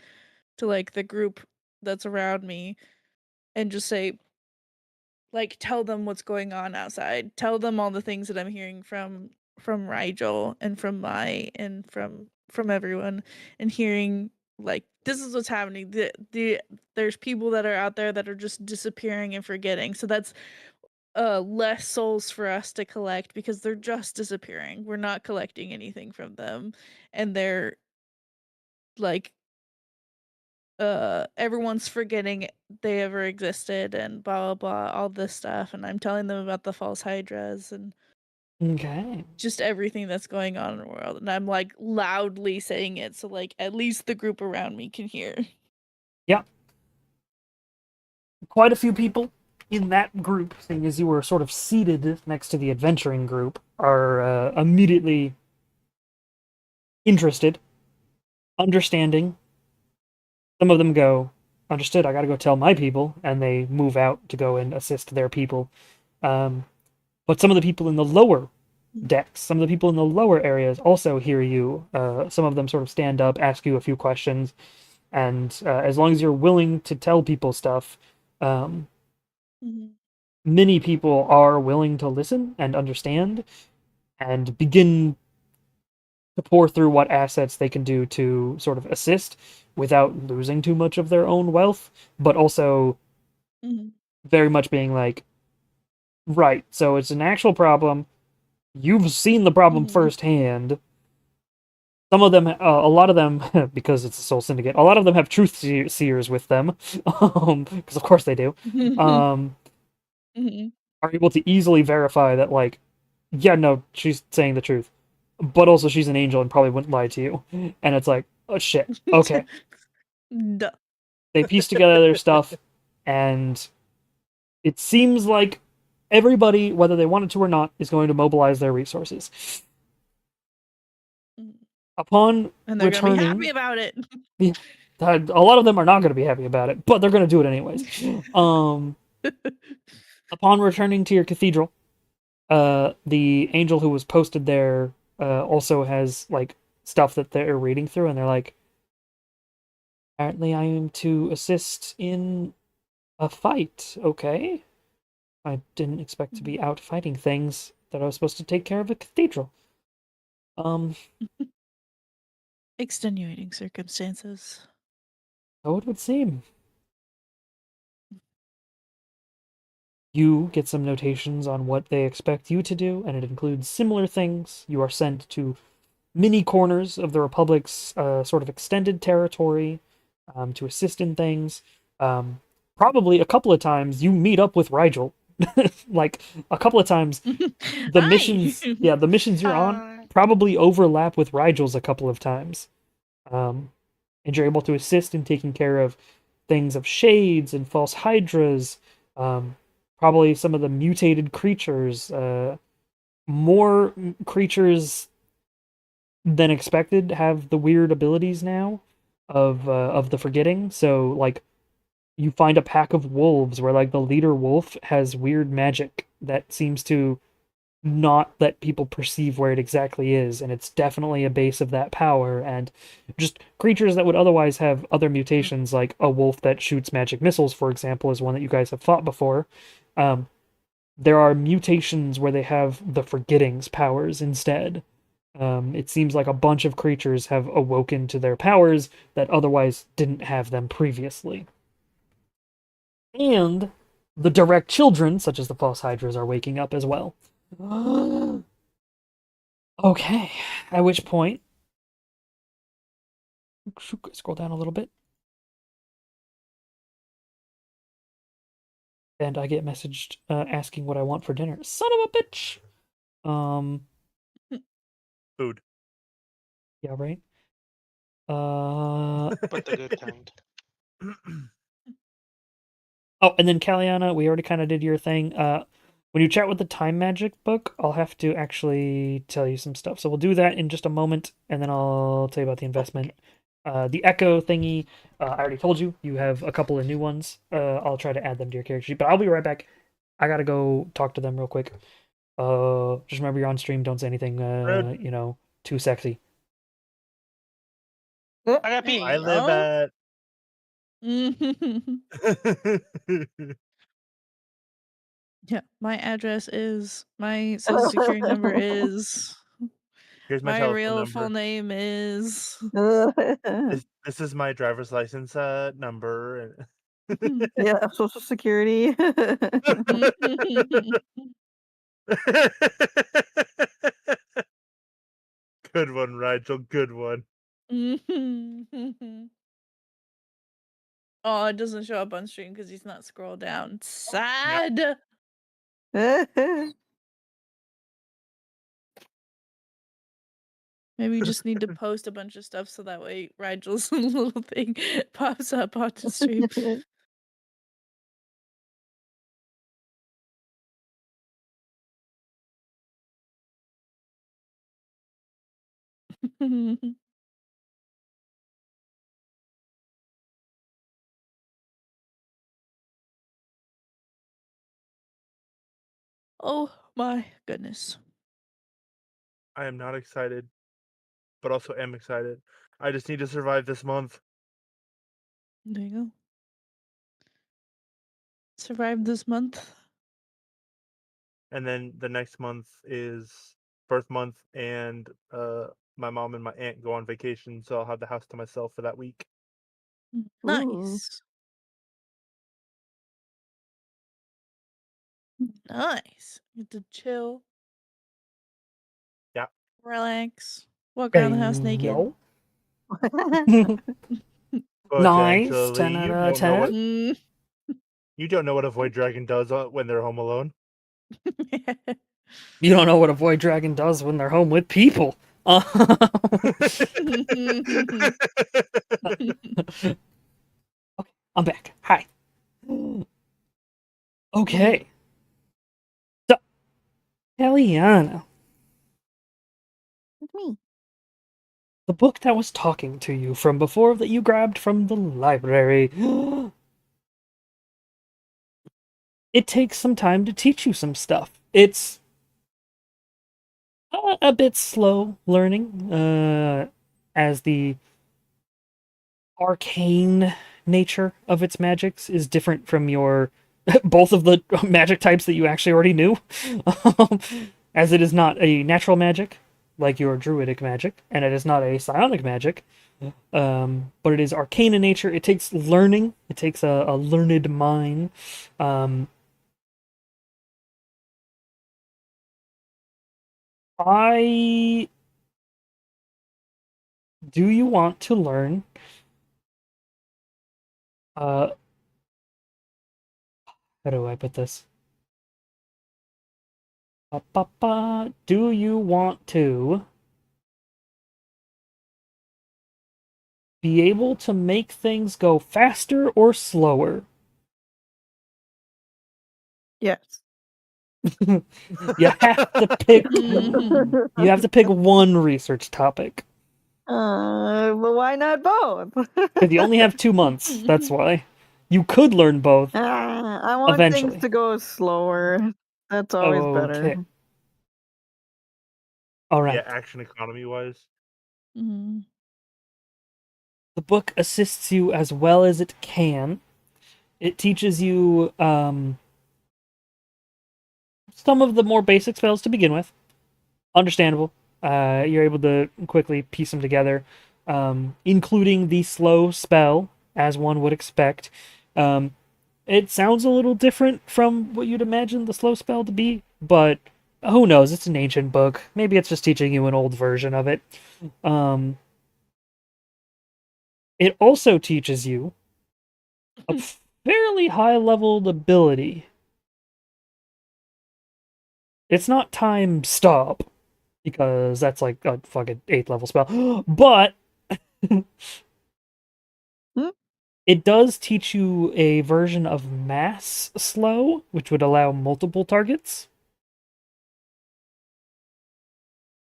to like the group that's around me and just say, like, tell them what's going on outside. Tell them all the things that I'm hearing from Rigel and from Mai and from everyone, and hearing like this is what's happening. There's people that are out there that are just disappearing and forgetting. So that's less souls for us to collect because they're just disappearing. We're not collecting anything from them, and they're like everyone's forgetting they ever existed and blah blah blah, all this stuff, and I'm telling them about the false hydras and Okay. just everything that's going on in the world, and I'm like loudly saying it so like at least the group around me can hear. Yeah. Quite a few people in that group, seeing as you were sort of seated next to the adventuring group, are immediately interested, understanding. Some of them go, understood, I gotta go tell my people, and they move out to go and assist their people. Um, but some of the people in the lower decks, some of the people in the lower areas also hear you. Some of them sort of stand up, ask you a few questions. And as long as you're willing to tell people stuff, um, Mhm. many people are willing to listen and understand and begin to pour through what assets they can do to sort of assist without losing too much of their own wealth, but also Mhm. very much being like, right, so it's an actual problem. You've seen the problem Mhm. firsthand. Some of them, a lot of them, because it's a soul syndicate, a lot of them have truth seers with them, because of course they do, um, Mhm. are able to easily verify that, like, yeah, no, she's saying the truth, but also she's an angel and probably wouldn't lie to you. And it's like, oh shit, okay. Duh. They piece together their stuff, and it seems like everybody, whether they wanted to or not, is going to mobilize their resources. Mhm. Upon And they're gonna be happy returning, about it. yeah, a lot of them are not going to be happy about it, but they're going to do it anyways. Um, upon returning to your cathedral, the angel who was posted there also has like stuff that they're reading through, and they're like, apparently, I am to assist in a fight. Okay, I didn't expect to be out fighting things. That I was supposed to take care of a cathedral. Um, Extenuating circumstances. so it would seem. You get some notations on what they expect you to do, and it includes similar things. You are sent to many corners of the Republic's sort of extended territory to assist in things. Um, Probably a couple of times you meet up with Rigel. Like a couple of times the Hi. missions, yeah, the missions you're on probably overlap with Rigel's a couple of times. Um, and you're able to assist in taking care of things of shades and false hydras, um, probably some of the mutated creatures, more creatures than expected have the weird abilities now of the forgetting. So like you find a pack of wolves where like the leader wolf has weird magic that seems to not let people perceive where it exactly is, and it's definitely a base of that power. And just creatures that would otherwise have other mutations, like a wolf that shoots magic missiles, for example, is one that you guys have fought before. Um, there are mutations where they have the forgettings powers instead. It seems like a bunch of creatures have awoken to their powers that otherwise didn't have them previously. And the direct children, such as the false hydras, are waking up as well. Okay, at which point, scroll down a little bit, and I get messaged asking what I want for dinner. Son of a bitch! Um, Food. yeah, right. But the good kind. Oh, and then Kaliana, we already kind of did your thing. When you chat with the time magic book, I'll have to actually tell you some stuff. So we'll do that in just a moment, and then I'll tell you about the investment. The echo thingy, I already told you. You have a couple of new ones. I'll try to add them to your character sheet, but I'll be right back. I gotta go talk to them real quick. Just remember you're on stream. Don't say anything, Rude. too sexy. I got There Pete. I you live go. at. Yeah, my address is, my social security number is, Here's my my telephone real full number. name is. This is my driver's license number. Yeah, Social Security. Good one, Rigel. Good one. Oh, it doesn't show up on stream because he's not scrolled down. Yep. Sad. Maybe you just need to post a bunch of stuff so that way Rigel's little thing pops up on the stream. Oh my goodness. I am not excited, but also am excited. I just need to survive this month. There you go. Survived this month. And then the next month is birth month, and my mom and my aunt go on vacation, so I'll have the house to myself for that week. Nice. Nice. Get to chill, Yeah. relax, walk around the house naked. Yo. Nice. 10 Potentially, out of 10. Mm. you don't know what a void dragon does when they're home alone. You don't know what a void dragon does when they're home with people. I'm back. Hi. Okay. So, Eliana, With me. the book that was talking to you from before that you grabbed from the library. It takes some time to teach you some stuff. It's a bit slow learning, as the arcane nature of its magics is different from your both of the magic types that you actually already knew, as it is not a natural magic like your druidic magic, and it is not a psionic magic, but it is arcane in nature. It takes learning. It takes a learned mind. I Do you want to learn how do I put this? Do you want to be able to make things go faster or slower? Yes. You have to pick Mhm. you have to pick one research topic. But why not both? Because you only have 2 months, that's why. You could learn both I want things eventually. to go slower. That's always better. Okay. All Yeah, right. action economy wise. Mhm. The book assists you as well as it can. It teaches you some of the more basic spells to begin with. Understandable. You're able to quickly piece them together, including the slow spell, as one would expect. It sounds a little different from what you'd imagine the slow spell to be, but who knows? It's an ancient book. Maybe it's just teaching you an old version of it. It also teaches you a fairly high leveled ability. It's not time stop, because that's like a fucking 8th level spell, but Hmm? it does teach you a version of mass slow, which would allow multiple targets.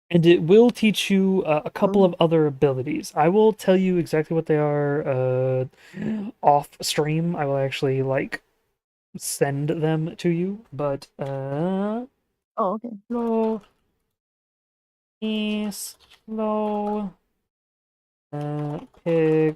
And it will teach you a couple of other abilities. I will tell you exactly what they are off stream. I will actually like send them to you, but Oh, okay. slow is slow pick.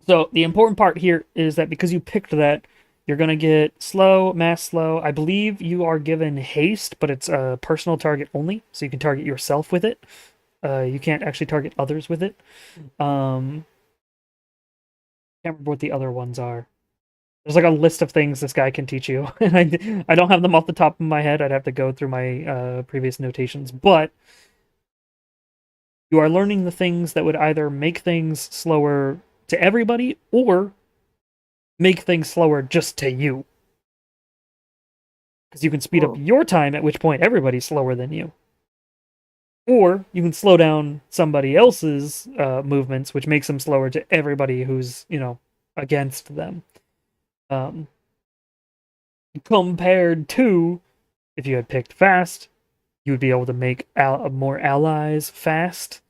So the important part here is that because you picked that, you're gonna get slow, mass slow. I believe you are given haste, but it's a personal target only, so you can target yourself with it. You can't actually target others with it. Can't remember what the other ones are. There's like a list of things this guy can teach you, and I don't have them off the top of my head. I'd have to go through my previous notations, but you are learning the things that would either make things slower to everybody or make things slower just to you. Because you can speed up Whoa. your time, at which point everybody's slower than you. Or you can slow down somebody else's movements, which makes them slower to everybody who's, against them. Compared to, if you had picked fast, you would be able to make more allies fast,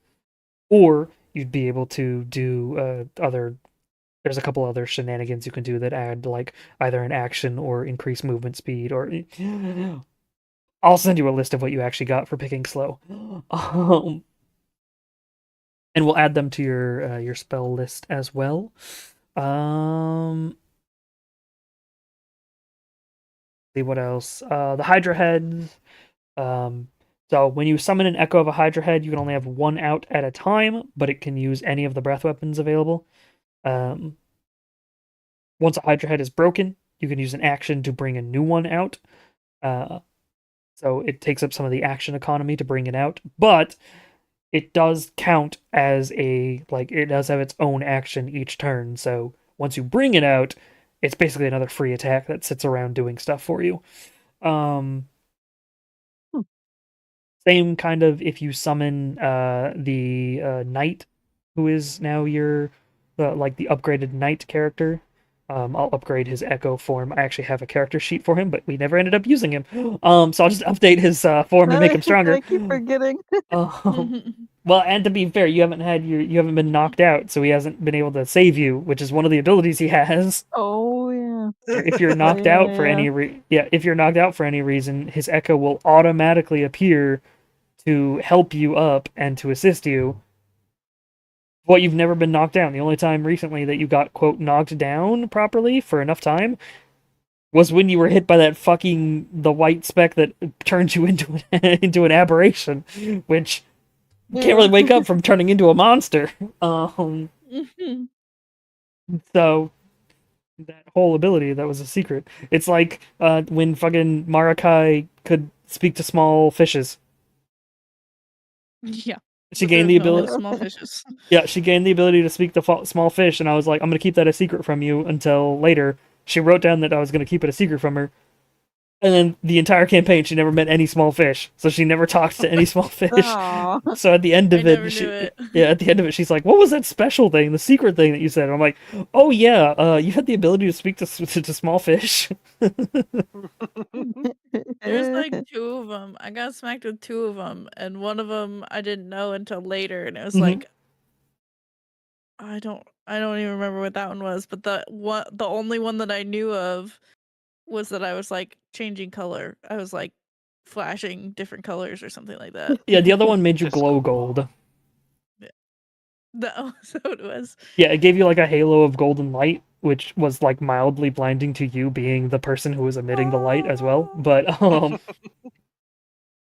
or you'd be able to do other. There's a couple other shenanigans you can do that add like either an action or increase movement speed, or I'll send you a list of what you actually got for picking slow. And we'll add them to your spell list as well. See what else. The Hydra heads. So when you summon an echo of a Hydra head, you can only have one out at a time, but it can use any of the breath weapons available. Once a Hydra head is broken, you can use an action to bring a new one out. So it takes up some of the action economy to bring it out, but it does count as it does have its own action each turn. So once you bring it out, it's basically another free attack that sits around doing stuff for you. Same kind of if you summon the knight, who is now your the upgraded knight character. I'll upgrade his echo form. I actually have a character sheet for him, but we never ended up using him. So I'll just update his form and make him stronger. I keep forgetting. Well, and to be fair, you haven't been knocked out, so he hasn't been able to save you, which is one of the abilities he has. Oh yeah. If you're knocked out for any if you're knocked out for any reason, his echo will automatically appear to help you up and to assist you. Well, you've never been knocked down. The only time recently that you got, quote, knocked down properly for enough time was when you were hit by that the white speck that turned you into into an aberration, which you can't really wake up from turning into a monster. So that whole ability, that was a secret. It's like when fucking Marakai could speak to small fishes. Yeah. She gained the ability. Small fishes. Yeah, she gained the ability to speak to small fish, and I was like, I'm going to keep that a secret from you until later. She wrote down that I was going to keep it a secret from her. And then the entire campaign, she never met any small fish, so she never talked to any small fish. So at the end of at the end of it, she's like, "What was that special thing, the secret thing that you said?" And I'm like, "Oh yeah, you had the ability to speak to small fish." There's like two of them. I got smacked with two of them, and one of them I didn't know until later, and it was like, I don't even remember what that one was, but the only one that I knew of was that I was like changing color. I was like flashing different colors or something like that. Yeah, the other one made you glow gold. Yeah. That was what it was. Yeah, it gave you like a halo of golden light, which was like mildly blinding to you being the person who was emitting the light as well. But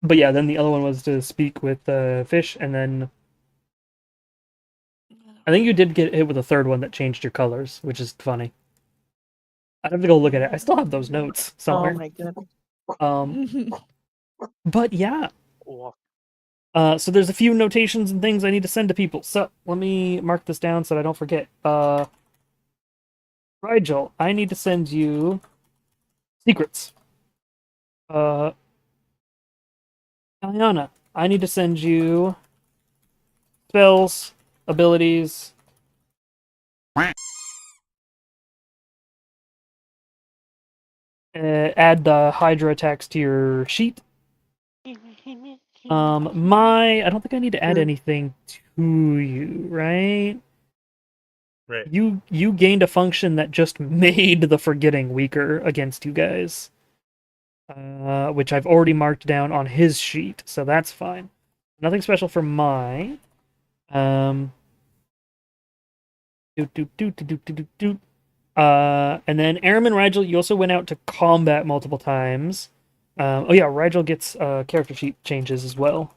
but yeah, then the other one was to speak with fish, and then I think you did get hit with a third one that changed your colors, which is funny. I'd have to go look at it. I still have those notes somewhere. Oh my goodness. But yeah. So there's a few notations and things I need to send to people. So let me mark this down so that I don't forget. Rigel, I need to send you secrets. Aliana, I need to send you spells, abilities. Add the Hydra attacks to your sheet. I don't think I need to add anything to you, right? Right. You gained a function that just made the forgetting weaker against you guys. Which I've already marked down on his sheet, so that's fine. Nothing special for my. And then Aram and Rigel, you also went out to combat multiple times. Oh yeah, Rigel gets character sheet changes as well.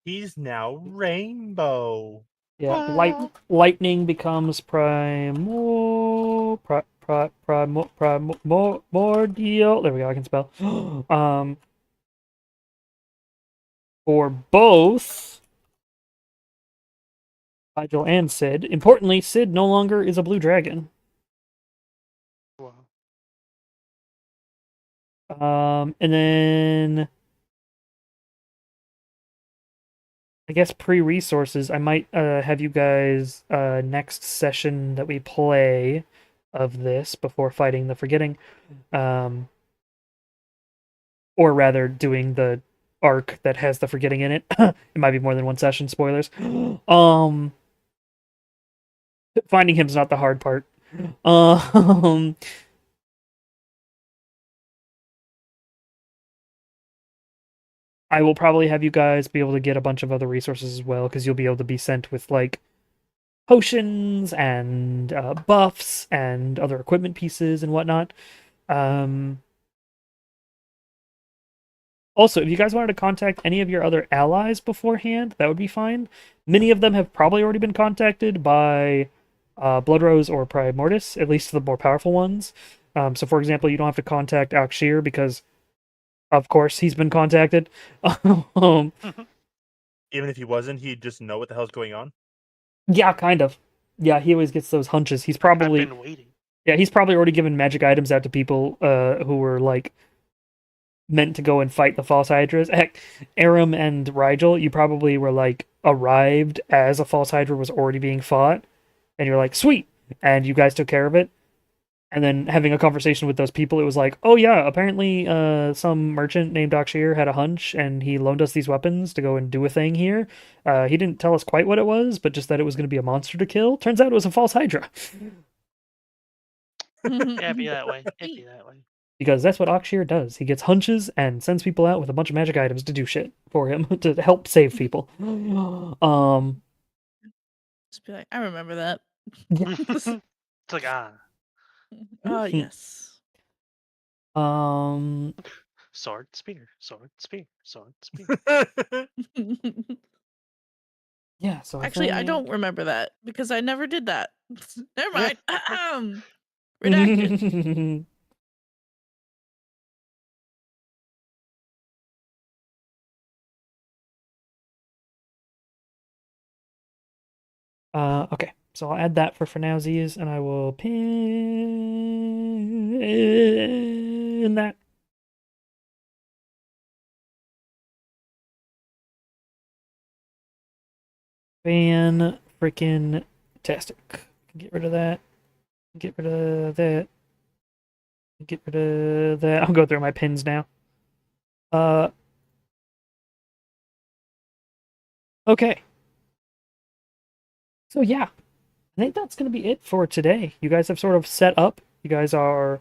He's now rainbow. Yeah, lightning becomes primordial. There we go. I can spell. For both Rigel and Sid. Importantly, Sid no longer is a blue dragon. And then I guess pre-resources, I might have you guys next session that we play of this before fighting the Forgetting. Or rather doing the arc that has the Forgetting in it. It might be more than one session, spoilers. Finding him's not the hard part. I will probably have you guys be able to get a bunch of other resources as well, because you'll be able to be sent with like potions and buffs and other equipment pieces and whatnot. Um, Also, if you guys wanted to contact any of your other allies beforehand, that would be fine. Many of them have probably already been contacted by Bloodrose or Primordius, at least the more powerful ones. So, for example, you don't have to contact Alkshir because, of course, he's been contacted. um, Even if he wasn't, he'd just know what the hell's going on. yeah, kind of. Yeah, he always gets those hunches. He's I've probably been waiting. he's probably already given magic items out to people who were like meant to go and fight the false hydras. Heck, Aram and Rigel, you probably were like arrived as a false hydra was already being fought, and you're like, sweet, and you guys took care of it. And then having a conversation with those people, it was like, oh yeah, apparently some merchant named Akshir had a hunch, and he loaned us these weapons to go and do a thing here. He didn't tell us quite what it was, but just that it was going to be a monster to kill. Turns out it was a false hydra. Yeah, it'd be that way. It'd be that way. Because that's what Akshir does. He gets hunches and sends people out with a bunch of magic items to do shit for him to help save people. Just be like, I remember that. It's like Oh yes. sword, spear, sword, spear, sword, spear. Yeah, so Actually, I think... don't remember that because I never did that. Never mind. Redacted. Okay, so I'll add that for nowsies, and I will pin that. Fan freaking tastic. Get rid of that. Get rid of that. Get rid of that. I'll go through my pins now. Okay. So yeah, I think that's going to be it for today. You guys have sort of set up. You guys are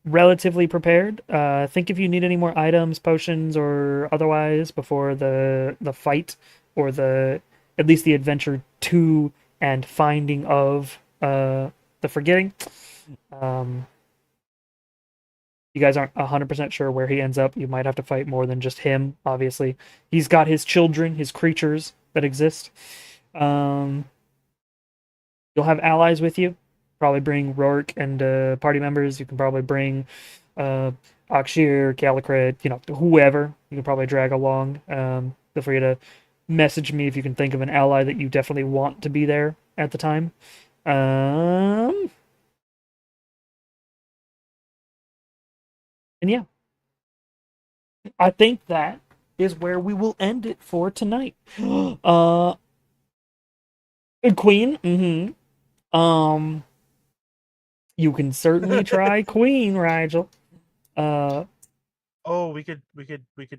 relatively prepared. Think if you need any more items, potions, or otherwise before the fight or the at least the adventure to and finding of the forgetting. You guys aren't 100% sure where he ends up. You might have to fight more than just him, obviously. He's got his children, his creatures that exist. You'll have allies with you. Probably bring Rourke and party members. You can probably bring Akshir, Calicred, whoever. You can probably drag along. Feel free to message me if you can think of an ally that you definitely want to be there at the time. And yeah, I think that is where we will end it for tonight. Queen. You can certainly try Queen, Rigel. Oh, we could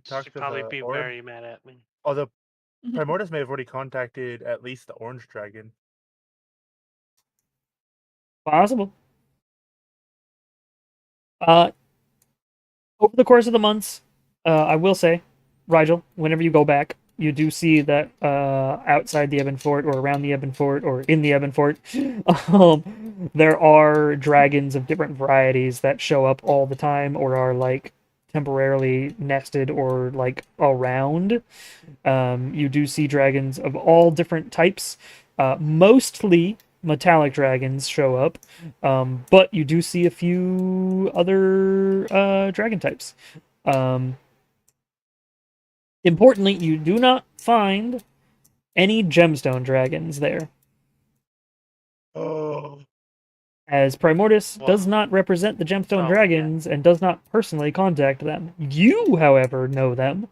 talk She'd to probably the be orb. very mad at me. Although Primordius may have already contacted at least the orange dragon. Possible. Over the course of the months, I will say, Rigel, whenever you go back, you do see that outside the Ebon Fort or around the Ebon Fort or in the Ebon Fort, there are dragons of different varieties that show up all the time or are like temporarily nested or like around. You do see dragons of all different types, mostly metallic dragons show up, but you do see a few other dragon types. Importantly, you do not find any gemstone dragons there, Oh, as Primordius Wow. does not represent the gemstone Oh, dragons and does not personally contact them. You, however, know them.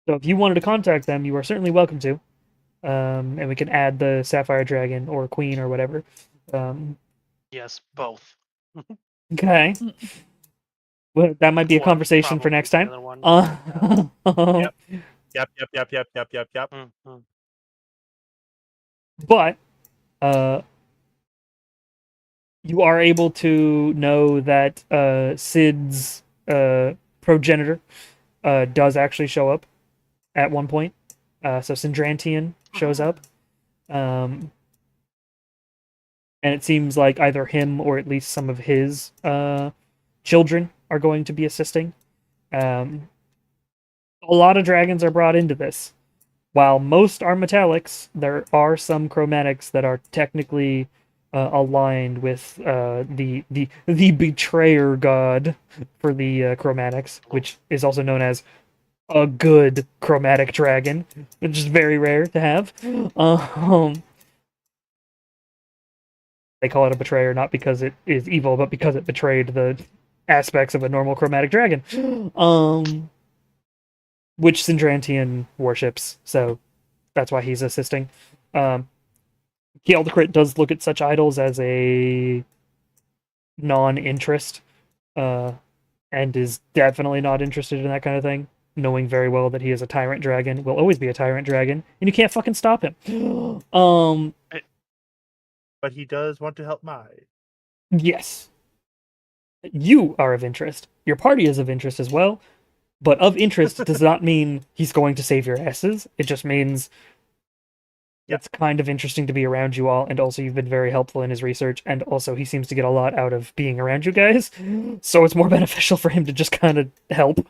So if you wanted to contact them, you are certainly welcome to. And we can add the Sapphire Dragon or Queen or whatever. Yes, both. Okay. Well, that might be a Or conversation for probably next the time. other one. Yep. Mhm. But you are able to know that Sid's progenitor does actually show up. at one point. So Sindrantian shows up. And it seems like either him or at least some of his children are going to be assisting. A lot of dragons are brought into this. While most are metallics, there are some chromatics that are technically aligned with the betrayer god for the chromatics, which is also known as a good chromatic dragon, which is very rare to have. They call it a betrayer not because it is evil, but because it betrayed the aspects of a normal chromatic dragon. Which Sindrantian worships, so that's why he's assisting. Galdecrit does look at such idols as a non-interest, and is definitely not interested in that kind of thing, knowing very well that he is a tyrant dragon, will always be a tyrant dragon, and you can't fucking stop him. But he does want to help Mai. Yes. You are of interest. Your party is of interest as well, but of interest does not mean he's going to save your asses. It just means it's kind of interesting to be around you all, and also you've been very helpful in his research, and also he seems to get a lot out of being around you guys, so it's more beneficial for him to just kind of help.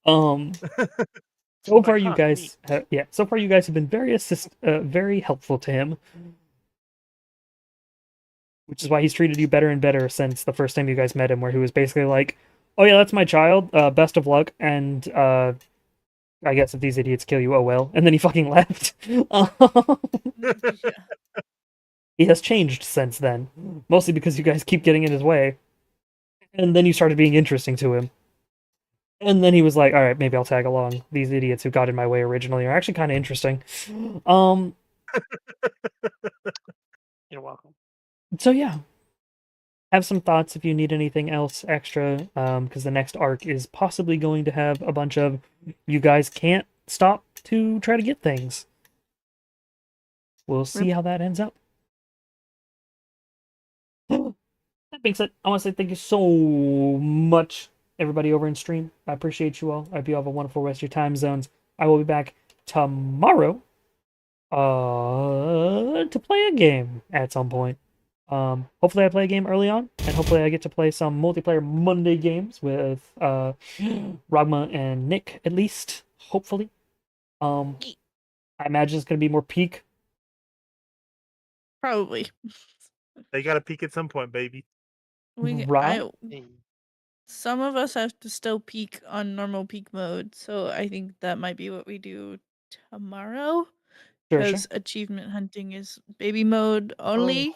So far you guys have been very helpful to him, which is why he's treated you better and better since the first time you guys met him, where he was basically like, oh yeah, that's my child, best of luck, and I guess if these idiots kill you, oh well. And then he fucking left. He has changed since then. Mostly because you guys keep getting in his way. And then you started being interesting to him. And then he was like, alright, maybe I'll tag along. These idiots who got in my way originally are actually kind of interesting. You're welcome. So yeah. Have some thoughts if you need anything else extra, because the next arc is possibly going to have a bunch of you guys can't stop to try to get things. We'll see how that ends up. That being said, I want to say thank you so much, everybody over in stream. I appreciate you all. I hope you have a wonderful rest of your time zones. I will be back tomorrow to play a game at some point. Hopefully I play a game early on, and hopefully I get to play some multiplayer Monday games with Ragma and Nick, at least. Hopefully. I imagine it's gonna be more peak. Probably. They gotta peak at some point, baby. Right? Some of us have to still peak on normal peak mode, so I think that might be what we do tomorrow. Sure. Because achievement hunting is baby mode only.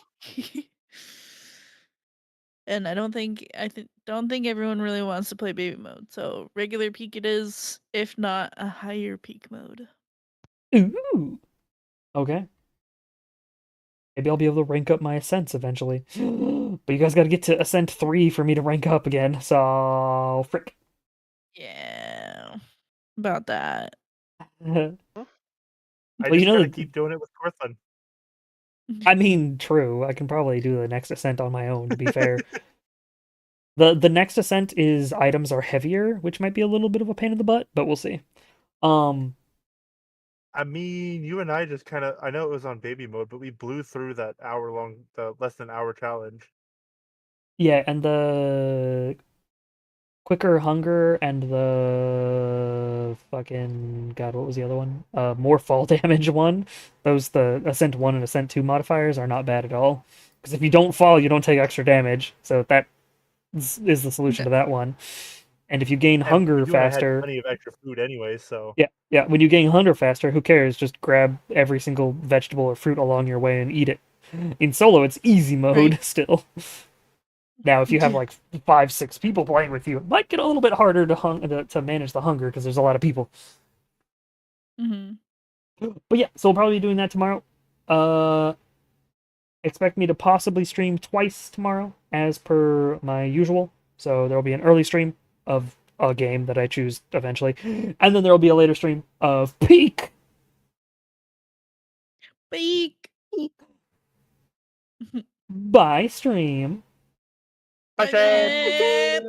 And I don't think everyone really wants to play baby mode. So regular peak it is, if not a higher peak mode. Ooh. Okay. Maybe I'll be able to rank up my ascents eventually. But you guys gotta get to ascent 3 for me to rank up again, so frick. Yeah. About that. I Well, just gotta keep doing it with Cortland. I mean, true. I can probably do the next ascent on my own, to be fair. The next ascent is items are heavier, which might be a little bit of a pain in the butt, but we'll see. I mean, you and I just kind of, I know it was on baby mode, but we blew through that the less than hour challenge. Yeah, and the quicker hunger and the fucking God, what was the other one? More fall damage one. The ascent 1 and ascent 2 modifiers are not bad at all. Because if you don't fall, you don't take extra damage. So that is the solution to that one. And if you gain hunger faster, had plenty of extra food anyway, so yeah. When you gain hunger faster, who cares? Just grab every single vegetable or fruit along your way and eat it. In solo, it's easy mode still. Now, if you have like 5-6 people playing with you, it might get a little bit harder to manage the hunger because there's a lot of people. But yeah, so we'll probably be doing that tomorrow. Expect me to possibly stream twice tomorrow, as per my usual. So there will be an early stream of a game that I choose eventually, and then there will be a later stream of Peak. Bye, stream. Bye,